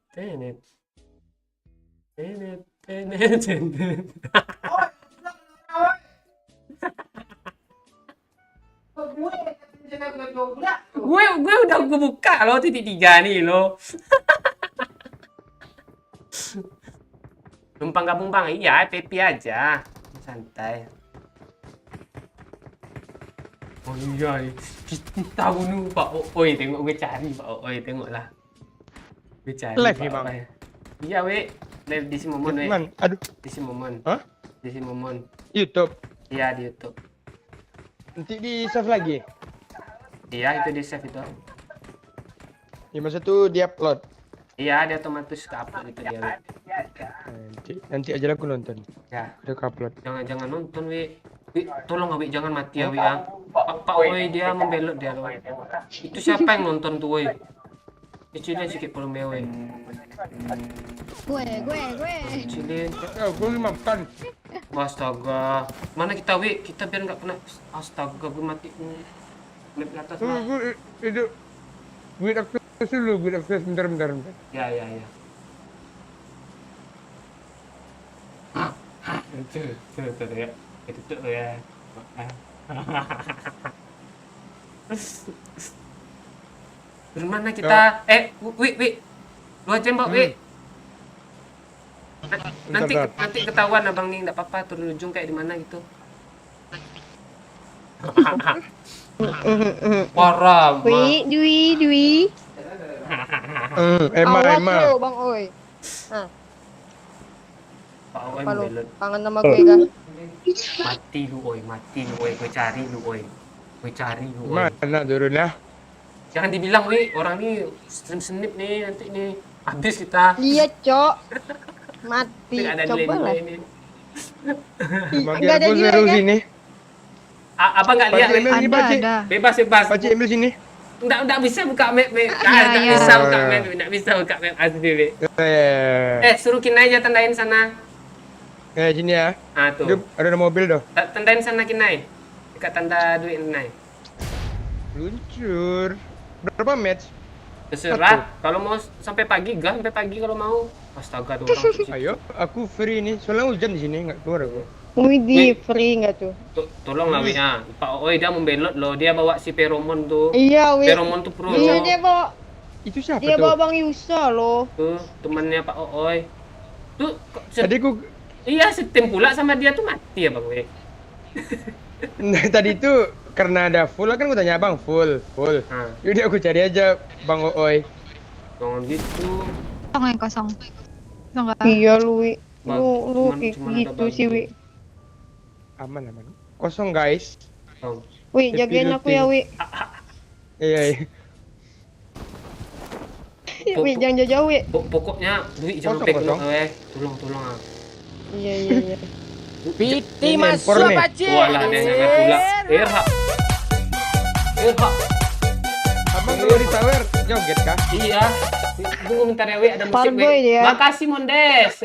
Gue udah buka loh titik 3 nih loh. Numpang gabung bang, iya PP aja, santai. Oh iya, kita bunuh Pak Oi, tengok gue cari Pak Oi, tengoklah. Gue cari
Live
Pak
nih, Bang.
Oi. Iya we, live di si Momon we.
Aduh,
Di si Momon.
Hah?
Di si Momon.
YouTube.
Iya di YouTube.
Nanti di save lagi.
Iya itu di save itu.
Ya masa tuh di upload.
Iya dia otomatis ke upload itu dia. We.
Nanti aja aku nonton.
Ya.
Udah ke upload.
Jangan nonton we. Wi, tolong Wi, jangan mati ya Wi ya. Pak Oi dia membelot dia loh. Itu siapa yang nonton tuh Oi? Kecilin sedikit volume Oi.
Gue.
Kecilin.
Gue makan.
Astaga. Mana kita Wi? Kita biar nggak kena. Astaga gue mati. Map ke atas lah.
Itu buat akses dulu, buat akses bentar.
Ya. Itu ya. Itu tuh ya. Dari mana kita? Wi. Lu aja Mbak Wi. Nanti ketahuan abang nih, enggak apa-apa turun ujung kayak di mana gitu. Parah.
Dwi.
Emma.
Lo, Bang Oi.
Pak Oi
Apa lu?
membelot.
Kangen sama gue kan?
Mati lu Oi. Gue cari lu Oi.
Mana turun ya?
Jangan dibilang Wi, orang ini senip nih nanti nih. Habis kita.
Iya, Cok. Mati.
Tidak ada
Coba lah.
nilai ini.
Nggak
Makin
ada
aku
nilai
seru
kan?
sini.
Apa nggak lihat?
Pakcik,
Wi?
Emil, Pakcik.
Ada.
Bebas.
Pakcik ambil sini.
Nggak bisa buka map.
Iya.
Nggak bisa buka map asli Wi.
Eh,
Suruh Kinai aja tandain sana.
sini ya.
Ah tuh.
Ada mobil doh.
Tandain sana Kinai. Dekat tanda duit Kinai.
Luncur. Berapa match?
Terserah. Kalau mau sampai pagi, gas sampai pagi kalau mau. Astaga tuh orang.
Ayo, aku free nih. Soalnya hujan di sini, nggak keluar aku.
Widih, free nggak tuh?
Tolong lah Wi ya. Pak Oi dia membelot loh. Dia bawa si Feromon tuh.
Iya, Wi.
Feromon tuh pro.
Iya, dia bawa
Itu siapa
bawa
tuh?
Bang Yusa loh.
Tuh temannya Pak Oi. Tuh
Tadi aku
iya setim pula sama dia tuh mati ya Bang Wi.
nah, tadi itu karena ada full kan aku tanya Bang, full.
Nah,
Jadi aku cari aja Bang Oi.
jangan gitu.
Kosong. Enggak.
Iya, lu, Wi.
Bang,
Lu
cuman ada
gitu
Bang
sih, Wi.
Aman. Kosong guys.
Bang.
Wi, jagain aku ya, Wi.
Iya.
Wi, jangan jauh-jauh, Wi.
Pokoknya duit jangan
Kosong,
sampai kena
kosong.
tolong ah.
Iya.
Piti masuk Pakcik.
Walah dia nyampe pula. Irha.
Abang keluar di tower, joget kah?
Iya. Tunggu bentar ya Wi, ada musik
Parboy
Wi.
dia.
Makasih Mondes.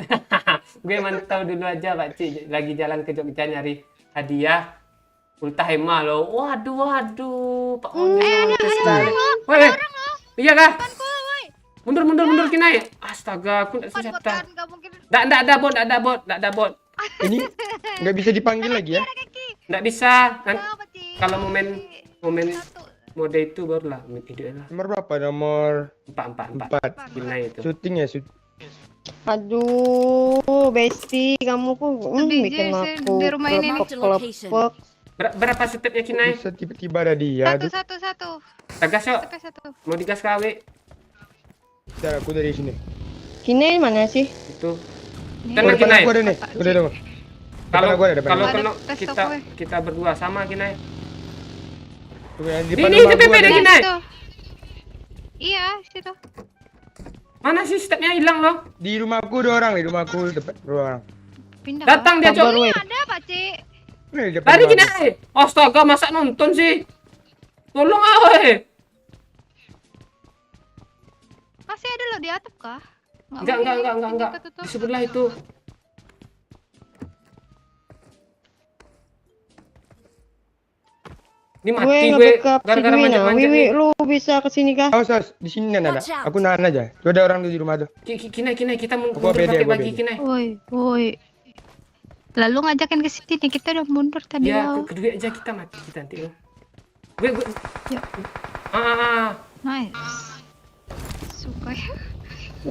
Gue mantau dulu aja Pak Ci, lagi jalan ke Jogja nyari hadiah. Ulta Hema loh. Waduh, Pak Mondes sekali. Woi. Iya kah? Mundur Kinai. Astaga, aku enggak senjata.
Enggak mungkin.
Enggak ada bot.
Ini nggak bisa dipanggil lagi ya?
Enggak bisa. Kalau momen mode itu barulah video lah.
Nomor berapa? Nomor
4. Kinai itu.
syuting ya.
Aduh, Besti, kamu kok bikin
sih,
aku
di rumah ini nih.
kelepek.
Berapa stepnya Kinai?
Bisa tiba-tiba ada dia.
Satu.
Tegas yuk.
Tapi satu.
Mau digas KW.
Bentar, aku dari sini.
Kini mana sih?
Itu.
Ini
Kena
Depan
Kinai.
aku ada nih. Udah dong.
Kalau
Depan aku ada, depan
kalau
aku.
kena
Ada pes
kita berdua sama Kinai.
Di
Ini
rumah
TPP
gua ada.
deh, Kinai.
Situ. Iya, situ.
Mana sih stepnya hilang loh?
Di rumahku 2 orang, di rumahku depan 2 orang.
Pindah.
Datang dia,
Sabar,
Cok.
Wi.
Ada, Pak Cik.
Ini di depan
Tadi
rumahku.
Kinai. Astaga, masa nonton sih? Tolong ah, weh.
Masih ada loh di atap kah?
Enggak. Di sebelah itu. Ini
Gue
mati gue
nge-backup si
gara-gara
Dwi nah.
manjat-manjat
Wiwi,
nih.
lu bisa kesini kah?
Awas, di sini ada.
Watch out.
Aku nahan aja. Tuh ada orang tuh di rumah tuh.
Kinai kita
Aku
mundur
pede,
pakai
aku
bagi
pede.
Kinai.
Woi. Lalu ngajakin ke sini, kita udah mundur tadi.
Ya,
Lau.
kedua aja kita mati kita nanti. Gue.
Ya. Nice. Suka ya.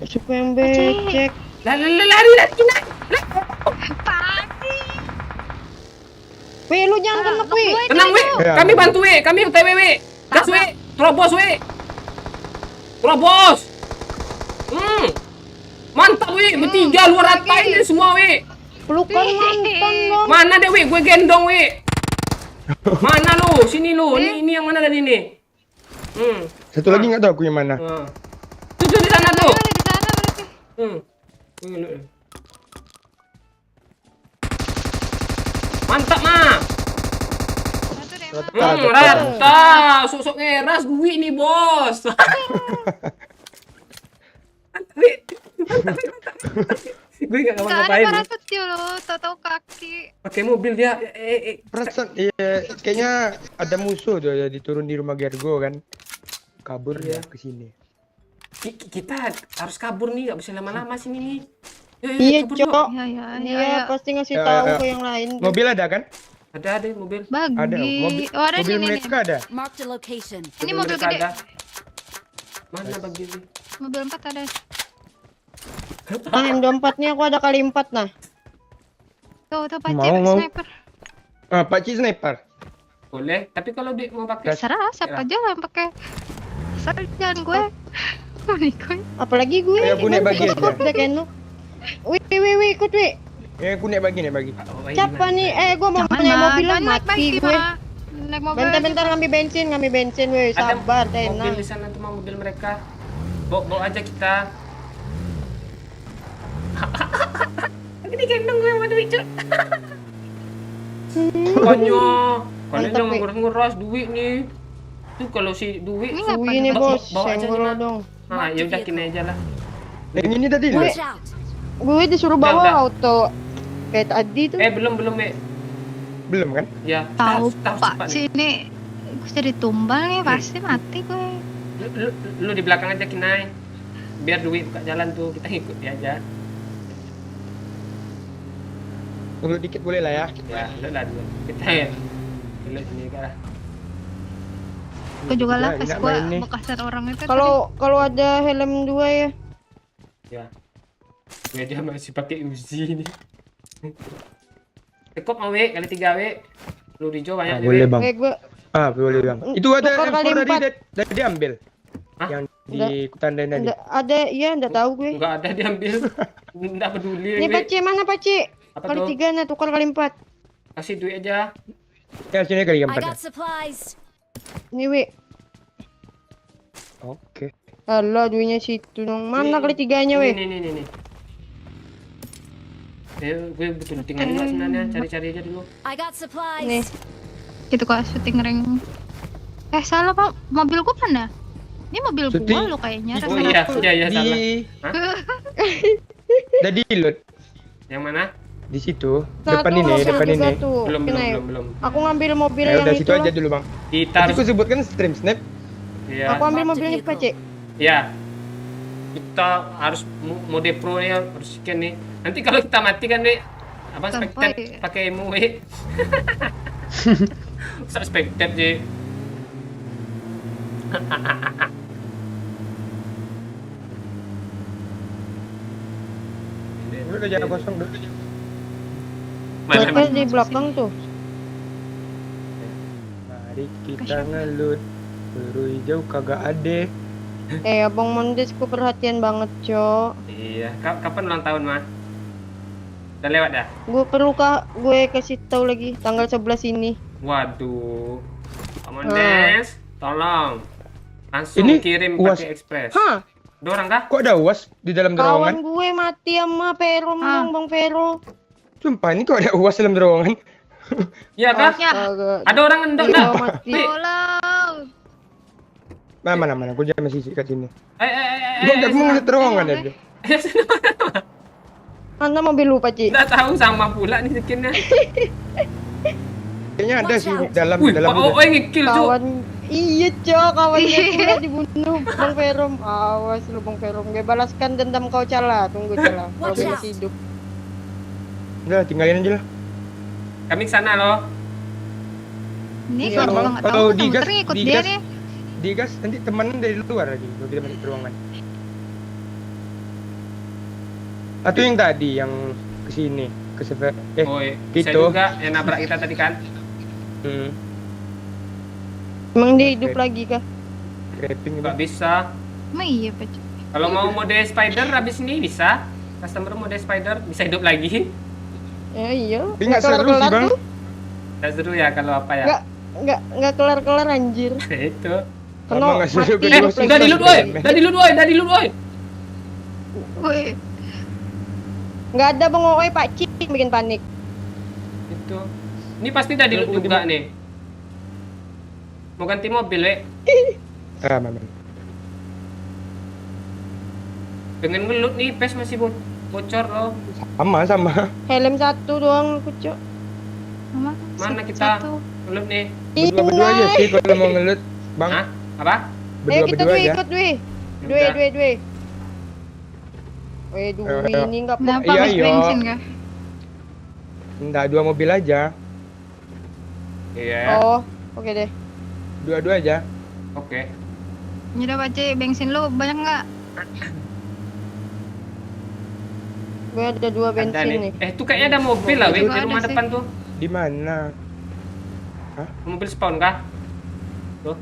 Suka yang becek.
Lari Kinai.
Pasti.
Wih, lu jangan kena Wih.
Tenang, Wi.
Ya.
Kami bantu, Wi. Kami UTW, Wi. Gas, Wi. Terobos, Wi. Terobos. Mantap, Wi. Bertiga luar ratain ini semua, Wi.
Pelukan mantan dong.
Mana deh, Wi? Gue gendong, Wi. Mana lu? Sini lu. Ini yang mana tadi nih?
Satu lagi nggak tahu aku yang mana.
Tuh di sana tuh.
Di sana berarti.
Mantap, Ma.
Satu deh, Mak.
Rata. Sosok ngeras gue nih, Bos. Wi. Gue nggak
Gak ada
ngapa-ngapain.
parasutnya loh, tahu kaki.
Pakai mobil dia.
Perasaan, iya, kayaknya ada musuh tuh ya diturun di rumah Gergo kan. Kabur ya ke sini.
Kita harus kabur nih, nggak bisa lama-lama sini nih. Yuk,
Iya,
kabur yuk.
Cok.
Ya.
Dia pasti ngasih
Ya,
tahu
ya.
ke yang lain.
Mobil ada kan?
Ada mobil.
Bagi.
Ada. Mobil,
Oh, ada
mobil
nih.
mereka ada.
Marked a location.
Ini mobil
mereka
gede.
ada. Mana bagi ini?
Mobil 4 ada.
Nah, M24-nya aku ada kali 4 nah.
Tuh, Pak
Mau,
Cik,
mau.
sniper.
Ah, Pak Ci sniper.
Boleh, tapi kalau dia mau pakai
Serah, siapa aja yang pakai. Jangan gue. Nih gue.
Apalagi gue.
Ya, aku naik bagi aja.
Udah kan lu. Wih, ikut Wih.
Ya, aku naik bagi.
Siapa nih? Gua mau
Jangan,
naik
Mak.
mobil lah,
Jangan naik
mati
bagi,
gue.
Mak. Naik mobil.
Bentar ngambil bensin weh.
ada
Sabar,
mobil
tenang.
di sana tuh, mobil mereka. Bawa aja kita. Ini gendong gue sama duit, Cuk. Konyol
Mantap, Wi.
nguras duit nih. Tuh kalau si duit
Ini apa
Wih, ini
Bawa-
bos,
bawa aja
senggol
nih, Mak.
dong.
ya udah kini aja lah.
Yang ini tadi loh.
Watch out.
Gue disuruh
Udah.
bawa auto. Kayak tadi tuh.
Belum ya.
Belum kan?
Ya,
Tahu
kita harus
Pak
cepat nih.
Cik ini gue jadi tumbal nih, pasti mati gue.
Lu di belakang aja, Kinai. Biar duit buka jalan tuh, kita ngikuti aja.
Tunggu dikit boleh lah ya.
Ya, lu lah dulu. Kita ya. Dulu sini kan.
Gue juga lah
Enak
pas
main
gue
nih.
bekasan orang itu.
Kalau ada helm 2 ya.
Ya. Gue aja masih pakai Uzi nih. Cukup mau kali 3 Lu hijau banyak
Boleh bang.
Gue
Ah boleh bang. Itu ada
Tukar kali
M4
empat.
tadi diambil.
Hah?
Yang di kutandain tadi.
ada, iya enggak tahu gue.
Enggak ada diambil. Enggak peduli.
Nih
Wi.
Pak Cik, mana Pak Cik?
Apa
Kali
tuh?
3 nah, tukar kali 4.
Kasih duit aja.
Ya sini kali
I
keempat.
got supplies.
Nih Wi.
Oke.
Alah, duitnya situ dong. Mana kali 3-nya weh?
Nih. Gue butuh tinggal dulu sebenarnya, cari-cari aja dulu.
I got supplies.
Nih.
Gitu kok syuting ring. Salah Pak, mobil gua mana? Ini mobil
Syuting.
gua lo kayaknya.
Oh
rasa-rasa.
iya salah.
Di
Hah?
tadi load
Yang mana?
di situ.
Nah,
Depan
tuh,
ini,
mobil
depan
juga
ini.
tuh. Kenai.
Belum.
Aku ngambil mobil
Ya
yang
udah
itu
situ
lah.
aja dulu bang.
Kita
Tadi
harus
aku sebutkan stream snap.
ya.
Aku ambil mobilnya Pak Cik.
Ya. Kita harus mode pro ya, harus scan nih. Nanti kalau kita mati kan, nih apa
Sampai.
spektab pakai emu Usah spektab je.
Udah jangan kosong dulu.
Mereka di belakang tuh.
Mari kita ngelut. Peluru hijau kagak ada.
Abang Mondes ku perhatian banget, Cok.
Iya, kapan ulang tahun, Mah? Udah lewat dah?
Gue kasih tahu lagi tanggal 11 ini.
Waduh. Pak Mondes, tolong. Langsung
Ini
kirim
UAS.
pakai ekspres.
Hah?
Ada orang kah?
Kok ada UAS di dalam
Kawan
terowongan?
gue mati sama Pero dong, Bang Pero.
Sumpah ini kok ada UAS dalam terowongan?
Iya kah?
Astaga.
Ada orang endok
Iya,
dah.
mati.
Wi,
Tolong.
Mana, gue jangan masih sikat sini.
Eh,
Gue gak mau ngeliat terowongan ya. Bro.
Mana mobil lu, Paci?
Nggak tahu sama pula nih skinnya.
Kayaknya ada sih dalam
Wih,
dalam.
Pak Oe nge-kill, Cuk.
Kawan, iya cok, kawan gue pula dibunuh Bang Verom. Awas lu Bang Verom, gue balaskan dendam kau Cala. Tunggu Cala, kalau gue masih hidup.
Udah, tinggalin aja lah.
Kami ke sana loh.
Ini
Iya,
kalau
Bang.
gua nggak
Kalau
tahu,
digas,
muter ngikut dia nih.
digas nanti temen dari luar lagi kalau kita masuk ke ruangan. Atau yang tadi yang kesini ke server
Oi, bisa
gitu.
juga yang nabrak kita tadi kan.
Emang dia hidup lagi kah?
Rapping
Nggak bisa.
Emang iya Paci.
Kalau mau mode spider habis ini bisa. Customer mode spider bisa hidup lagi.
Ya iya.
Tapi nggak seru sih bang.
Nggak seru ya kalau apa ya?
Nggak kelar anjir.
Itu.
Kena
Emang nggak seru,
mati.
gue juga
Udah di loot woi. Udah di loot woi.
Woi,
Nggak ada Bang Oe, Pak Cik bikin panik.
Itu. Ini pasti udah di loot juga nih. Mau ganti mobil, we.
Mana.
Pengen ngelut nih, PES masih bocor loh.
Sama.
Helm satu doang aku cok.
Mana kita ngelut nih?
Berdua aja sih kalau mau ngelut, bang.
Hah? Apa?
Ayo kita
Berdua
dua
aja.
ikut dua.
Udah.
Dua. Weh,
Ayo.
ini nggak
kenapa
Iya,
habis
iya.
bensin kah?
Enggak, 2 mobil aja.
Iya.
Oh, oke deh.
Dua aja.
Oke.
Ini udah Paci, bensin lu banyak nggak?
Gue ada 2
Ada
bensin nih.
nih. Tuh kayaknya ada mobil lah, we,
Juga
di
ada
rumah
sih.
depan tuh.
Di mana?
Mobil spawn kah? Tuh.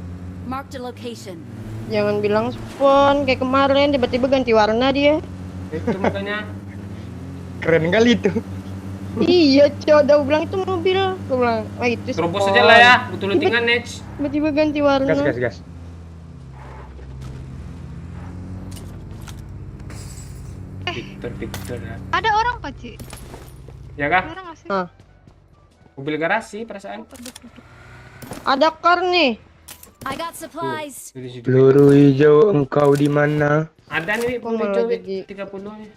Marked a location.
Jangan bilang spawn kayak kemarin tiba-tiba ganti warna dia.
Itu makanya.
Keren kali itu.
Iya, cok, udah bilang itu mobil. Gue bilang, wah itu
Terobos
spawn.
aja lah ya, betul lutingan Nech.
Tiba-tiba ganti warna.
Gas.
Victor ya.
Ada orang Paci.
Ya kah?
Ada orang nggak sih?
Ah.
Mobil garasi perasaan.
Ada kar nih.
I got supplies.
Di situ.
Peluru hijau engkau di mana?
Ada nih
Gua
mobil
malah
hijau, we,
jadi-
30 nih.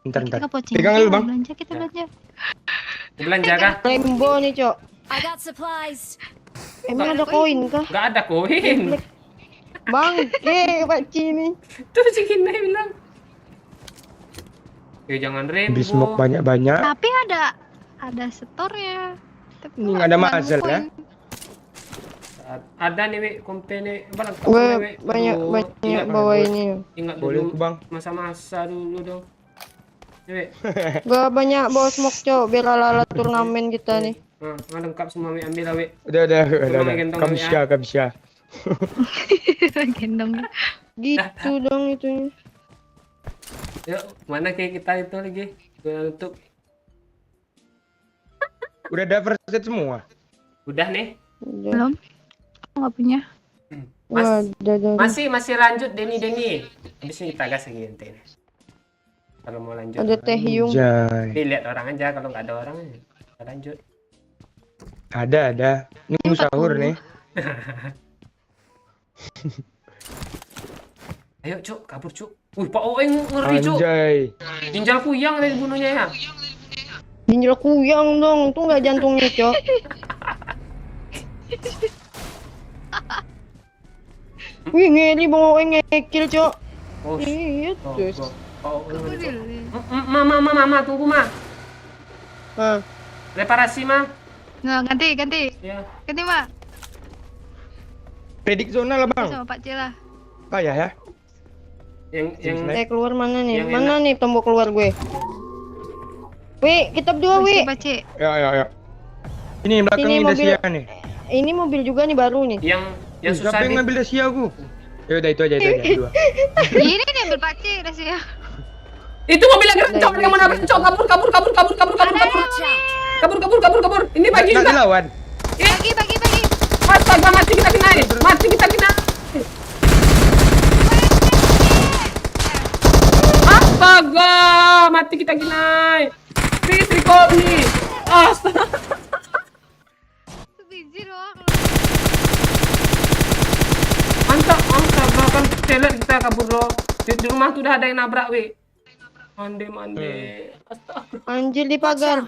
Bentar.
Kita pocong.
Pegang lu, Bang.
Belanja kita belanja.
Mau belanja kah?
Rainbow nih, cok.
I got supplies.
Emang ada koin kah?
Gak ada koin.
Bangke, Pak Cini.
Terus si Kina bilang. Jangan
Beli
rainbow.
smoke banyak-banyak.
Tapi ada store-nya. Tapi
Ini
gua
nggak ada
nggak
muzzle,
nemuin.
ya?
Ada nih, we, company. Bang,
Gue
we.
banyak
Ingat,
bawa ini.
Ingat
Boleh
dulu
tuh, Bang.
masa-masa dulu dong. We.
Gue banyak bawa smoke, cok, biar ala-ala turnamen kita nih.
Nah, lengkap semua, we, ambil lah, we.
Udah.
gendong dulu ya.
Kamsya.
Gendong.
Gitu dong itunya.
Yuk, mana kayak kita itu lagi? Untuk
Udah ada first set semua.
udah nih.
Udah.
Belum. Aku nggak punya.
Wah, udah.
Masih lanjut Denny. Habis ini kita gas lagi nanti. Kalau mau lanjut.
Ada teh yung.
Jai.
Tapi lihat orang aja, kalau nggak ada orang kita lanjut.
Ada. Ini mau sahur nih.
Ayo, Cuk, kabur, Cuk. Wih, Pak Oeng ngeri, Cuk.
Anjay.
Ginjal kuyang dari bunuhnya ya.
Ginjal kuyang dong, tuh nggak jantungnya, cok. Wih, ngeri Bang Oe ngekil, cok.
Oh,
Iya, terus.
Pak Oeng ngeri, Cuk.
Boleh.
Mama, tunggu, Ma.
Hah.
Reparasi, Ma.
Nggak, ganti.
Ya.
Ganti, Mak.
Predik zona lah, Bang.
Sama Pak Cila.
Kayak ya.
Yang
Keluar mana nih?
Yang
Mana nih tombol keluar gue? Wih, kita berdua,
Wih,
wih.
Pak Ci.
Ya. Ini belakang
Ini
ini
mobil.
Dacia nih.
Ini mobil juga nih baru nih.
yang susah
Siapa yang
nih.
ngambil Dacia aku? Ya udah itu aja dua.
Ini diambil Pak Ci, udah sih ya.
Itu mobil yang Cok, yang mana? Cok, kabur. Kabur. Ini bagi
Nggak
juga.
dilawan.
Bagi.
Astaga, mati kita kena. Astaga, mati kita kena. Please recall me. Astaga.
Sebiji doang.
Lihat kita kabur loh. Di rumah tuh udah ada yang nabrak, Wi. Mande. Astaga.
Anjir di pagar.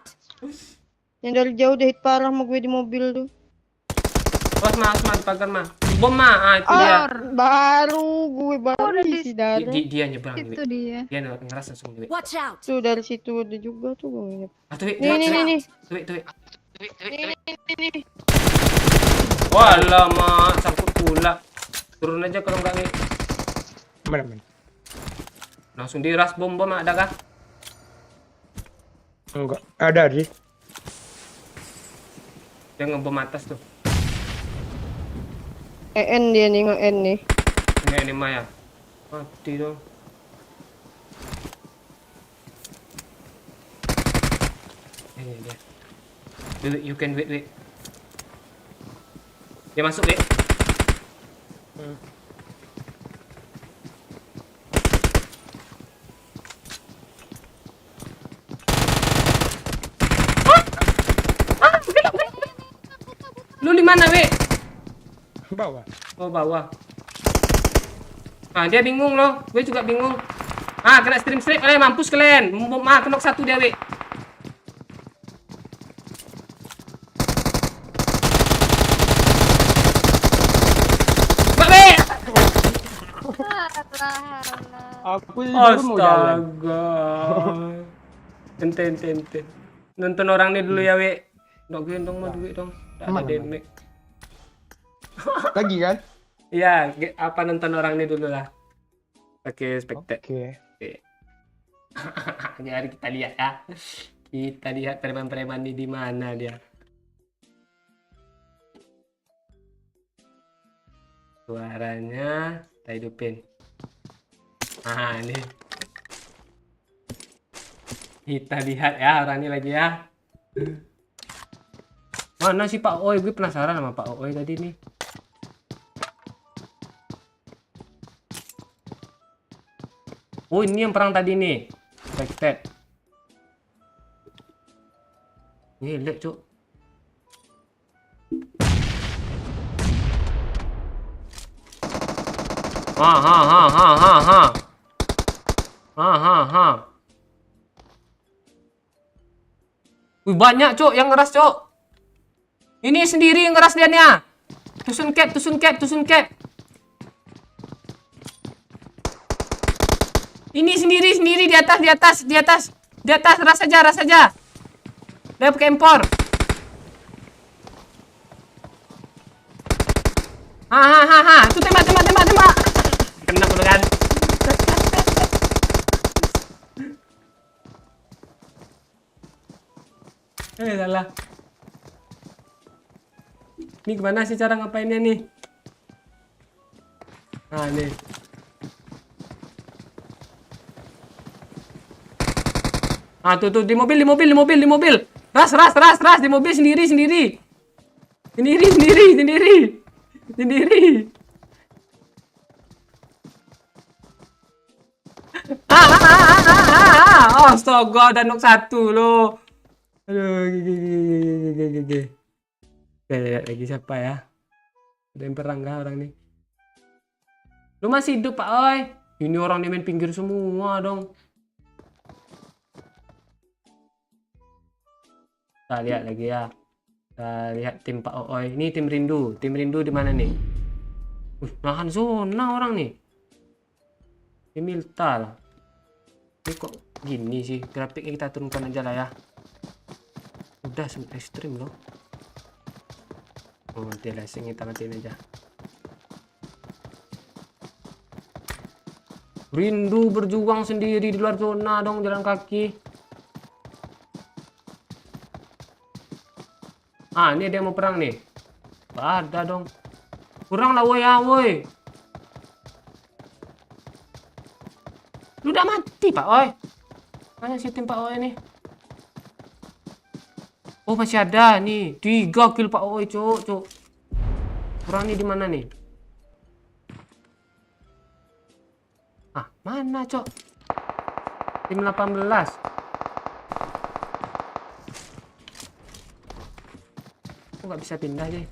Yang dari jauh udah hit parah sama gue di mobil tuh.
Awas mah di pagar mah. Bom mah, itu dia.
Baru gue baru isi darah.
Dia nyebrang, Wi.
Itu dia.
Dia ngeras langsung, Wi.
Watch out!
Tuh dari situ ada juga tuh gue.
Tuh, Wi.
Nih.
Tuh, Wi.
Nih.
Walah, mak, sangkut pula. Turun aja kalau enggak, Wi.
Mana?
Langsung diras bom ada kah?
Enggak, ada sih.
Dia ngebom atas tuh.
EN dia nih, nge-EN nih.
Ini mah ya. Mati dong. Ini dia. Wait, you can wait. Dia masuk, Wi. Lu di mana, Wi?
Bawah.
Oh, bawah. Dia bingung loh. Gue juga bingung. Kena stream strip. Mampus kalian. Kena satu dia, Wi.
Aku baru mau jalan.
Astaga. Enten. Nonton orang ini dulu ya, Wi. Dok gendong mah duit dong. Tak ada damage.
Lagi kan?
Iya, apa nonton orang ini dulu lah. Pakai spektak.
Oke.
Jadi kita lihat ya. Kita lihat preman-preman ini di mana dia. Suaranya kita hidupin. Ini. Kita lihat ya orang ini lagi ya. Mana sih Pak Oi? Gue penasaran sama Pak Oi tadi nih. Oh, ini yang perang tadi nih. Backstab. Ini lihat, Cuk. Wih, banyak, Cuk, yang ngeras, Cuk. Ini sendiri yang ngeras dianya. Tusun cap. Ini sendiri di atas ras saja. Dia pakai empor. Itu tembak. Kena udah kan. Salah. Ini gimana sih cara ngapainnya nih? Nih. Tuh di mobil. Ras di mobil sendiri. Astaga, ada nok satu loh. Aduh, gigi. Lihat lagi siapa ya? Ada yang perang kah orang nih? Lu masih hidup, Pak Oi? Ini orang di main pinggir semua dong. Kita lihat lagi ya. Kita lihat tim Pak Oi. Ini tim Rindu. Tim Rindu di mana nih? Nahan zona orang nih. Tim Miltal. Ini kok gini sih? Grafiknya kita turunkan aja lah ya. Udah sangat ekstrim loh. Dia lasing, kita matiin aja. Rindu berjuang sendiri di luar zona dong, jalan kaki. Ini dia mau perang nih. Ada dong. Kurang lah woi. Lu udah mati, Pak Oi. Mana sih tim Pak Oi nih? Oh, masih ada nih. 3 kill Pak Oi, Cuk. Kurang nih di mana nih? Mana, Cok? Tim 18. Kok nggak bisa pindah deh?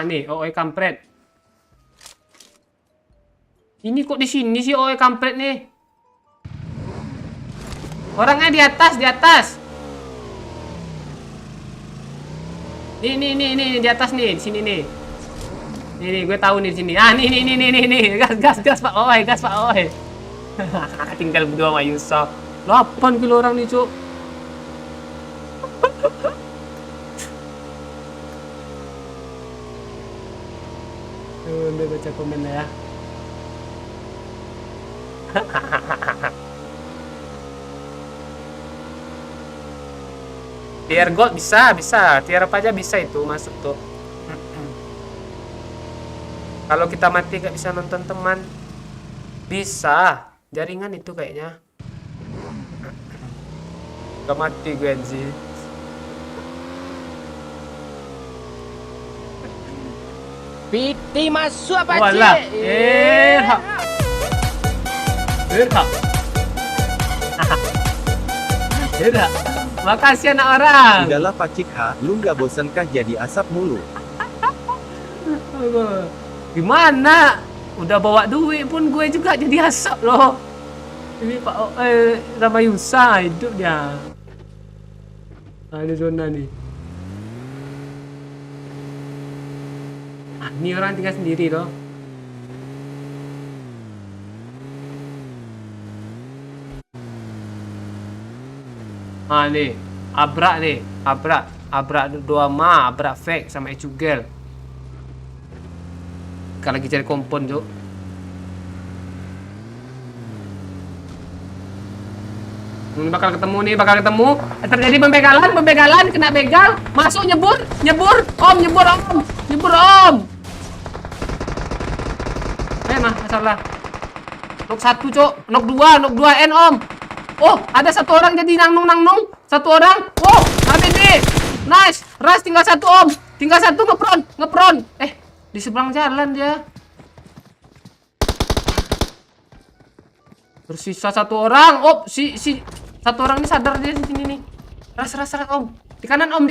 Nih, Oi kampret. Ini kok di sini sih, oi kampret nih. Orangnya di atas, di atas. Nih, di atas nih, di sini nih. Nih, gue tahu nih di sini. Ah, nih. Gas Pak Oi, gas Pak Oi. Tinggal berdua sama Yusuf. 8 kilo orang nih, Cuk. Udah baca komen ya. Tier gold bisa. Tier apa aja bisa itu masuk tuh. Kalau kita mati gak bisa nonton teman. Bisa. Jaringan itu kayaknya. Gak mati gue sih.
Piti masuk apa
Walah. Erha. Makasih anak orang.
Udahlah Pak Cik ha, lu nggak bosenkah jadi asap mulu?
Gimana? Udah bawa duit pun gue juga jadi asap loh. Ini Pak Ramayusa hidup dia. Ada zona nih. Ini orang tinggal sendiri loh. Nih, abrak nih, abrak dua abrak fake sama Ecugel. Kalau lagi cari kompon, Cuk. Ini bakal ketemu. Terjadi pembegalan, kena begal, masuk nyebur, om. Masalah. Nok 1, Cuk. Nok 2 N, Om. Oh, ada satu orang jadi nang-nung. Satu orang. Oh, habis nih. Nice. Ras tinggal satu, Om. Tinggal satu ngepron. Di seberang jalan dia. Tersisa satu orang. Oh, si satu orang ini sadar dia di sini nih. Ras, Om. Di kanan, Om.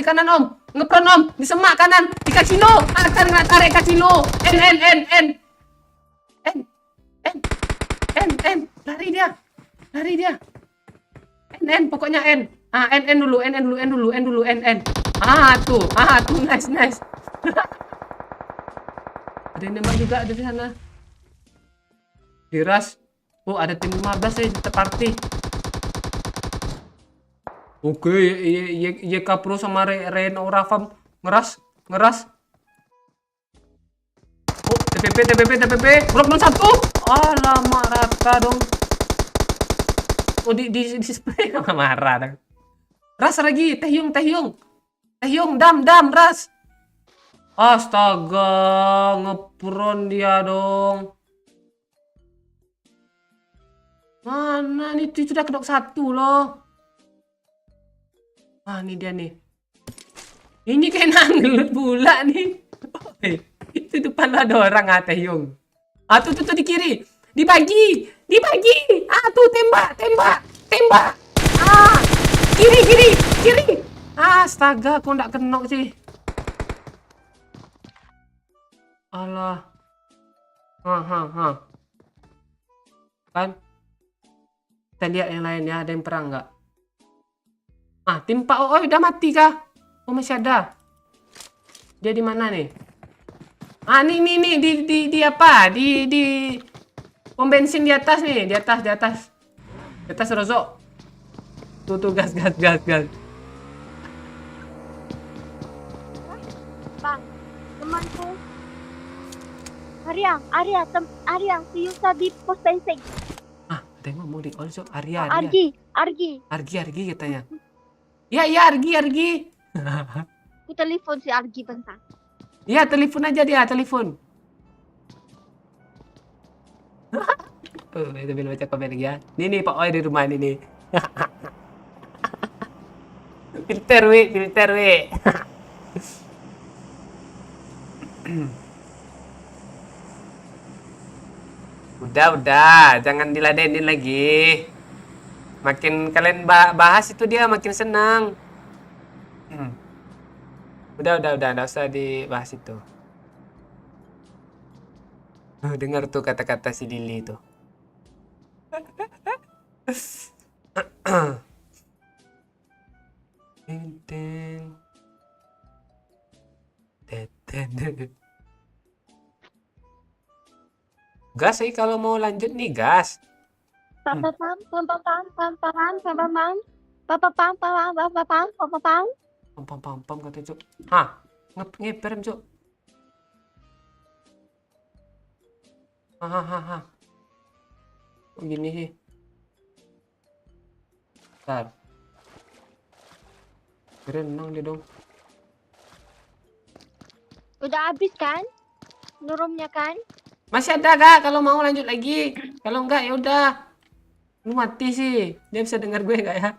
Ngepron, Om. Di semak kanan. Di kasino. Akan tarik kasino. N. Lari dia. N, pokoknya N. N dulu. Tuh, nice. Ada yang nembak juga ada di sana. Diras. Oh, ada tim 15 ya di party. Oke, YK Pro sama Reno Rafam ngeras. Oh, TPP. Blok 01. Alamak, rata dong. Oh, di spray marah dong. Ras lagi, Taehyung, dam, Ras. Astaga, ngepron dia dong. Mana nih, itu sudah kedok 1 loh. Ini dia nih. Ini kayak nanggelut pula nih. Itu depan ada orang, Taehyung. Tuh di kiri. Dibagi. Tuh tembak. Kiri. Astaga, kok nggak kenok sih. Alah. Kan? Kita lihat yang lain ya, ada yang perang nggak? Tim Pak Oi udah mati kah? Oh, masih ada. Dia di mana nih? Nih di apa? Di pom bensin di atas nih, di atas Rozok. Tuh gas.
Bang, temanku. Arya, si Yusa di pos bensin.
Ada yang ngomong di konsol. Arya. Argi katanya. Iya, Argi.
Ku telepon si Argi bentar.
Iya, telepon aja dia, telepon. Itu bilang baca komen lagi ya. Nih Pak Oi di rumah ini nih. filter we. Udah, jangan diladenin lagi. Makin kalian bahas itu dia makin senang. Udah, enggak usah dibahas itu. Dengar tuh kata-kata si Lili tuh. Gas sih kalau mau lanjut nih gas.
Pam pam pam pam pam pam pam pam pam pam pam pam pam pam pam pam pam pam pam.
Pam kata Cuk. Hah, ngeper Cuk. Hahaha. Kok gini sih? Bentar. Berenang dia dong.
Udah habis kan? Nurumnya kan?
Masih ada Kak kalau mau lanjut lagi. Kalau enggak ya udah. Lu mati sih. Dia bisa dengar gue enggak ya?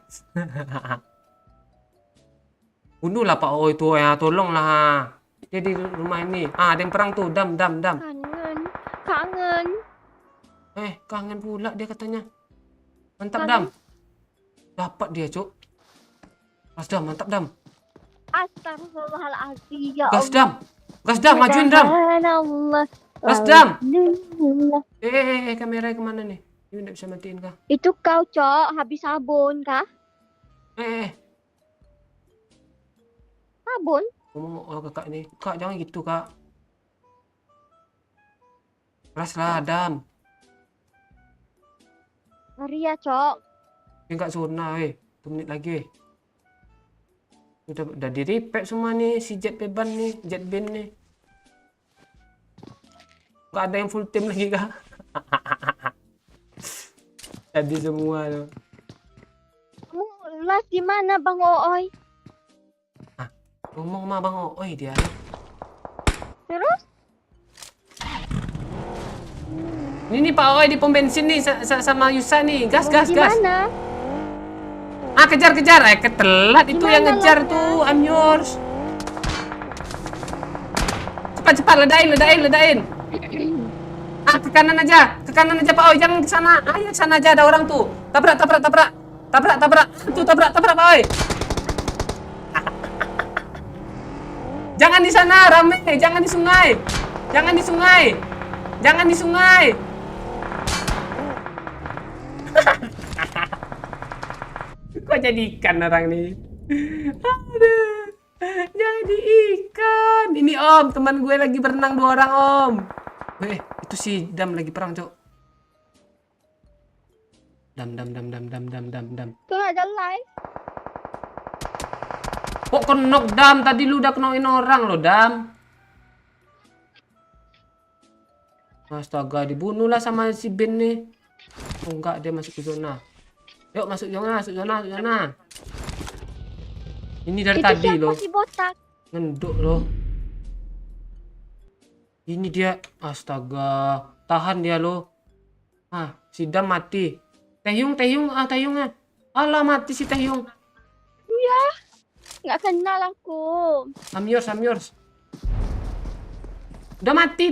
Bunuh lah Pak O itu ya, tolonglah. Dia di rumah ini. Ada yang perang tuh. Dam.
Kangen.
Kangen pula dia katanya. Mantap
Kangen.
Dam. Dapat dia, Cuk. Gas Dam, mantap Dam.
Astagfirullahaladzim. Ya
Gas Dam. Gas Dam, majuin Dam.
Allah.
Gas Dam. Kamera kemana nih? Ini enggak bisa matiin kah?
Itu kau, Cok, habis sabun kah? Sabun?
Ngomong kakak nih. Kak, jangan gitu, Kak. Keraslah, Dam.
Ngeri ya, Cok.
Dia nggak zona, 2 menit lagi, weh. Udah di repack semua nih, si Jet Beban nih, Jet Ben nih. Nggak ada yang full team lagi, Kak. Jadi semua tuh.
Kamu las di mana, Bang Ooy?
Ngomong sama Bang Ooy dia.
Terus?
Ini nih Pak Ooy di pom bensin nih sama Yusa nih. Gas.
Gimana?
Kejar. Ketelat itu yang ngejar tuh. I'm yours. Cepat ledain. Ke kanan aja Pak Ooy, jangan ke sana. Ayo ke sana aja, ada orang tuh. Tabrak. Tuh tabrak Pak Ooy. Jangan di sana, rame. Jangan di sungai. Kok jadi ikan orang nih? Aduh, jadi ikan. Ini Om, teman gue lagi berenang 2 orang Om. Itu si Dam lagi perang, Cok. Dam.
Tuh ada live.
Kok kenok Dam? Tadi lu udah kenokin orang lo, Dam. Astaga, dibunuh lah sama si Ben nih. Oh enggak, dia masuk ke zona. Yuk masuk zona. Ini dari
Itu
tadi
siapa
loh.
si botak?
Ngenduk loh. Ini dia. Astaga, tahan dia loh. Si Dam mati. Taehyung. Alah, mati si Taehyung.
Ya, nggak kenal aku.
I'm yours. Udah mati.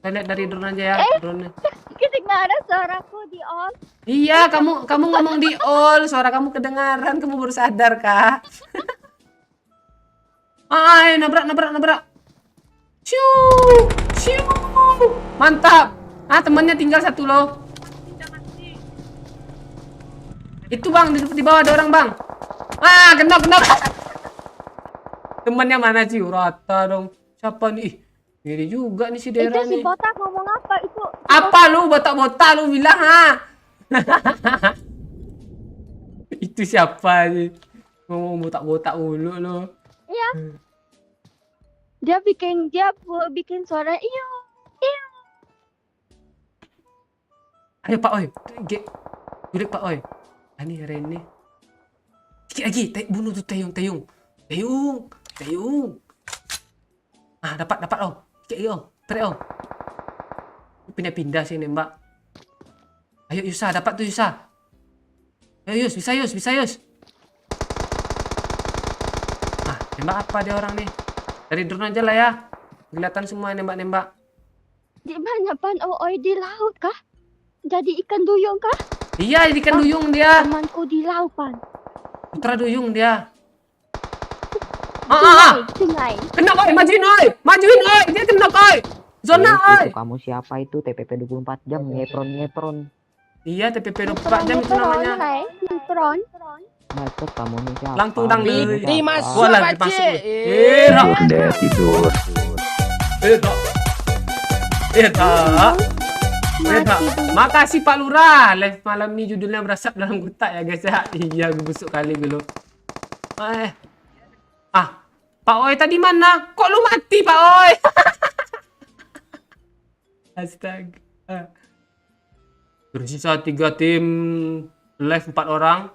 Kita lihat dari drone aja ya. Drone.
Kedengaran suaraku di on.
Iya, kamu ngomong di all, suara kamu kedengaran, kamu baru sadar, Kak. Nabrak. Ciu. Mantap. Temannya tinggal 1 loh. Itu Bang, di bawah ada orang, Bang. Kenok. Temannya mana sih? Rata dong. Siapa nih? Ini juga nih si Dera
Itu si
nih.
botak ngomong apa? Itu
Apa lu botak-botak lu bilang Itu siapa sih? Ngomong botak-botak mulu lu.
ya. Dia bikin suara iyo.
Ayo Pak Oy. Gulik Pak Oy. Ini Rene. Sikit lagi, bunuh tuh Taehyung. Dapat Om. Sikit lagi Om. Trek Om. Pindah-pindah sih nembak. Ayo Yusa, dapat tuh Yusa. Ayo Yus, bisa Yus. Nembak apa dia orang nih? Dari drone aja lah ya. Kelihatan semua nembak-nembak.
Di mana Pan Ooy, di laut kah? Jadi ikan duyung kah?
Iya, ikan duyung dia.
Temanku di laut, Pan.
Putra duyung dia.
Sungai.
Kena Oy, majuin Oy. Dia kena Oy. Zona, oi.
Itu kamu siapa itu TPP 24 jam ngepron.
Iya, TPP 24 jam itu namanya.
Nitron.
Bacot kamu nih siapa?
Lang tudang deh.
Di masuk
Gua lagi
Pak
masuk.
Cik.
tidur.
Makasih Pak Lurah. Live malam ni judulnya berasap dalam kotak ya guys ya. Iya, gue busuk kali dulu. Pak Oi tadi mana? Kok lu mati Pak Oi? Astaga. Tersisa 3 tim live 4 orang.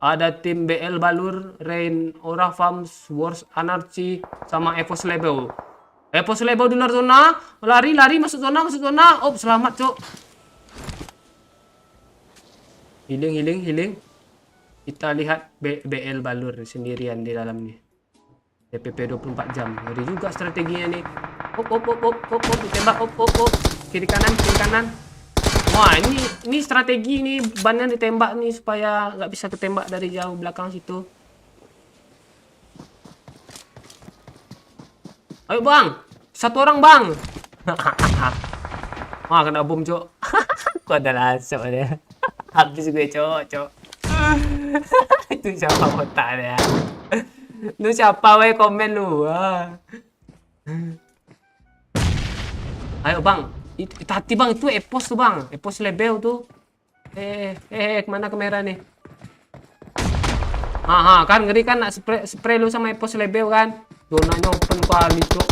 Ada tim BL Balur, Rain, Ora Farms, Wars Anarchy, sama Evos Lebo. Evos Lebo di luar zona. Lari masuk zona. Oh, selamat, Cok. Healing. Kita lihat BL Balur sendirian di dalam nih. TPP 24 jam. Ngeri juga strateginya nih. Op, ditembak, op. Kiri kanan. Wah, ini strategi nih, bannya ditembak nih supaya nggak bisa ketembak dari jauh belakang situ. Ayo bang, 1 orang bang. Wah, kena bom Cok. Kok ada langsung dia. Habis gue Cok. Itu siapa otak dia? Lu siapa weh, komen lu. Ayo bang, hati bang, itu Epos tuh bang, Epos Lebel tuh. Kemana kamera nih? Kan ngeri kan, nak spray lu sama Epos Lebel kan. Zonanya open kali Cok.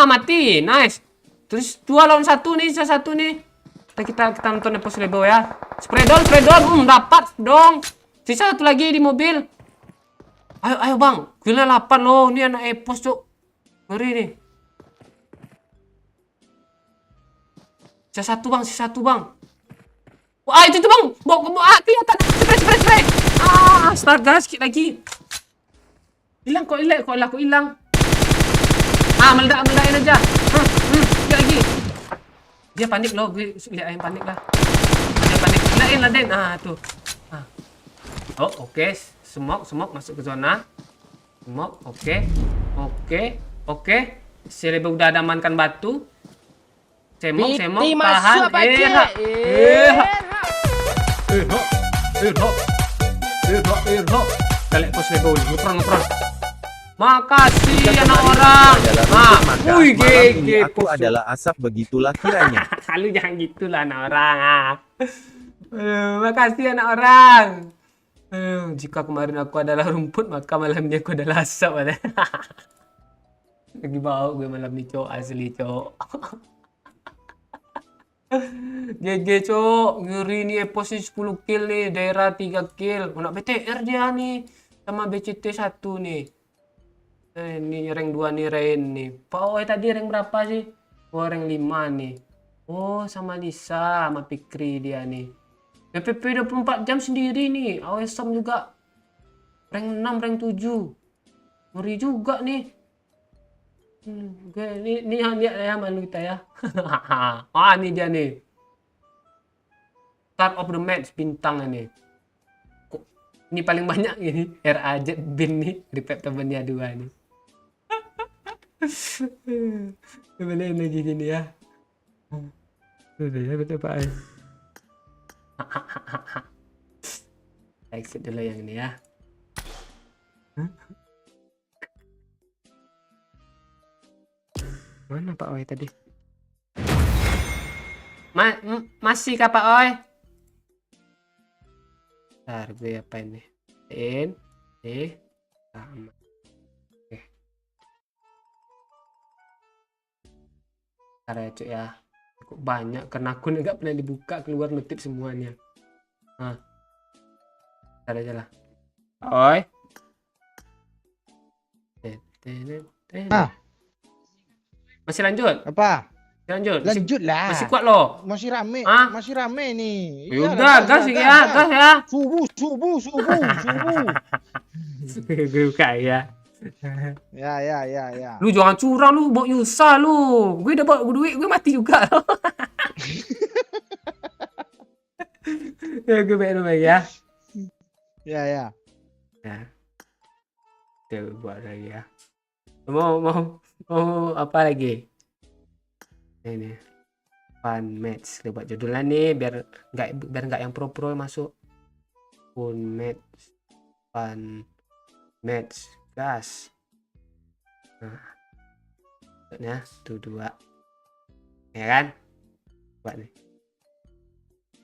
Mati, nice. Terus 2 lawan 1 nih, satu nih. Kita nonton Epos Lebel ya. Spray down, dapat dong. Sisa 1 lagi di mobil. Ayo bang, gila 8 loh, ini anak Epos Cok. Ngeri nih. Sisa satu bang. Wah, itu bang. Kelihatan. Spray. Astaga, sikit lagi. Hilang. Meledakin aja. Sikit lagi. Dia panik loh, gue lihat yang panik lah. Dia panik. Laden. Tuh. Oh, oke. Smoke masuk ke zona. Smoke, oke. Selebe udah ada amankan batu. Semok, tahan. Balik pos lebo, ngepron. Makasih anak orang.
Wih, GG. Aku adalah asap, begitulah kiranya.
Lu jangan gitulah anak orang. Makasih anak orang. Jika kemarin aku adalah rumput, maka malam ini aku adalah asap. Lagi bau gue malam ini Cok, asli Cok. GG Cok, ngeri nih Epos 10 kill nih, daerah 3 kill. Nak BTR dia nih, sama BCT 1 nih. Ini rank 2 nih Rain nih. Pak Oi tadi rank berapa sih? Rank 5 nih. Oh, sama Lisa, sama Fikri dia nih. PPP 24 jam sendiri nih. Awesome juga. Rank 6, rank 7. Ngeri juga nih. Ini ya malu kita ya. Ini dia nih. Start of the match bintang ini. Ini paling banyak ini. RAJ bin nih. Repair temennya 2 nih. Belain lagi gini ya. Betul Pak. Exit dulu yang ini ya. Mana Pak Oi tadi? Masih kah Pak Oi? Bentar, gue apain nih? Sama. Oke. Bentar ya Cuk ya. Kok banyak karena akun nggak pernah dibuka, keluar notif semuanya. Bentar aja lah. Pak Oi. Masih lanjut?
Apa?
Lanjut
lah.
Masih kuat loh.
Masih rame nih.
Udah, gas ya.
Subuh.
Gue buka ya.
Ya.
Lu jangan curang lu, bawa Yusa lu. Gue udah bawa duit, gue mati juga. Ya, gue bayar ya.
Ya.
Tuh, buat lagi ya. Mau apa lagi? Ini fun match. Kita buat judulnya nih biar nggak yang pro masuk. Fun match gas. Nah, maksudnya tuh 2 ya kan, buat nih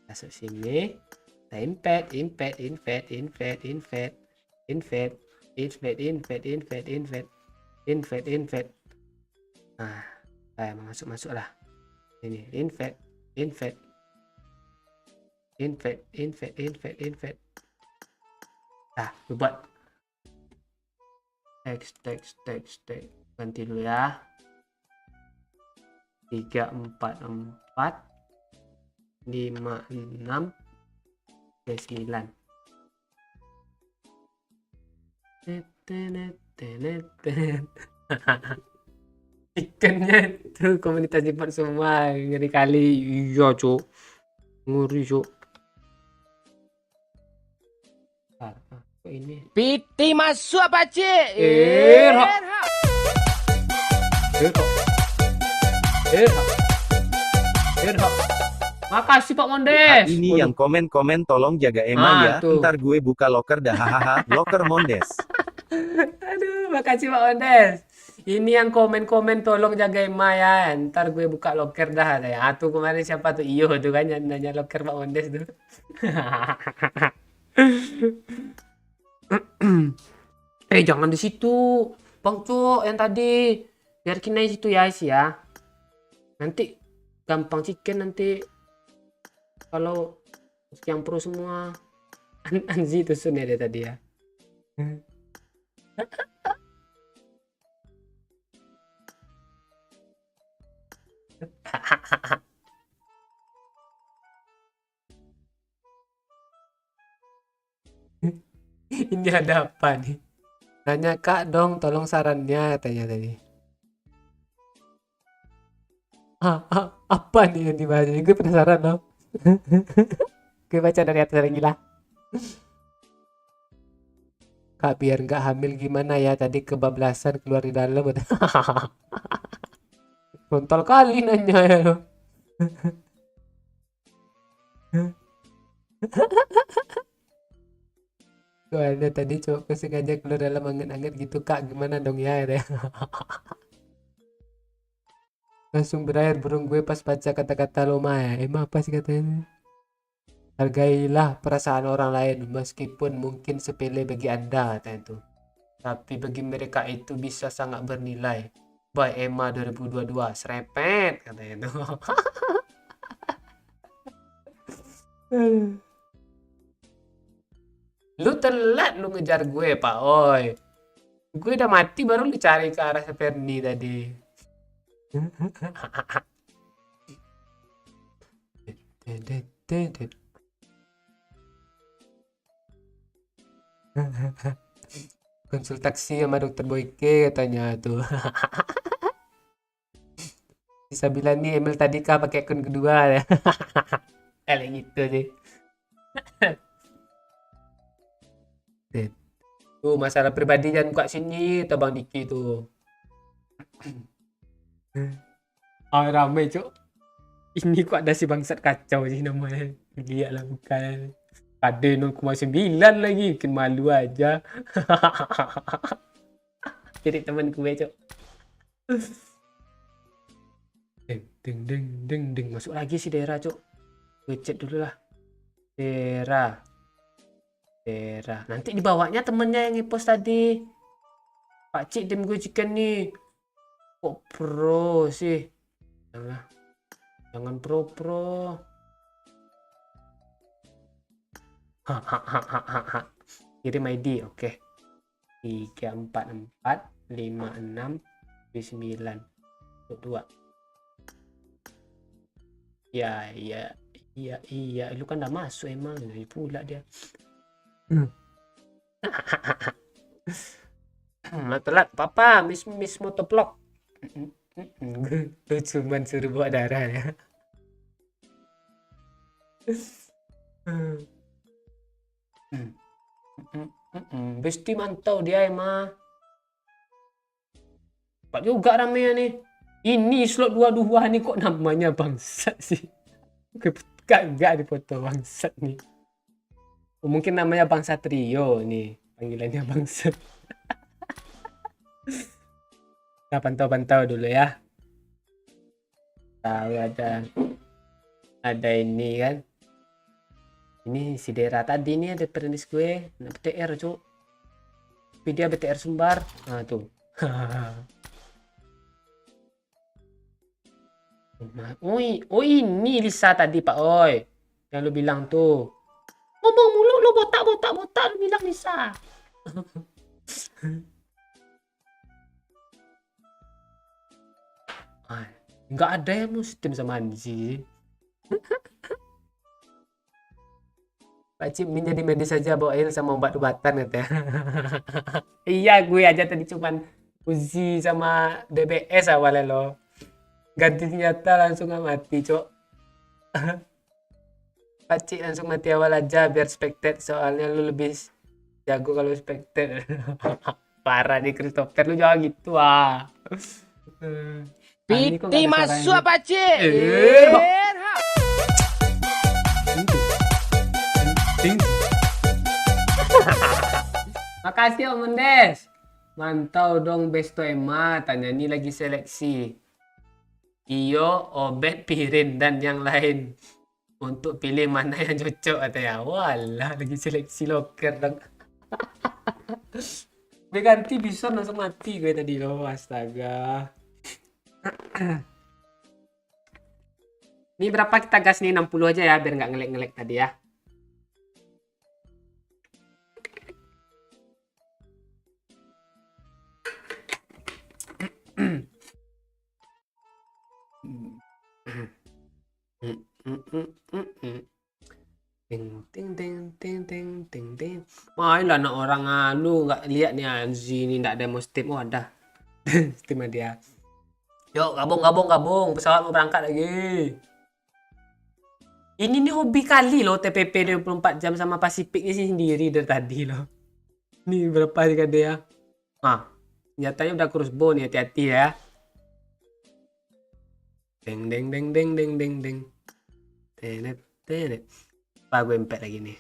masuk sini, kita invade. Nah, kayak masuk lah ini, invade. Nah, buat text ganti dulu ya, 3 4 4 5 6 9. Ikannya tuh komunitas Jepang semua, ngeri kali. Iya cuk, ngeri cuk. Kok ini
Piti masuk apa cik?
Makasih Pak Mondes.
Ini yang komen-komen tolong jaga Emma ya.
tuh.
Ntar gue buka loker dah hahaha. Loker Mondes.
Aduh, makasih Pak Mondes. Ini yang komen-komen tolong jaga Emma ya. Ntar gue buka loker dah. Ya, tuh kemarin siapa tuh? Iyo tuh kan yang nanya loker Pak Mondes tuh. Jangan di situ. Bang Cuk, yang tadi. Biarkin aja situ ya, Ais ya. Nanti gampang chicken nanti. Kalau yang pro semua. Anzi itu sun ya dia tadi ya. Ini ada apa nih? Nanya Kak dong, tolong sarannya katanya tadi. Apa nih yang dibaca? Gue penasaran dong. Gue baca dari atas lagi lah. Kak biar nggak hamil gimana ya? Tadi kebablasan keluar di dalam. Kontol kali nanya ya lo. Tuh ada tadi cowokku sengaja keluar dalam anget-anget gitu Kak, gimana dong ya? Langsung berair burung gue pas baca kata-kata Loma ya. Emang apa sih katanya? Hargailah perasaan orang lain meskipun mungkin sepele bagi Anda katanya itu. Tapi bagi mereka itu bisa sangat bernilai. By Emma 2022 serepet katanya itu. Lu telat lu ngejar gue Pak Oi. Gue udah mati baru lu cari ke arah Seperni tadi. Konsultasi sama dokter Boyke katanya tuh. Bisa bilang nih Emil tadi kah pakai akun kedua ya. Kayak gitu sih. Tuh masalah pribadi jangan buka sini tuh Bang Diki tuh. Rame cok. Ini kok ada si bangsat kacau sih namanya. Lihat lah bukan. Ada 0,9 lagi, bikin malu aja. Jadi teman gue cok. Deng masuk lagi si daerah cok. Gue cek dulu lah. Daerah. Nanti dibawanya temennya yang ngepost tadi. Pak Cik dem gue chicken nih. Kok pro sih? Jangan pro. Kirim ID, oke. 344 56 9 2. Iya, lu kan udah masuk emang ini pula dia. Telat papa, miss motovlog. Lu cuman suruh bawa darah ya. Besti mantau dia emang. Pak juga ramenya nih. Ini slot 22 nih kok namanya bangsat sih. Kagak dipoto bangsat nih. Oh, mungkin namanya Bangsa Trio nih. Panggilannya bangsat. Kita pantau-pantau dulu ya. Tahu ada ini kan. Ini si Dera tadi nih ada perenis gue. Nah, BTR cuk. Tapi dia BTR Sumbar. Nah tuh. Oh ini Lisa tadi Pak Oi. Yang lu bilang tuh. Ngomong mulu lu botak lu bilang Lisa. Nggak ada yang muslim sama Anji. Pak Cip menjadi medis saja bawain sama obat-obatan katanya. Iya gue aja tadi cuman Uzi sama DBS awalnya lo. Ganti senjata langsung gak mati cok. Pak Cip langsung mati awal aja biar spectate soalnya lu lebih jago kalau spectate. Parah nih Christopher lu jangan gitu ah.
Piti masuk apa Cik?
Makasih Om Mendes. Mantau dong Besto Emma. Tanya ini lagi seleksi. Iyo, Obet, Pirin dan yang lain. Untuk pilih mana yang cocok katanya. Walah lagi seleksi loker dong. Gue ganti bisa langsung mati gue tadi loh. Astaga. Ini berapa kita gas nih? 60 aja ya biar nggak ngelek-ngelek tadi ya. Ting. Main lah anak orang anu nggak lihat nih Anzi ini nggak demo Steam. Oh ada Steam dia. Yuk gabung pesawat mau berangkat lagi. Ini nih hobi kali loh TPP 24 jam sama Pasifik ini sendiri dari tadi loh. Nih berapa sih kan dia? Nyatanya udah crossbow nih, hati-hati ya. Deng. Tenet. Apa gue empet lagi nih.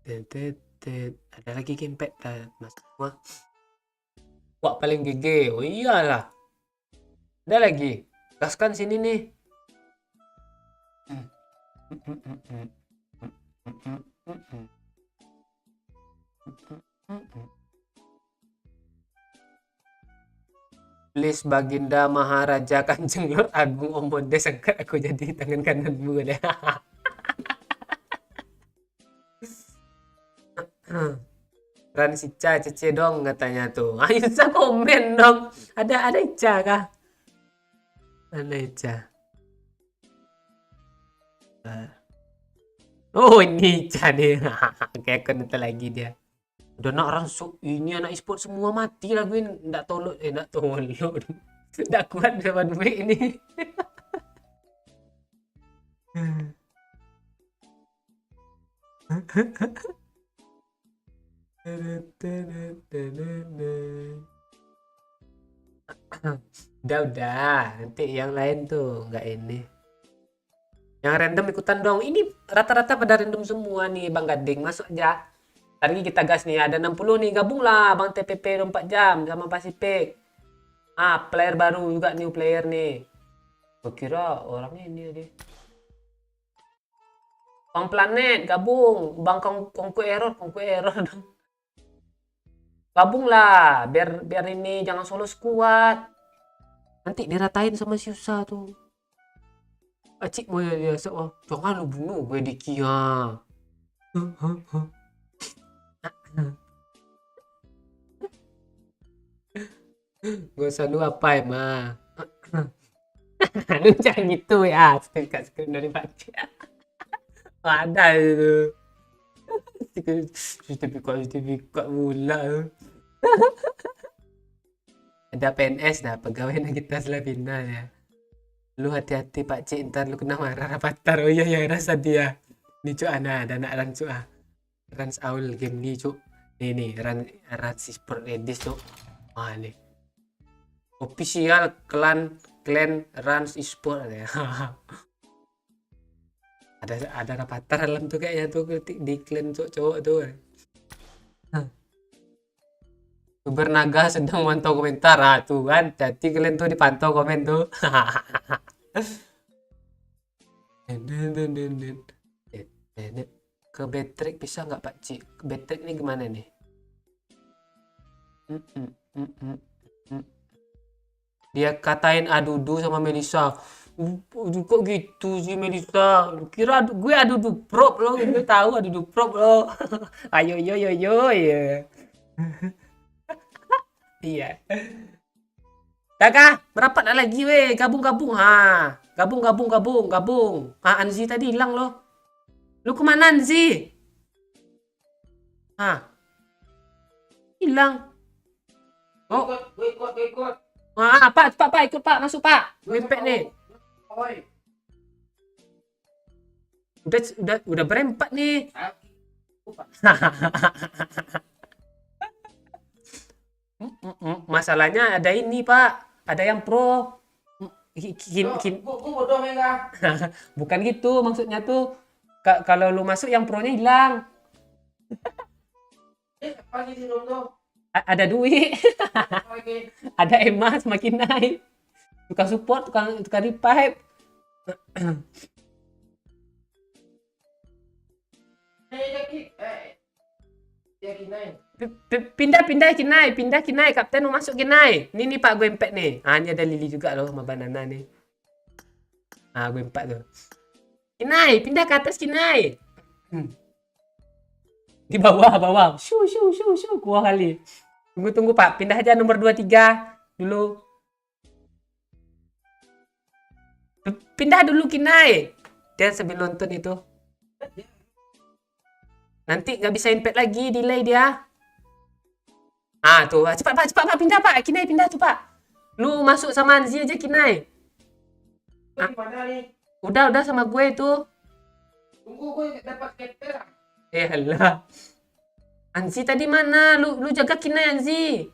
Ada lagi empet mas. Wah paling GG. Oh iyalah. Ada lagi. Gaskan sini nih. Please Baginda Maharaja Kanjeng Lord Agung Om Bondes angkat aku jadi tangan kananmu deh. Ran Sica Cece dong katanya tuh. Ayo bisa komen dong. Ada Ica kah? Ada Ica. Oh ini Ica nih. Kayak konten lagi dia. Udah nak orang ini anak e-sport semua mati lah gue ndak tolong ndak kuat sama duit ini. Udah nanti yang lain tuh nggak ini yang random ikutan dong. Ini rata-rata pada random semua nih Bang Gading, masuk aja. Tadi kita gas nih, ada 60 nih, gabunglah Bang TPP 24 jam sama Pasifik. Player baru juga, new player nih. Gue kira orangnya ini aja. Bang Planet, gabung. Bang Kongku error dong. Gabunglah, biar ini jangan solo squad. Nanti diratain sama si Usa tuh. Acik mau ya jangan lu bunuh gue di Kia. Gak usah lu apa emang. Lu jangan gitu ya. Screen dari baca. Ada itu. Sertifikat mula. Ada PNS dah, pegawai kita Slavina ya. Lu hati-hati Pak Cik, ntar lu kena marah Rapatar. Oh iya ya rasa dia. Ini cuk ada anak ran cuk Rans Aul game ni cuk. Nih Rans Sport Edis cuk. Ah nih. Official clan Rans Esport ya. ada Rapatar dalam tuh kayaknya tuh di clan cowok tuh. Bernaga sedang memantau komentar. Ah tuh kan, jadi kalian tuh dipantau komen tuh. Ke Betrek bisa nggak Pak Ci? Ke Betrek nih gimana nih? Dia katain Adudu sama Melisa. Kok gitu sih Melisa? Kira gue Adudu prop loh, gue tahu Adudu prop loh. Ayo yo yo yo ya. Iya. Kakak, berapa lagi weh? Gabung. Ha. Gabung. Ah, Anzi tadi hilang loh. Lu kemana Anzi? Hah? Hilang. Oh. Gue ikut. Ah, Pak, ikut Pak, masuk Pak. Gue impek nih. Udah berempat nih. Masalahnya ada ini Pak, ada yang pro. Bodoh enggak? Bukan gitu maksudnya tuh. Kalau lu masuk yang pro-nya hilang. Ada duit. Ada emas semakin naik. Tukang support, tukang revive. Pindah Kinai, kapten mau masuk Kinai. Ini nih Pak gue empek nih. Ah ini ada Lili juga loh sama banana nih. Ah gue empek tuh. Kinai, pindah ke atas Kinai. Di bawah. Shoo. Kuah kali. Tunggu Pak, pindah aja nomor 23 dulu. Pindah dulu Kinai. Dia sambil nonton itu. Nanti nggak bisa invite lagi, delay dia. Ah tuh, cepat Pak, pindah Pak. Kinai pindah tuh Pak. Lu masuk sama Anzi aja Kinai. Ah, udah sama gue tuh. Tunggu gue dapat keter. Alah. Anzi tadi mana? Lu jaga Kinai Anzi.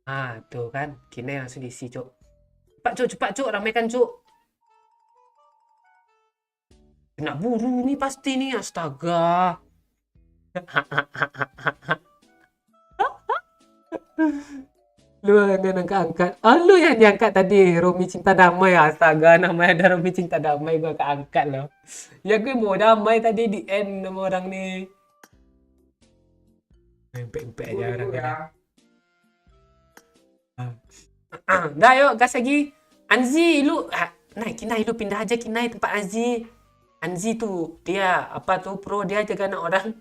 Ah tuh kan, Kinai langsung diisi Cuk. Cepat Cuk, ramaikan Cuk. Kena buru nih pasti nih, astaga. Lu yang angkat. Oh, lu yang diangkat tadi, Romi Cinta Damai. Astaga, namanya ada Romi Cinta Damai, gua keangkat loh. Ya gue mau damai tadi di end sama orang nih. Empek aja orang ya. Dah yuk, gas lagi. Anzi, lu Kinai lu pindah aja Kinai tempat Anzi tuh dia apa tuh pro, dia jaga anak orang.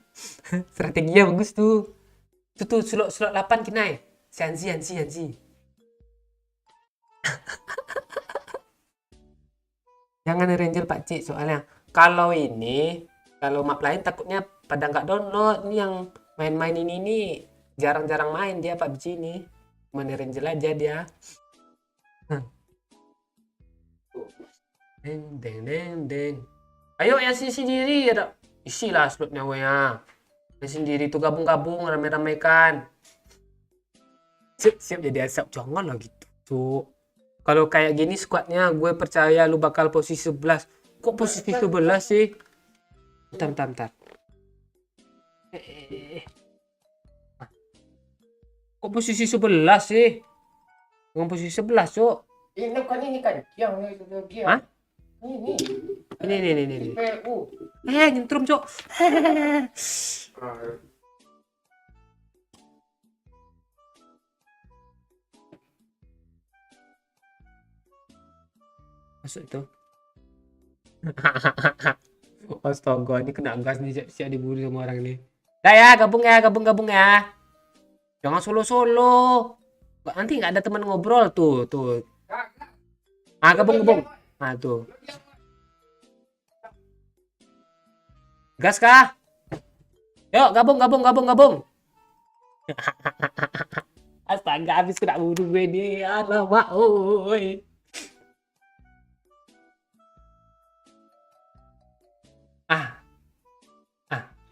Strateginya bagus tuh. Itu tuh slot 8 Kinai. Si Anzi. Jangan Ranger Pak Cik, soalnya kalau map lain takutnya pada nggak download. Ini yang main-main ini jarang-jarang main dia PUBG ini. Mana Ranger aja dia. Deng. Ayo yang sendiri isilah slotnya gue ya. Yang sendiri tuh gabung rame-ramekan. Siap jadi asap, jangan lah gitu tuh. Kalau kayak gini squadnya gue percaya lu bakal posisi 11. Kok posisi 11 sih? Bentar. Kok posisi 11 sih? Bukan posisi 11 Cuk. Ini kan yang Hah? Ini. Nyentrum Cuk. Masuk itu. Astaga, ini kena gas nih, siap dibully sama orang ini. Dah ya, gabung ya. Jangan solo. Nanti nggak ada teman ngobrol tuh. Ah, gabung. Ah, tuh. Gas kah? Yuk, gabung. Astaga, habis kena bunuh gue nih. Alamak, oi.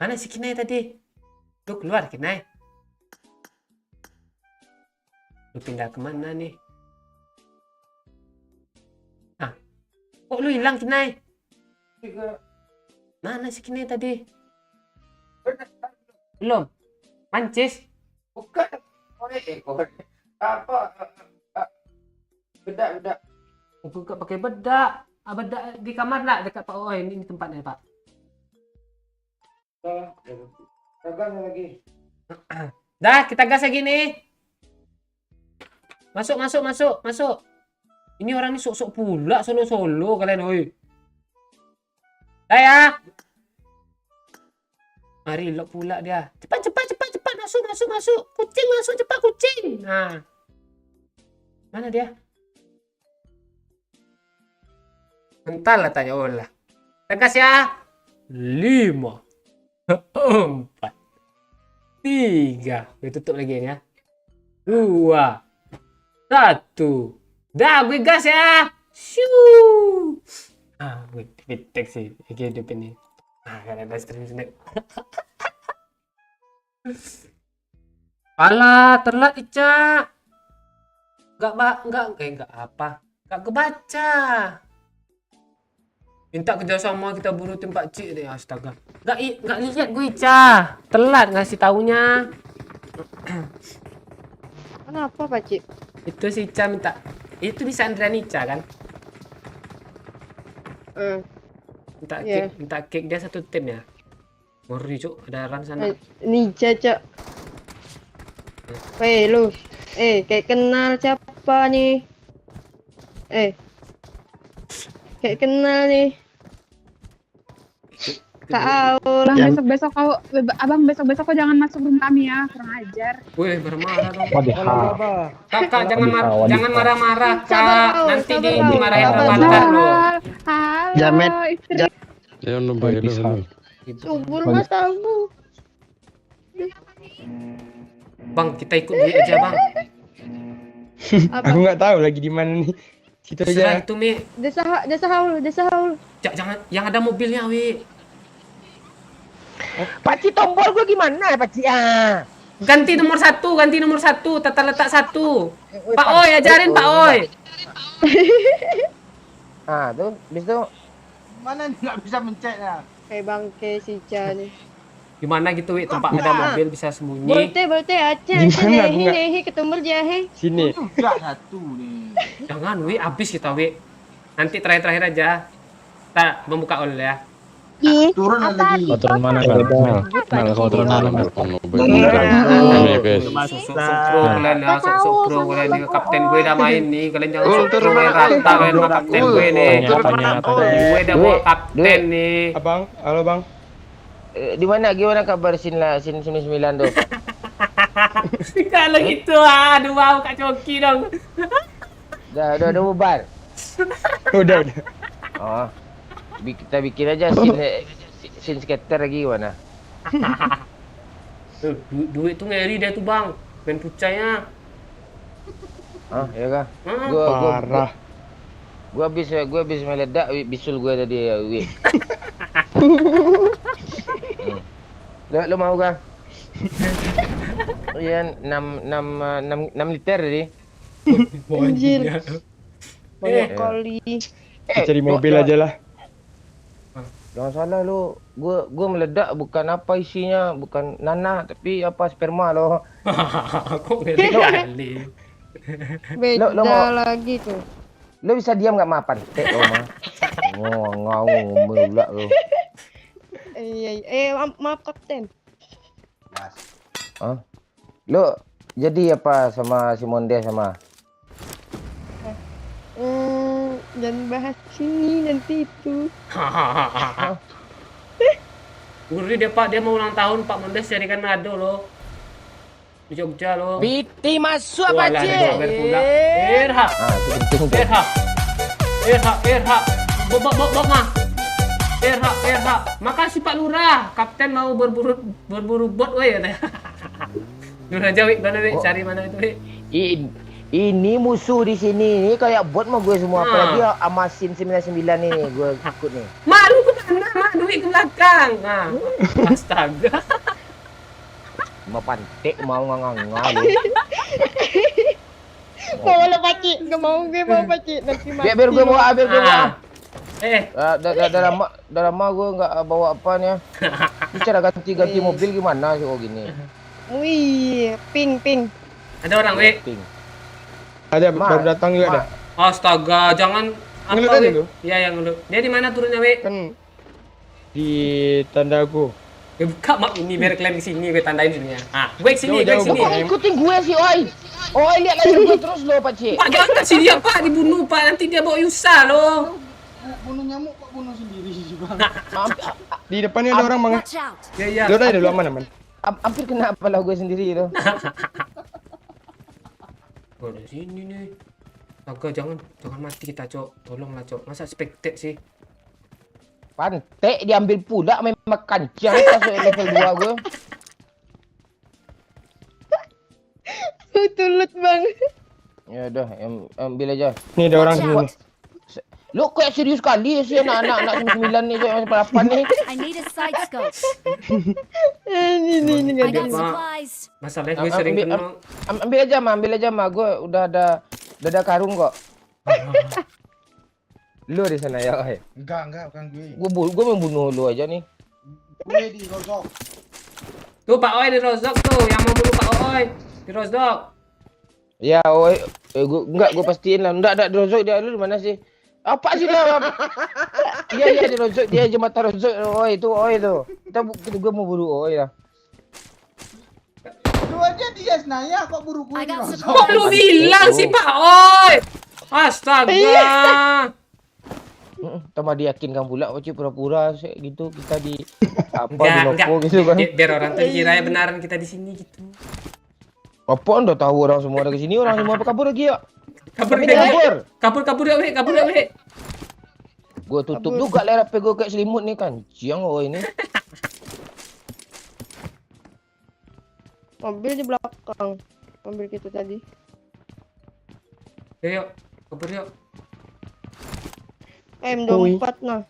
Mana si Kinai tadi? Lu keluar Kinai. Lu pindah kemana nih? Ah, kok lu hilang Kinai? Mana si Kinai tadi? Belum. Mancis?
Bukan. Apa? Bedak.
Bukan pakai bedak. Bedak di kamar nak dekat Pak. Oh, ini tempatnya Pak.
Dagang lagi.
Dah, kita gas lagi nih. Masuk. Ini orang ini sok-sok pula solo-solo kalian, oi. Dah ya. Mari lock pula dia. Cepat. Masuk. Kucing masuk cepat kucing. Nah. Mana dia? Entar lah tanya olah. Tegas ya. 5 4 3. Gue tutup lagi ya. 2 1. Dah gue gas ya. Shoo. Gue pitek sih. Oke hidup ini. Kan ada stream snack. Alah, telat Ica. Enggak apa. Enggak kebaca. Minta kerjasama kita burutin Pak Cik deh, astaga. Enggak lihat gue Ica. Telat ngasih taunya.
Kenapa Pak Cik?
Itu si Ica minta. Itu bisa Andrian Ica kan? Minta cake dia satu tim ya. Ngeri cuk, ada orang sana.
Ninja Cok. Lu. Kayak kenal siapa nih? Kayak kenal nih. Kak Aul.
Abang besok kau jangan masuk room kami ya, kurang ajar.
Wih, marah-marah dong.
Apa?
Kakak jangan marah-marah, Kak. Nanti dimarahin teman-teman lo.
Halo,
Jamet.
istri.
Subur matamu.
Bang, kita ikut dia aja, Bang.
Aku nggak tahu lagi di mana nih. Situ
Serah
aja.
itu, Mi.
Desa Haul.
Jangan yang ada mobilnya, Wi.
Pakcik tombol gua gimana ya Pakcik?
Ganti nomor satu, tata letak 1. Pak Oi, ajarin Pak Oi.
Tuh, bis itu mana nggak bisa mencet ya?
Kayak bangke si Ca nih.
Gimana gitu, Wi? Tempat ada mobil bisa sembunyi.
Bolte aja.
Gimana, aku nggak-
Hehe ketumur jahe.
Sini.
Enggak satu nih.
Jangan, Wi, habis kita, Wi. Nanti terakhir aja. Kita membuka all ya.
Turun lagi.
Turun mana Mel? Kau turun mana Mel?
Sok pro kalian ya, sok pro kalian nih. Kapten gue udah main nih, kalian jangan sok pro rata kalian sama kapten gue nih. Gue udah bawa kapten nih.
Abang, halo Bang.
Di mana gimana kabar sin 9 tuh?
Kalau gitu, aduh mau Kak Coki dong.
Udah bubar.
Udah.
Oh. Kita bikin aja sin skater lagi gimana?
Duit tuh ngeri dia tuh Bang, main pucanya.
Ya kah?
Parah.
Gua habis meledak bisul gua tadi ya, Wi. Lo mau kah? Iya, 6 liter tadi.
Anjir. Banyak kali.
Cari mobil aja lah.
Jangan salah lo, gua meledak bukan apa isinya, bukan nanah tapi apa sperma lo.
Kok ngeri kali.
Beda
Lo mau-
lagi tuh.
Lo bisa diam nggak mapan? Lo mah. Ngomong pula lo.
Maaf kapten.
Lo jadi apa sama si Monde sama?
Jangan bahas sini nanti itu.
Ngeri dia Pak, dia mau ulang tahun Pak Mondes carikan Manado loh. Di Jogja loh.
Piti masuk
Walah, ada dolar pula. Irha.
Itu penting tuh.
Irha. Bob mah. Irha. Makasih Pak Lurah. Kapten mau berburu bot woi katanya. Lurah Jawi, mana Wi? Cari mana itu Wi?
Ini musuh di sini. Ini kayak bot mah gue semua. Apalagi Amasin 99 ini gue takut nih.
Mak, lu ke sana, mak, duit ke belakang. Nah, astaga.
Mau pantek mau nganga lu.
Mau lo paci, nggak mau gue mau paci nanti mati.
Biar gue bawa, biar gue bawa. Dah lama gue nggak bawa apa nih. Ini cara ganti mobil gimana sih kok gini?
Wih, ping.
Ada orang, Wek.
Ada baru datang juga ada.
Astaga, jangan
Ngelut
apa,
aja
Wek?
lu?
Iya, yang ngelut. Dia di mana turunnya, Wek?
Kan di tanda aku.
Ya buka mak ini biar kalian kesini, gue tandain sini ya. Ah, gue kesini, gue
Jauh,
kesini.
Kok ikutin gue sih, oi? Oi, lihat lagi gue terus lo, Pak Cik.
Pak, jangan kasih dia, Pak, dibunuh, Pak. Nanti dia bawa Yusa loh.
Bunuh nyamuk kok bunuh sendiri sih Bang.
Di depannya ada orang bang.
Ya.
Udah dulu aman.
Hampir kena apalah gue sendiri itu.
Oh, dari sini nih. Astaga, jangan mati kita, Cok. Tolonglah, Cok. Masa spectate sih?
Pantek diambil pula memang kancang masuk level 2 gue.
Tulut bang.
Ya udah, ambil aja.
Nih ada orang sini.
Lu kayak serius kali sih anak-anak 99 nih, saya masih 8 nih.
I need a side scope.
Ini
I
nggak
got
ada.
supplies.
Masalahnya gue sering kena.
Ambil aja mah, gue udah ada karung kok. Lu di sana ya, oi.
Enggak, bukan gue.
Gue membunuh lu aja nih.
Gue di Rozok.
Tuh Pak Oi di Rozok tuh, yang mau bunuh Pak Oi di Rozok.
Ya, oi. Gue pastiin lah. Enggak di Rozok, dia lu di mana sih? Apa sih lah? Iya di Rozok, dia jembatan Rozok. Oi itu. Gue mau bunuh oi lah.
Lu aja dia Senaya kok buru gue
I
di
got
Rozok.
Kok lu bilang sih Pak Oi? Astaga.
Tambah diyakinkan pula, Pak, pura-pura gitu kita di apa di
Enggak.
Nopo gitu kan.
Biar orang tuh dikira benaran kita di sini gitu.
Apa udah tahu orang semua ada ke sini, orang semua kabur lagi ya.
Kabur
Tapi
dia,
kabur.
Kabur ya, Wek.
Gue tutup juga layar HP gue kayak selimut nih kan. Ciang ini.
Mobil di belakang. Mobil kita tadi.
Yuk, kabur yuk.
M24 nah.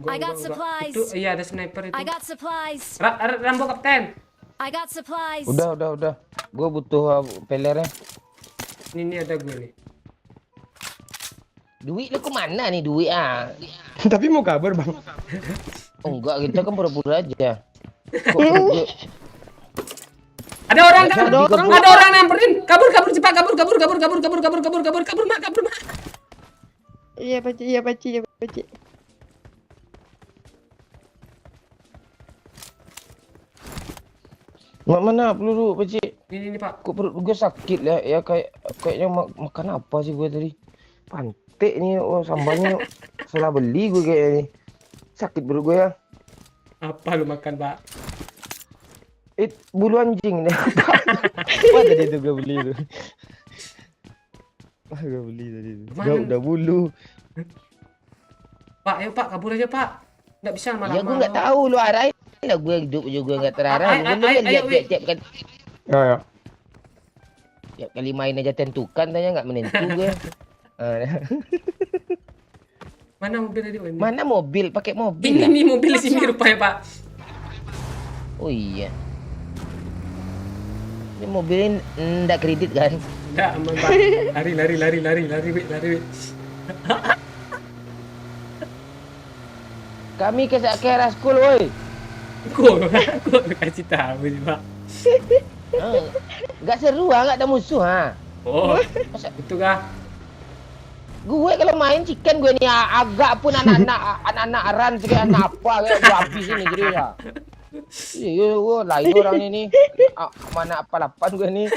I got supplies.
Itu iya ada sniper itu.
I got supplies.
Rambo kapten.
I got supplies.
Udah. Gue butuh pelernya.
Ini ada gue nih.
Duit lu kemana nih duit ah?
Tapi mau kabur bang.
Oh, enggak, kita kan pura-pura aja.
Ada orang nyamperin. Kabur cepat, kabur mak.
Iya paci.
Mana peluru, Pak Cik?
Ini Pak.
Kok perut gue sakit lah ya, kayaknya makan apa sih gue tadi? Pantek nih, sambalnya salah beli gue kayaknya nih. Sakit perut gue ya.
Apa lu makan, Pak?
Bulu anjing nih. Apa tadi itu gue beli itu? Apa gue beli tadi itu? Udah bulu.
Pak, ayo Pak, kabur aja Pak. Nggak bisa malam-malam.
Ya gue nggak tahu lu arahin lah, gue hidup juga nggak terarah. Mungkin lu kan tiap kan.
Ya.
Tiap kali main aja tentukan, tanya nggak menentu gue.
Mana mobil tadi?
Mana mobil? Pakai mobil.
Ini mobil sini rupanya Pak.
Oh iya. Ini mobilnya ndak kredit kan?
Nggak aman Pak. Lari.
Kami ke arah school, woi.
Kok kasih tahu sih Pak.
Nggak seru nggak ada musuh
Oh, itu kah?
Gue kalau main chicken gue nih agak pun anak-anak aran kayak anak apa kayak gue habis ini gitu ya. Iya, lain orang ini. Mana apa 8 gue nih.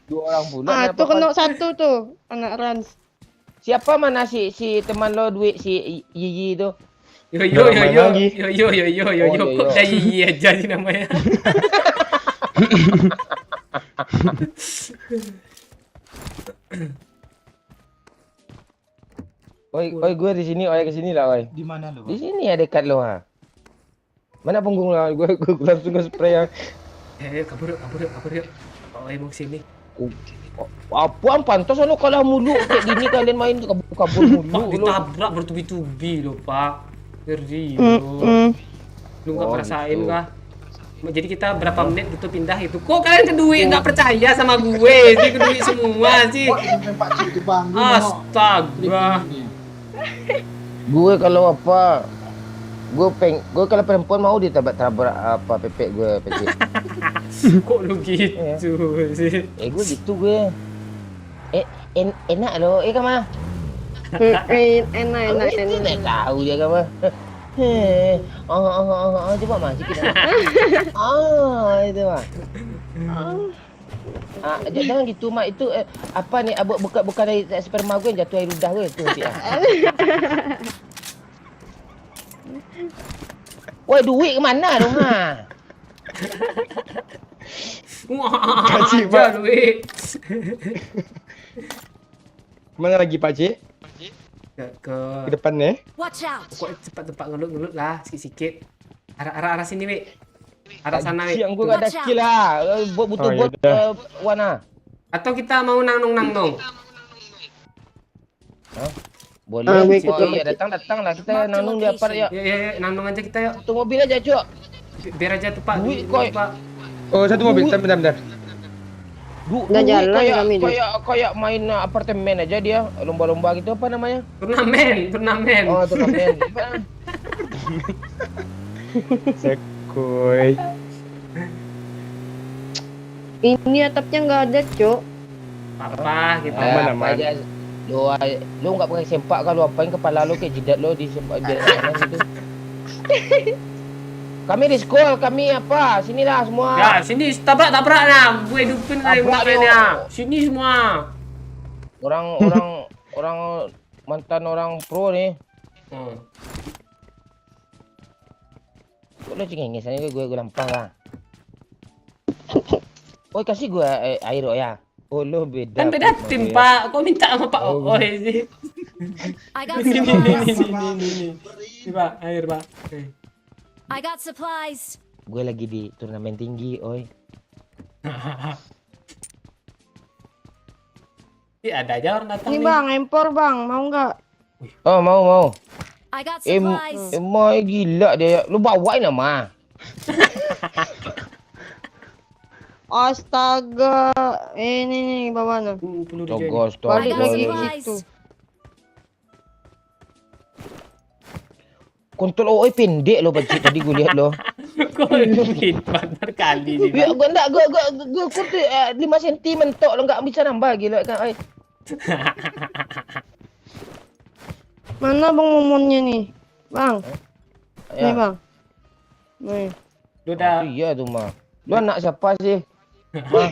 2 orang pula.
Tuh kena 1 tuh anak Rans.
Siapa mana si teman lo duit si Yiyi itu?
Yo. Kok dah Yiyi aja sih namanya.
Oi, gue di sini, ke sini lah, oi.
Di mana lu?
Di sini ya dekat lo Mana punggung lo? Gue langsung ke spray ya.
Kabur yuk. Oh, emosi nih.
Apaan pantas lo kalah mulu kayak gini kalian main kabur-kabur mulu.
Pak
lo.
ditabrak bertubi-tubi loh Pak. Serius. Lu nggak ngerasain kah? Jadi kita berapa menit gitu pindah itu. Kok kalian kedua nggak percaya sama gue sih, kedua semua sih. Astaga.
Gue kalau apa? Gue kalau perempuan mau ditabrak apa pepek gue pecik.
Kok lu gitu sih?
Gue gitu gue. Enak lo, Kama.
Enak.
Tahu dia Kama. Coba mah sikit. Itu mah. Jangan gitu mak, itu apa nih bukan dari sperma gue yang jatuh air ludah gue tu nanti. Woi duit ke mana dong ha?
Wah,
Kasih,
ada
Pak.
duit.
Mana lagi Pak Cik?
Ke
Ke depan nih.
kok cepat-cepat ngelut lah sikit-sikit. Arah sini, Wi. Arah sana, Wi.
Yang gue gak ada skill lah. Butuh
Oh,
bot
yaudah.
warna.
Atau kita mau nang-nong.
Boleh.
gue ikut
Oh iya datang lah kita nanung di apart ya.
Ya, nang-nong aja kita yuk.
Satu mobil aja cok.
Biar aja tuh Pak.
Duit,
Duit,
koi.
Pak.
Oh, satu mobil. Bentar.
Udah jalan kami dulu.
Kayak main apartemen aja dia, lomba-lomba gitu apa namanya?
Turnamen.
Oh, turnamen.
Sekoi.
Ini atapnya nggak ada, Cok.
Apa kita?
Aman.
Aja. Lu enggak pakai sempak kan lu apain kepala lu kayak jidat lu di sempak biasa gitu. Kami di sekolah, kami apa? Sinilah semua.
Ya, sini tabrak nah. Gue hidupin kali
Tabrak,
mainnya.
yo.
Sini semua.
Orang mantan orang pro nih. Kok lu cengengis aja gue lampang lah. Oh kasih gue air ya. Oh lo beda.
Kan beda tim Pak. Kok minta sama Pak Oi sih? Ini. Pak, air Pak.
I got supplies.
Gue lagi di turnamen tinggi, oi.
Iya, ada aja orang datang
Ini
nih.
Bang, empor Bang, mau nggak?
Oh mau.
I got supplies.
Emang gila dia. Lu bawain nama.
Astaga, ini nih bawa nih.
Peluru dia nih.
Togos
Balik
I got
lagi ke
supplies.
situ.
Kontrol OI pendek lo bajik tadi gue lihat lo.
Kok hebat berkali nih.
Ya gue enggak gue kontrol 5 cm mentok lo enggak bisa nambah gila kan. Oi.
Mana Bang momonnya nih? Bang, nih
Ya.
Bang. Nih.
Udah.
Iya tuh mah. Lu anak siapa sih? Ma.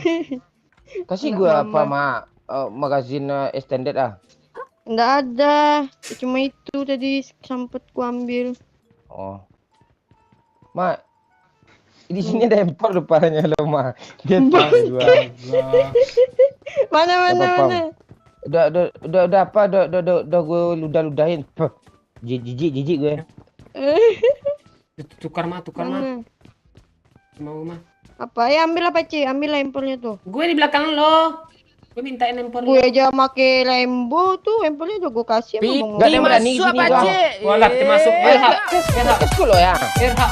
Kasih gue apa mah magazin extended ah.
Nggak ada, cuma itu tadi sempet ku ambil.
Oh. Ma. Di sini ada empor depannya lo mah. Dia tahu gua.
Mana
Apa, Udah apa? Udah gue ludahin. Jijik gue.
Tukar mah.
Mana?
Mau mah.
Apa? Ya ambil apa Ci? Ambil lah empornya tuh.
Gue di belakang lo. Gue mintain empor.
Gue aja make Lambo tuh, empornya udah gue kasih sama Bang.
Gak ada yang berani sini bang.
Walah, termasuk RH.
Kesku lo ya.
RH.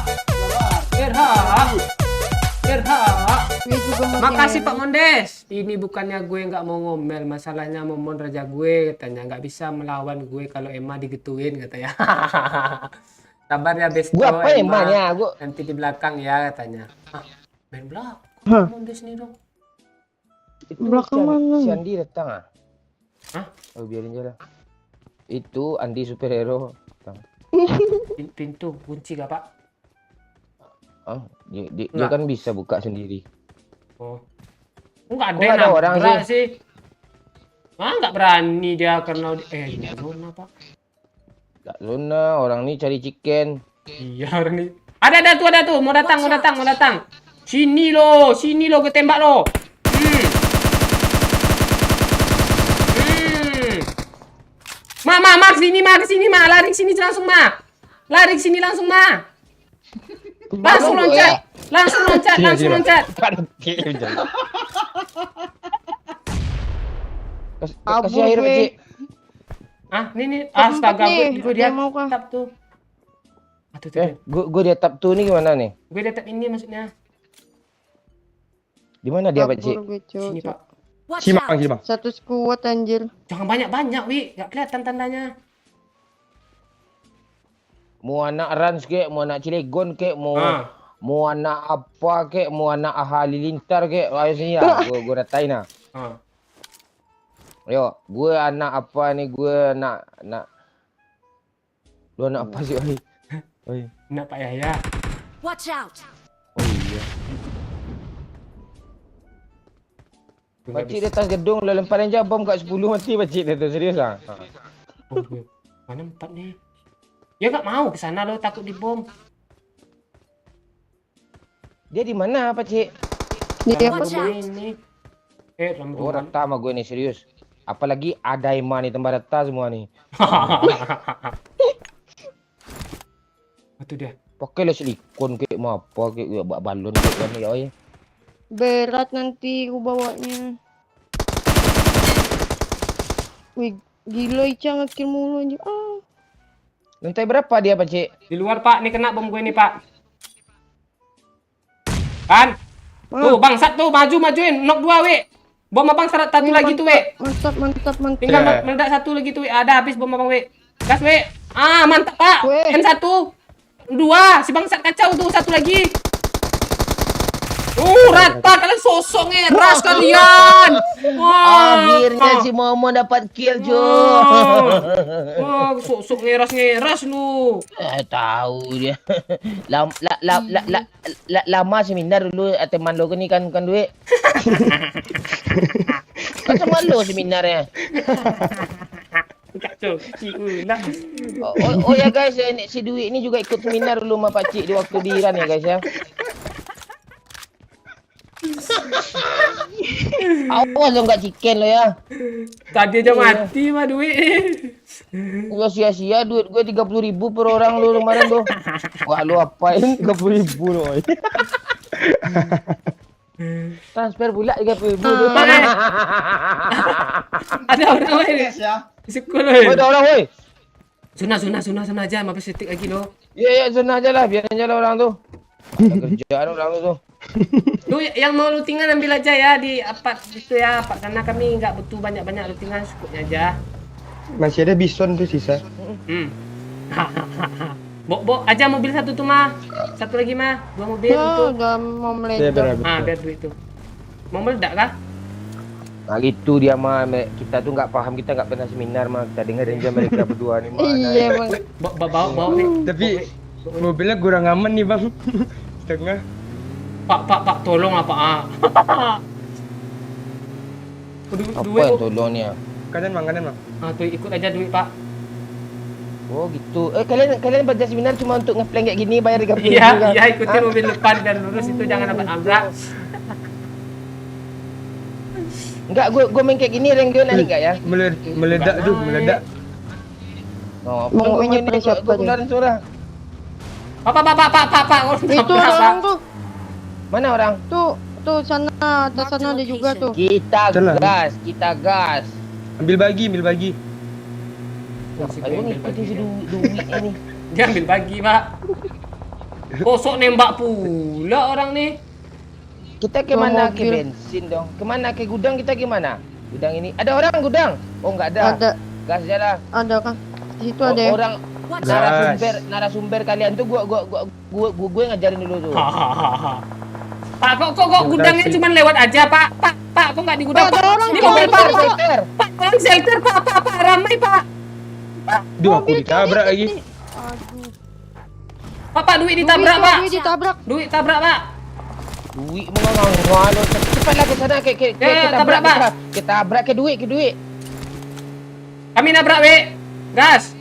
Gue juga make
Makasih
Lambo.
Pak Mondes. Ini bukannya gue nggak mau ngomel, masalahnya Momon raja gue katanya nggak bisa melawan gue kalau Emma digetuin katanya. Sabar ya Besto.
Gue apa emangnya? Gue
Nanti di belakang ya katanya. Main belakang. Mondes nih dong.
Belakang mana?
Si Andi datang ah.
Hah?
Oh biarin aja lah. Itu Andi superhero. Datang.
Pintu kunci gak Pak?
Oh, dia
Enggak.
kan bisa buka sendiri.
Oh. Enggak ada
Kok
yang
ada orang
nabrak sih. Nggak berani dia karena nggak zona Pak.
Gak zona, orang nih cari chicken.
Iya orang ini. Ada tuh, mau datang. Sini lo, gue tembak lo. Kesini, lari sini langsung, Langsung loncat.
Kasih air, Pak Cik.
Ah, nih.
Tempat
Astaga,
nih,
gue
ada
dia
yang mau kah?
tap tuh. Tuh.
Gue di tap 2 nih gimana nih?
Gue dia tap ini maksudnya.
Di mana dia, Pak Cik?
Kabur gue, Cok.
Sini, Pak.
Simang.
Satu squad anjir.
Jangan banyak-banyak, Wi. Gak kelihatan tandanya.
Mau anak Rans kek, mau anak Cilegon kek, mau anak apa kek, mau anak Halilintar kek, ayo sini lah, gue datain lah. Ayo, gue anak apa nih, gue anak lu anak apa sih, oi?
Nak Pak Yahya.
Watch out.
Oh iya. Pakcik di atas gedung, lo lemparin aja bom kat 10 mati pakcik dia tu, serius lah.
Mana 4 nih? Ya nggak mau ke sana lo, takut dibom.
Dia di mana pakcik?
Dia
Dalam
apa
rumah
sih?
ini. Dalam
Oh,
rumah.
rata sama gue nih, serius. Apalagi ada Ima nih, tempat rata semua nih.
Itu dia.
Pakai lah silikon kek, mau apa kek, balon kek kan ya, oi.
Berat nanti aku bawanya. Wih, gila Ica ngekill mulu anjir.
Lantai berapa dia, pakcik?
Di luar, Pak. Nih kena bom gue nih, Pak. Kan? Tuh, bangsat tuh, majuin. Knock 2, Wi. Bom abang satu lagi tuh, Wi.
Mantap.
Tinggal meledak satu lagi tuh, Wi. Ada habis bom abang, Wi. Gas, Wi. Ah, mantap, Pak. N1. 2. Si bangsat kacau tuh, satu lagi. Rata kalian sosok ngeras kalian.
Akhirnya si Momo dapat kill, Jo.
Wah, sosok ngeras lu.
Tahu dia. Lama seminar dulu teman lo ni kan bukan duit. Kan sama lo seminarnya.
Kacau.
Oh ya guys, si Dwi ini juga ikut seminar dulu sama Pak Cik di waktu di Iran ya guys ya. Awas lo nggak chicken lo ya.
Tadi aja mati mah duit.
Gua sia-sia duit gue 30.000 per orang lu kemarin tuh. Wah lu apain 30.000 lo. Transfer pula 30.000 tuh.
Ada orang lain ya? Sekolah.
Ada orang woi.
Zona aja, 15 detik lagi lo.
Iya zona aja lah, biar aja lah orang tuh. Kerjaan orang tuh.
Tuh yang mau lootingan ambil aja ya di apart itu ya, Pak, karena kami nggak butuh banyak lootingan, cukupnya aja.
Masih ada bison tuh sisa.
Bok aja mobil satu tuh mah. Satu lagi mah, 2 mobil itu.
Udah mau meledak.
Biar duit tuh. Mau meledak kah?
Nah gitu dia mah, kita tuh nggak paham, kita nggak pernah seminar mah, kita dengerin aja mereka berdua nih mah.
Iya bang.
Bawa nih.
Tapi mobilnya kurang aman nih bang. Setengah.
Pak, tolong apa?
Apa yang tolongnya?
Kanan bang.
Tuh ikut aja duit, Pak.
Oh gitu. Kalian baca seminar cuma untuk ngeplank kayak gini bayar 30.000
Iya, ikutin mobil depan dan lurus itu jangan nabrak.
Enggak, gue main kayak gini rank gue naik enggak ya?
Meledak tuh, meledak.
Oh,
Mau main siapa
gue keluarin suara.
Pak.
Itu orang tuh.
Mana orang?
Tuh sana, atas sana ada juga tuh.
Kita gas.
Ambil bagi.
Ayo ngikutin si Dwi ini.
Dia ambil bagi, Pak. Kosok nembak pula orang nih.
Kita kemana ke bensin dong? Kemana ke gudang kita gimana? Gudang ini ada orang gudang? Oh nggak ada.
Ada.
Gas aja lah.
Ada kan? Di situ ada.
Orang narasumber kalian tuh gue ngajarin dulu tuh.
Pak, kok gudangnya cuma lewat aja, Pak. Pak, kok nggak di gudang?
Ada orang
ini mobil Pak.
Pak,
Orang shelter, Pak, ramai, Pak.
Duh, aku ditabrak lagi.
Aduh.
Pak, duit ditabrak, Pak. Duit tabrak, Pak.
Duit mengawal lo. Cepatlah ke sana ke
tabrak, Pak.
Kita tabrak ke duit.
Kami nabrak, we. Gas.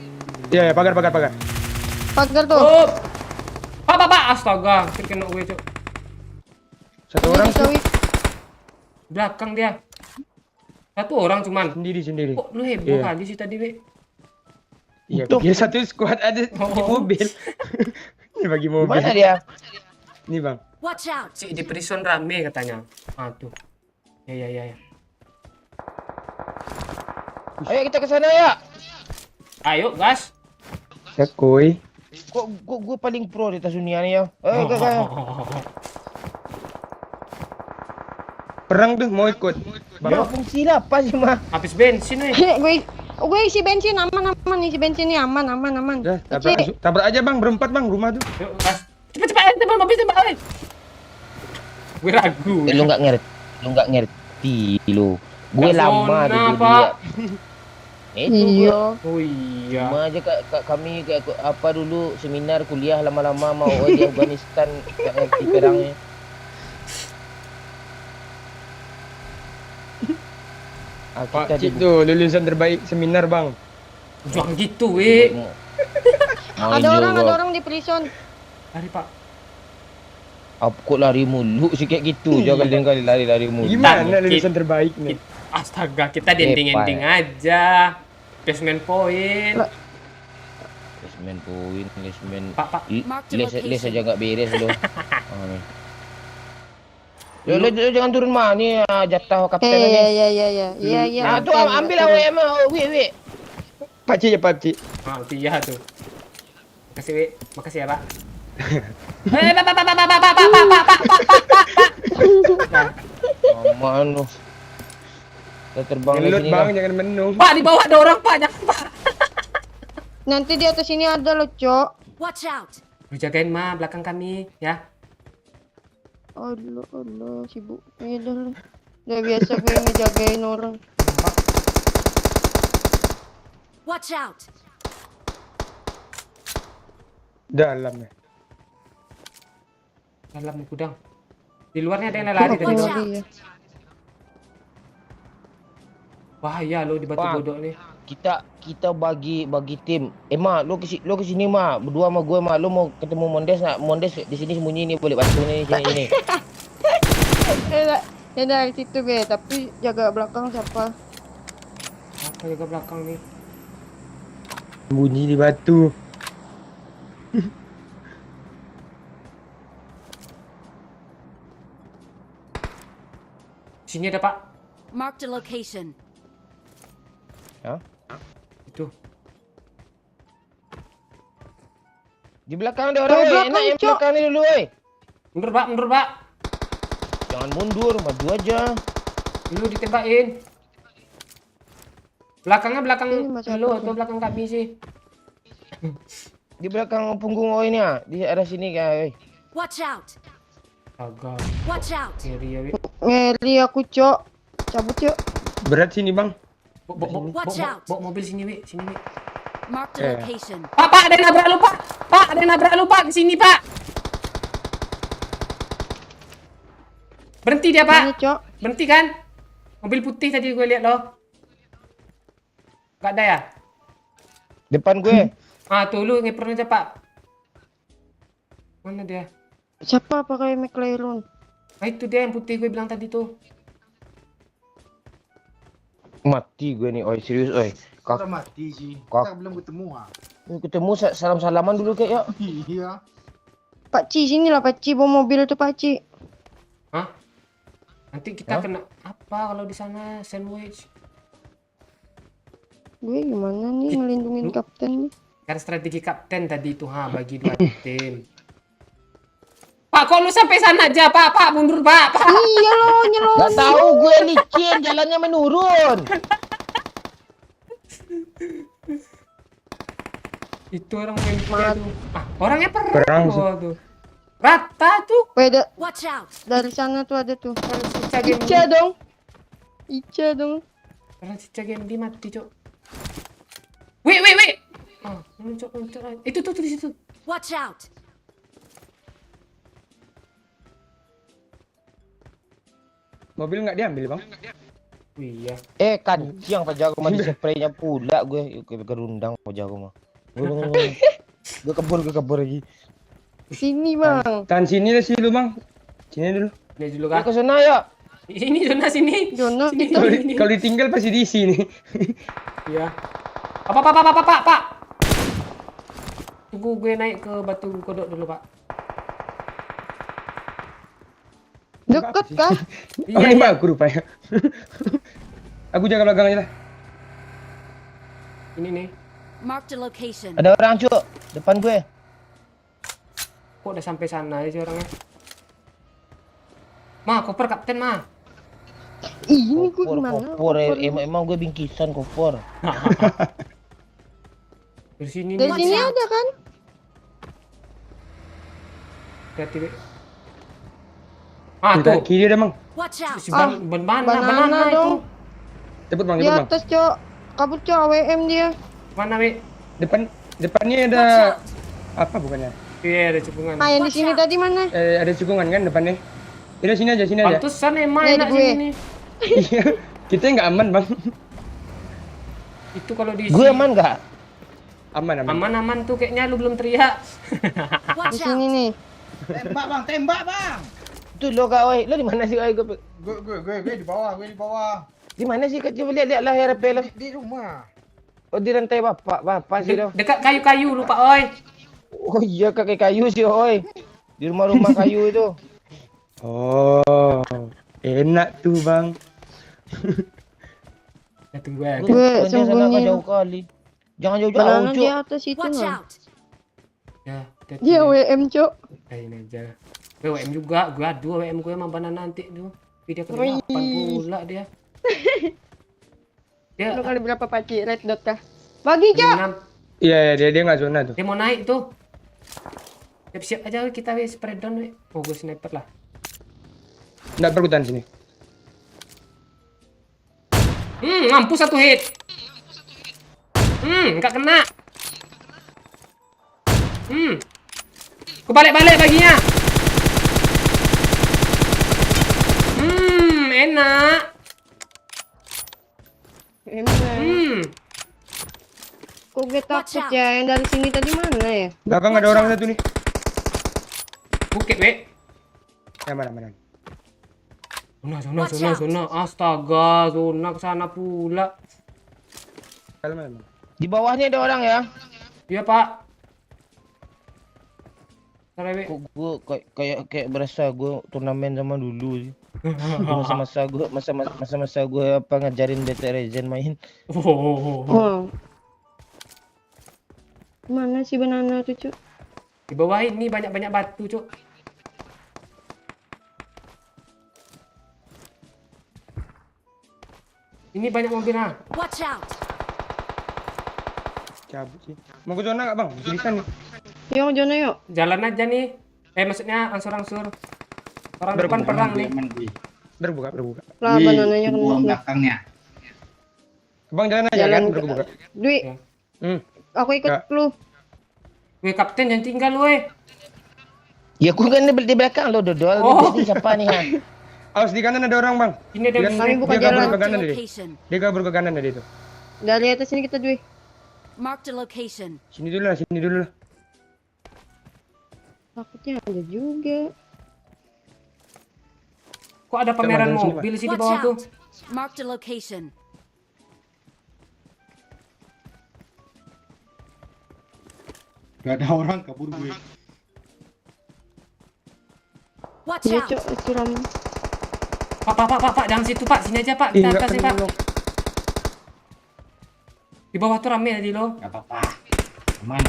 Iya, pagar.
Pagar tuh.
Oh. Pak, astaga, kena gue, Cuk.
Satu orang tuh.
Belakang dia. Satu orang cuman.
Sendiri.
Kok lu heboh kali sih tadi, we?
Iya, dia satu squad ada di mobil. Ini bagi mobil.
Mana dia?
Nih, Bang.
Watch out.
Si di prison rame katanya. Tuh. Ya.
Ayo kita ke sana ya.
Ayo, gas.
Sekoi.
Kok gue paling pro di atas dunia nih ya. Ayo kakak.
Perang tuh mau ikut.
Bapak fungsi lah apa sih mah?
Habis bensin weh.
Gue isi bensin aman, isi bensin nih aman.
Dah,
Kecil.
tabrak aja bang, berempat bang rumah tuh.
Yuk, gas. Cepet, tembak mobil tembak weh. Gue ragu.
Lu nggak ngerti lu. Gue
Nggak
lama
zona,
dulu
Pak.
dia. Itu
Iya.
Oh iya.
Cuma aja kami kayak apa dulu seminar kuliah lama-lama mau di Afghanistan nggak ngerti perangnya.
Pak Cik tuh lulusan terbaik seminar bang.
Jangan gitu weh.
Ada orang di prison.
Lari Pak.
Apa kok lari mulu sih kayak gitu? Jangan kali lari mulu.
Gimana lulusan terbaik nih?
Astaga, kita ending aja. Placement point.
Lesmen poin, lesmen.
Pak.
Les aja nggak beres lo. Lo jangan turun mah nih jatah kapten aja.
Iya.
Nah tuh ambil AWM, wi.
Pak Cik ya Pak Cik.
Ah, iya tuh. Makasih weh. Makasih ya, Pak. Pak.
Aman lo. Kita terbang dari
Ngelut
sini
bang,
lah.
jangan menung.
Pak, di bawah ada orang, Pak. Jangan, Pak.
Nanti di atas sini ada loh, Cok.
Watch out.
Lu jagain mah belakang kami, ya.
Allah, sibuk. Iya dah. Udah biasa gue ngejagain orang.
Watch out.
Dalam ya.
Dalam gudang. Di luarnya ada yang lari dari luar.
Iya.
Bahaya lo di batu
Pak.
godok nih.
Kita bagi tim. Mak, lo ke sini mak, berdua sama gue mak. Lo mau ketemu Mondes nak? Mondes di sini sembunyi nih, boleh bantu nih sini.
Ya dari situ be, tapi jaga belakang siapa?
Apa jaga belakang nih?
Bunyi di batu.
Sini ada, Pak.
Mark the location.
Itu.
Di belakang ada orang,
Oh,
weh.
belakang,
Enak yang
Cok.
belakang ni dulu, weh.
Mundur, Pak.
Jangan mundur, maju aja.
Lu ditembakin. Belakangnya belakang
Ini macam
lu
apa
atau belakang kami sih?
Di belakang punggung oh ini ah, di arah sini kan, weh.
Watch out.
Agak
Watch out.
ngeri ya, Wi.
Ngeri aku, Cok. Cabut yuk.
Berat sini bang.
Watch out.
Bawa mobil sini, Wi. Sini, Wi.
Mark the location.
Pak, ada yang nabrak lu, Pak. Pak, ada yang nabrak lu, Pak. Ke sini, Pak. Berhenti dia,
Ini,
Pak.
Cok.
Berhenti kan? Mobil putih tadi gue lihat loh. Gak ada ya?
Depan gue.
Ah, tuh lu ngepron aja, Pak. Mana dia?
Siapa pakai McLaren?
Ah, itu dia yang putih gue bilang tadi tuh.
Mati gue nih, oi serius, oi.
Udah mati sih.
Kak.
Kita belum ketemu ah.
Ketemu salam-salaman dulu kayak ya.
Iya.
Pak Ci, sini lah Pak Ci, bawa mobil tuh Pak Ci.
Hah? Nanti kita
Hah?
kena apa kalau di sana sandwich?
Gue gimana nih ngelindungin kapten nih?
Kan strategi kapten tadi itu bagi dua tim. Pak, kok lu sampai sana aja, Pak? Pak, mundur, Pak. Pak.
Iya loh, nyelon.
Gak tahu gue licin, jalannya menurun.
Itu orang yang tuh. Ah, orangnya
Perang
perang
sih.
tuh. Rata tuh.
Beda
Watch out.
dari sana tuh ada tuh.
Cica game
Ica dong. Ica dong.
Orang Cica game di mati, Cok. Wih. Ah, muncul. Itu tuh di situ.
Watch out.
Mobil nggak diambil bang?
Wih, iya.
Kancing wajah aku mandi spraynya pula gue kerundang wajah aku mah. Gue kebur lagi.
Sini bang.
Tahan sini lah sih lu bang. Sini dulu.
Ini dulu
Gue
kan.
ke sana ya.
Sini, Jona, sini.
Jono
Sini,
kita.
sini.
Kalau ditinggal pasti di sini.
Iya. Pak. Tunggu gue naik ke batu kodok dulu, Pak.
Deket kan?
Oh ini mah aku rupanya. Aku jaga belakang aja lah.
Ini nih.
Mark the location.
Ada orang cuk, depan gue.
Kok udah sampai sana aja orangnya. Ma, koper kapten ma.
Ini gue
Kopor,
gimana?
kopor, emang gue bingkisan kopor.
Dari sini
Dari
nih.
sini ada kan?
Hati-hati, Be. Ah,
Kita
tuh.
kiri ada bang.
Watch out.
Si banana
banana
itu.
dong.
Cepet bang,
Di
cepet bang.
atas, Cok. Kabur, Cok. AWM dia.
Mana, Be?
Depannya ada
Watch out.
apa bukannya?
Iya, ada cekungan.
Ah, yang di sini tadi mana?
Ada cekungan kan depannya? Ini sini aja, sini aja.
Pantesan emang
Nih,
enak
di gue.
sini nih.
Iya, kita nggak aman bang.
Itu kalau di
Gue aman nggak?
Aman, aman.
Aman-aman tuh kayaknya lu belum teriak.
Di
Watch
sini
out.
nih.
Tembak bang.
Tuh lo kak, oi, lo di mana sih, oi?
Gue di bawah,
Di mana sih kecil lihat lah RP lo.
di rumah.
Oh di lantai bapak sih lo.
Dekat kayu-kayu lupa, oi.
Oh iya kakek kayu sih, oi. Di rumah-rumah kayu itu.
Oh, enak tuh bang.
Ya tunggu ya.
Gue
Sana kan
sembunyi.
jauh kali. Jangan jauh-jauh,
Banana di
cuk.
atas itu
Watch
nah.
out.
Ya, hati-hati.
Dia AWM, Cok.
Ini aja. WM juga, gua aduh WM gue emang banana nanti tuh. Tapi dia
Wih.
kenapa pula dia. Dia
Lo kali berapa paci? Red dot kah? Bagi, Cok.
6.
Iya, dia nggak zona tuh.
Dia mau naik tuh. Siap-siap aja we, kita we spread down we. Oh, gue sniper lah.
Nggak perkutan sini.
Mampus satu hit. Nggak kena. Kebalik-balik baginya. Enak.
Emang. Kok gue takut ya? Yang dari sini tadi mana ya?
Belakang ada orang satu nih.
Bukit we.
Ya mana.
Zona. Astaga, zona kesana pula.
Mana?
Di bawahnya ada orang ya.
Iya, Pak. Salah we.
Kok gue kayak berasa gue turnamen sama dulu sih. Masa-masa gue apa ngajarin DT Rezen main.
Oh. Mana sih banana tuh, Cuk?
Di bawah ini banyak-banyak batu, Cuk. Ini banyak mobil ah.
Watch out.
Cabut sih. Mau ke zona nggak bang? Bisa nih.
Yuk, Jono yuk.
Jalan aja nih. Maksudnya angsur-angsur. Orang depan perang nih.
Berbuka.
Lah, banananya kan musuh.
belakangnya.
Bang jalan aja
Jalan
kan
ke-
berbuka.
Dwi, aku ikut
Ya.
lu.
Weh, kapten jangan tinggal weh.
Ya aku kan di belakang lo dodol.
Oh.
Ini siapa nih ha?
Awas di kanan ada orang bang.
Ini ada
Kami buka
Dia kabur
jalan.
ke
Mark the
kanan dia.
location.
Dia kabur ke kanan tadi itu.
Dari atas sini kita, Dwi.
Mark the location.
Sini dulu lah.
Takutnya ada juga.
Kok ada pameran
Jalan sini,
mobil sih di
Watch
bawah tuh?
out. Mark the location.
Gak ada orang kabur gue.
Watch
Iya,
out.
Cok, curam.
Pak, jangan situ Pak, sini aja Pak, kita
Nggak
atas nih
kena
Pak.
lo.
Di bawah tuh rame tadi lo.
Gak apa-apa. Aman.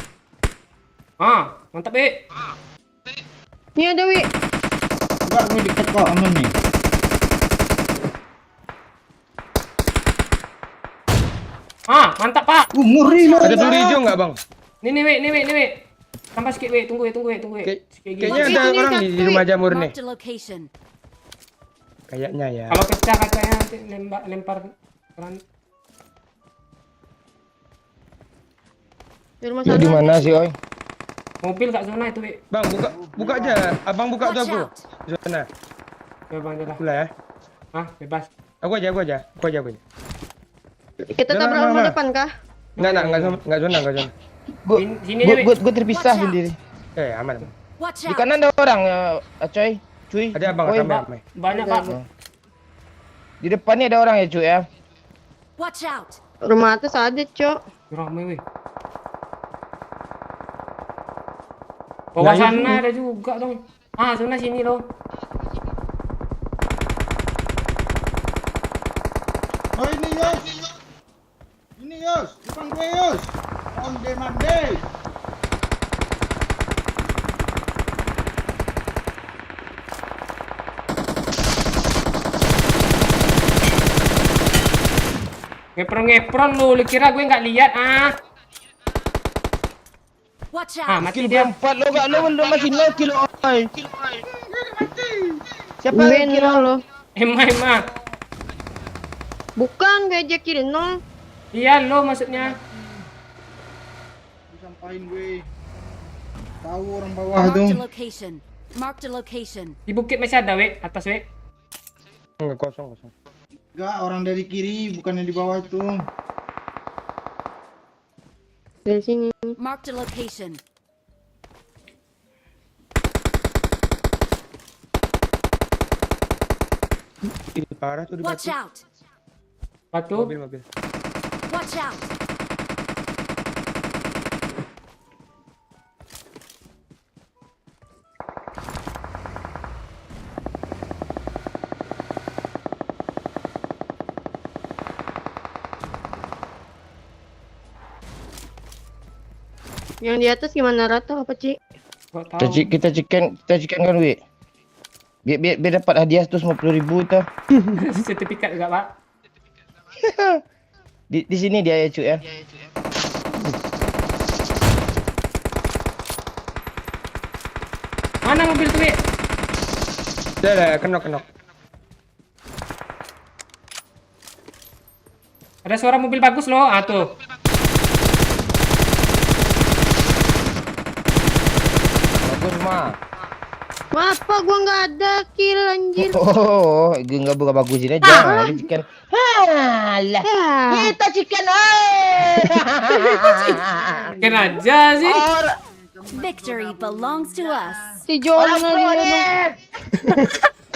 Mantap Be.
Ini ada, Wi.
Enggak, gue deket kok, aman nih.
Mantap Pak.
Ngeri lo.
Ada peluru hijau nggak bang?
Nih We. Tambah sedikit We, tunggu We.
Kayaknya ada orang di rumah jamur nih.
Mark the location.
Kayaknya ya.
Kalau pecah kacanya nanti lempar keran.
Di rumah
Lo di
sana.
mana sih, oi?
Mobil gak zona itu We.
Bang buka aja. Abang buka tuh
Watch
aku.
out.
Zona.
Coba Bang jalan.
Pula ya.
Bebas.
Aku aja.
Kita
Jalan
tabrak
mana?
rumah depan kah?
Enggak zona.
Gue gue terpisah
Watch out.
sendiri.
Aman.
Watch
Di
out.
kanan ada orang ya, coy. Cuy.
Ada abang
Oi,
ramai.
Banyak Pak.
Di depannya ada orang ya, cuy ya.
Watch out.
Rumah atas ada, Cok.
Rame We. Bawah
Nah, ini-
sana ada juga dong. Zona sini loh.
Oh ini Yos. Ini Yos. Depan gue Yus. Onde mande.
Ngepron lu kira gue nggak lihat
Watch
Ah,
out!
mati
Kill
dia.
berempat lo gak lo belum masih 0 kill oi. Siapa yang kill
lo?
Emma.
Bukan kayak Jackie no.
Iya lo maksudnya.
Sampahin gue. Tahu orang bawah
Marked
tuh.
a location. Marked a location.
Di bukit masih ada, we. Atas, we.
Kosong.
Enggak, orang dari kiri bukannya di bawah itu.
Dari sini.
Marked a location.
Ih, parah tuh di
Watch
batu.
out!
Batu.
Mobil.
Watch out!
Yang di atas gimana rata apa, Ci?
Gak tahu.
Kita chicken kan wi. Biar dapat hadiah 150.000 tu.
Sertifikat juga, Pak.
Di sini dia ya cuy ya.
Mana mobil tuh, we?
Dah, kenok.
Ada suara mobil bagus loh. Ah, tuh.
Bagus mah.
Apa gua nggak ada kill anjir.
Oh, enggak buka bagusin aja. Ini chicken. Halah. Kita chicken
Chicken aja sih.
Victory belongs to us.
Si Jordan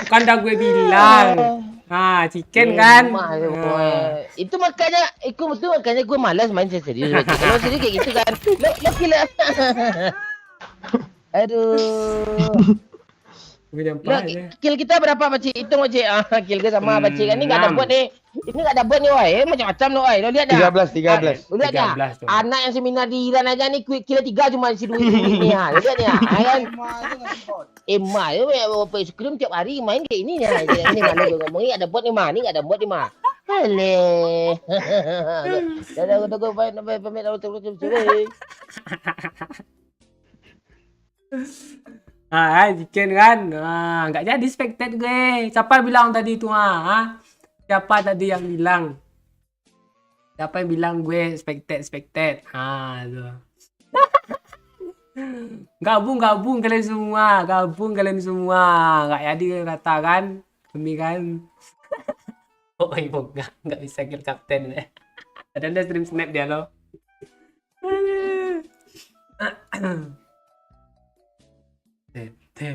Kan dah gue bilang. Chicken kan.
Itu makanya gue malas main serius. Kalau serius kayak gitu kan. Lo gila. Aduh. Kill kita berapa Pakcik? Hitung Pakcik. Kill gue sama Pakcik kan ini enggak ada buat nih. Ini enggak ada buat nih woi. Macam-macam lo woi. Lo lihat dah.
13.
Lo lihat dah. Anak yang seminar di Iran aja nih kill 3 cuma si duit ni ha. Lo lihat ni ha. Kan. Emma yo apa scream tiap hari main kayak ini ya. Ini mana gue ngomong ni ada buat ni mah. Ni enggak ada buat ni mah. Hale. Dah gue pamit terus.
Chicken kan. Nggak jadi spectate gue. Siapa bilang tadi itu Siapa tadi yang bilang? Siapa yang bilang gue spectate? Tuh. Gabung kalian semua. Nggak jadi kata kan? Demi kan? Oh, ibu nggak bisa kill kapten. Ada stream snap dia loh. Itu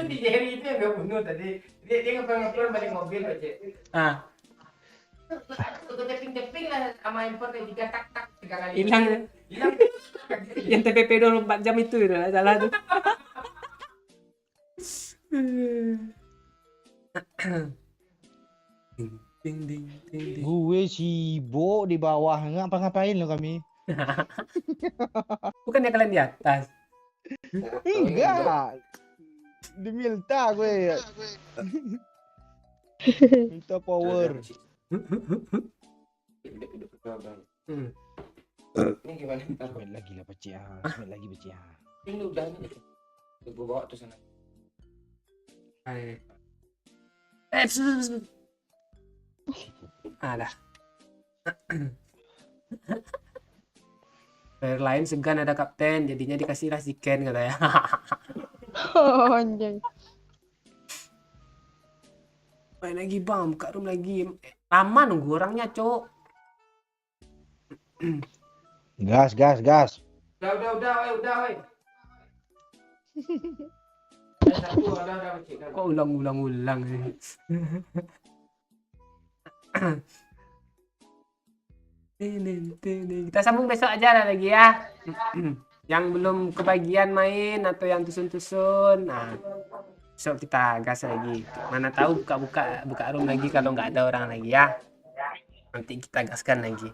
di Jerry itu yang gue bunuh tadi. Dia ngepel balik mobil aja. Gue teping lah sama handphone kayak 3 tak 3 kali. Hilang. Yang TPP 24 jam itu udah salah tuh. Ding.
Gue sibuk di bawah, ngapa-ngapain lo kami?
Bukannya kalian di atas?
Enggak. Diminta gue. Minta power.
Ini gimana?
Main lagi lah Pakcik.
Ini udah ini. Gue bawa tuh sana.
Alah. Player lain segan ada kapten, jadinya dikasihlah chicken katanya.
Oh, anjing.
Main lagi bang, buka room lagi. Lama nunggu orangnya, Cok.
Gas.
Udah, woi. Kok ulang sih? Kita sambung besok aja lah lagi ya. Yang belum kebagian main atau yang tusun-tusun. Besok kita gas lagi. Mana tahu buka room lagi kalau nggak ada orang lagi ya. Nanti kita gaskan lagi.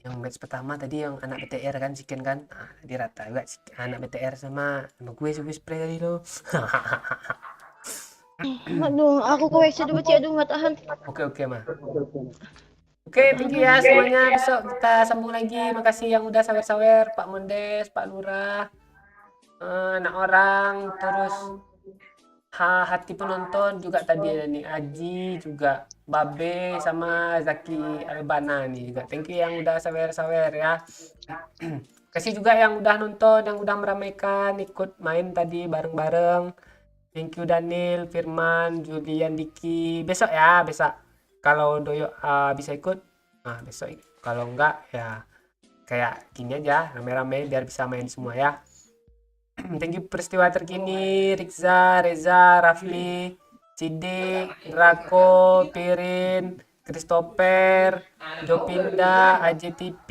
Yang match pertama tadi yang anak BTR kan chicken kan. Nah, tadi rata juga anak BTR sama gue spray tadi lo.
Aduh, aku ke WC dulu, Ci. Aduh, nggak tahan.
Oke, mah. Oke, thank you ya semuanya. Besok kita sambung lagi. Makasih yang udah sawer-sawer, Pak Mondes, Pak Lurah, anak orang, terus hati penonton juga tadi ada nih Aji juga, Babe sama Zaki Albana nih juga. Thank you yang udah sawer-sawer ya. Kasih juga yang udah nonton, yang udah meramaikan ikut main tadi bareng-bareng. Thank you Daniel, Firman, Julian, Diki. Besok ya, besok. Kalau Doyo bisa ikut, nah besok. Kalau enggak ya kayak gini aja, rame-rame biar bisa main semua ya. Thank you peristiwa terkini, Rikza, Reza, Rafli, Cidik, Rako, Pirin, Christopher, Jopinda, AJTP,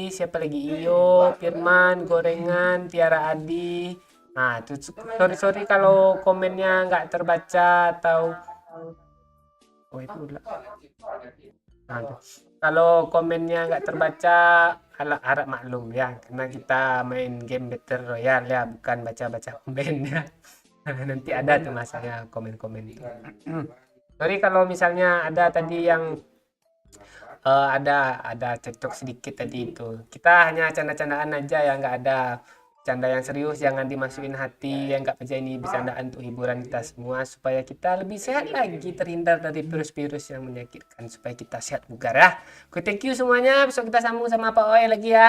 siapa lagi, Iyo, Firman, Gorengan, Tiara Adi. Nah, tuh, sorry kalau komennya nggak terbaca atau nah, kalau komennya nggak terbaca, harap maklum ya, karena kita main game Battle Royale ya, bukan baca-baca komen ya. Nanti ada tuh masanya komen-komen. Sorry kalau misalnya ada tadi yang ada cocok sedikit tadi itu. Kita hanya canda-candaan aja ya, nggak ada canda yang serius, jangan dimasukin hati, yang nggak percaya ini bercandaan untuk hiburan kita semua supaya kita lebih sehat lagi, terhindar dari virus-virus yang menyakitkan, supaya kita sehat bugar ya. Oke, thank you semuanya. Besok kita sambung sama Pak Oe lagi ya.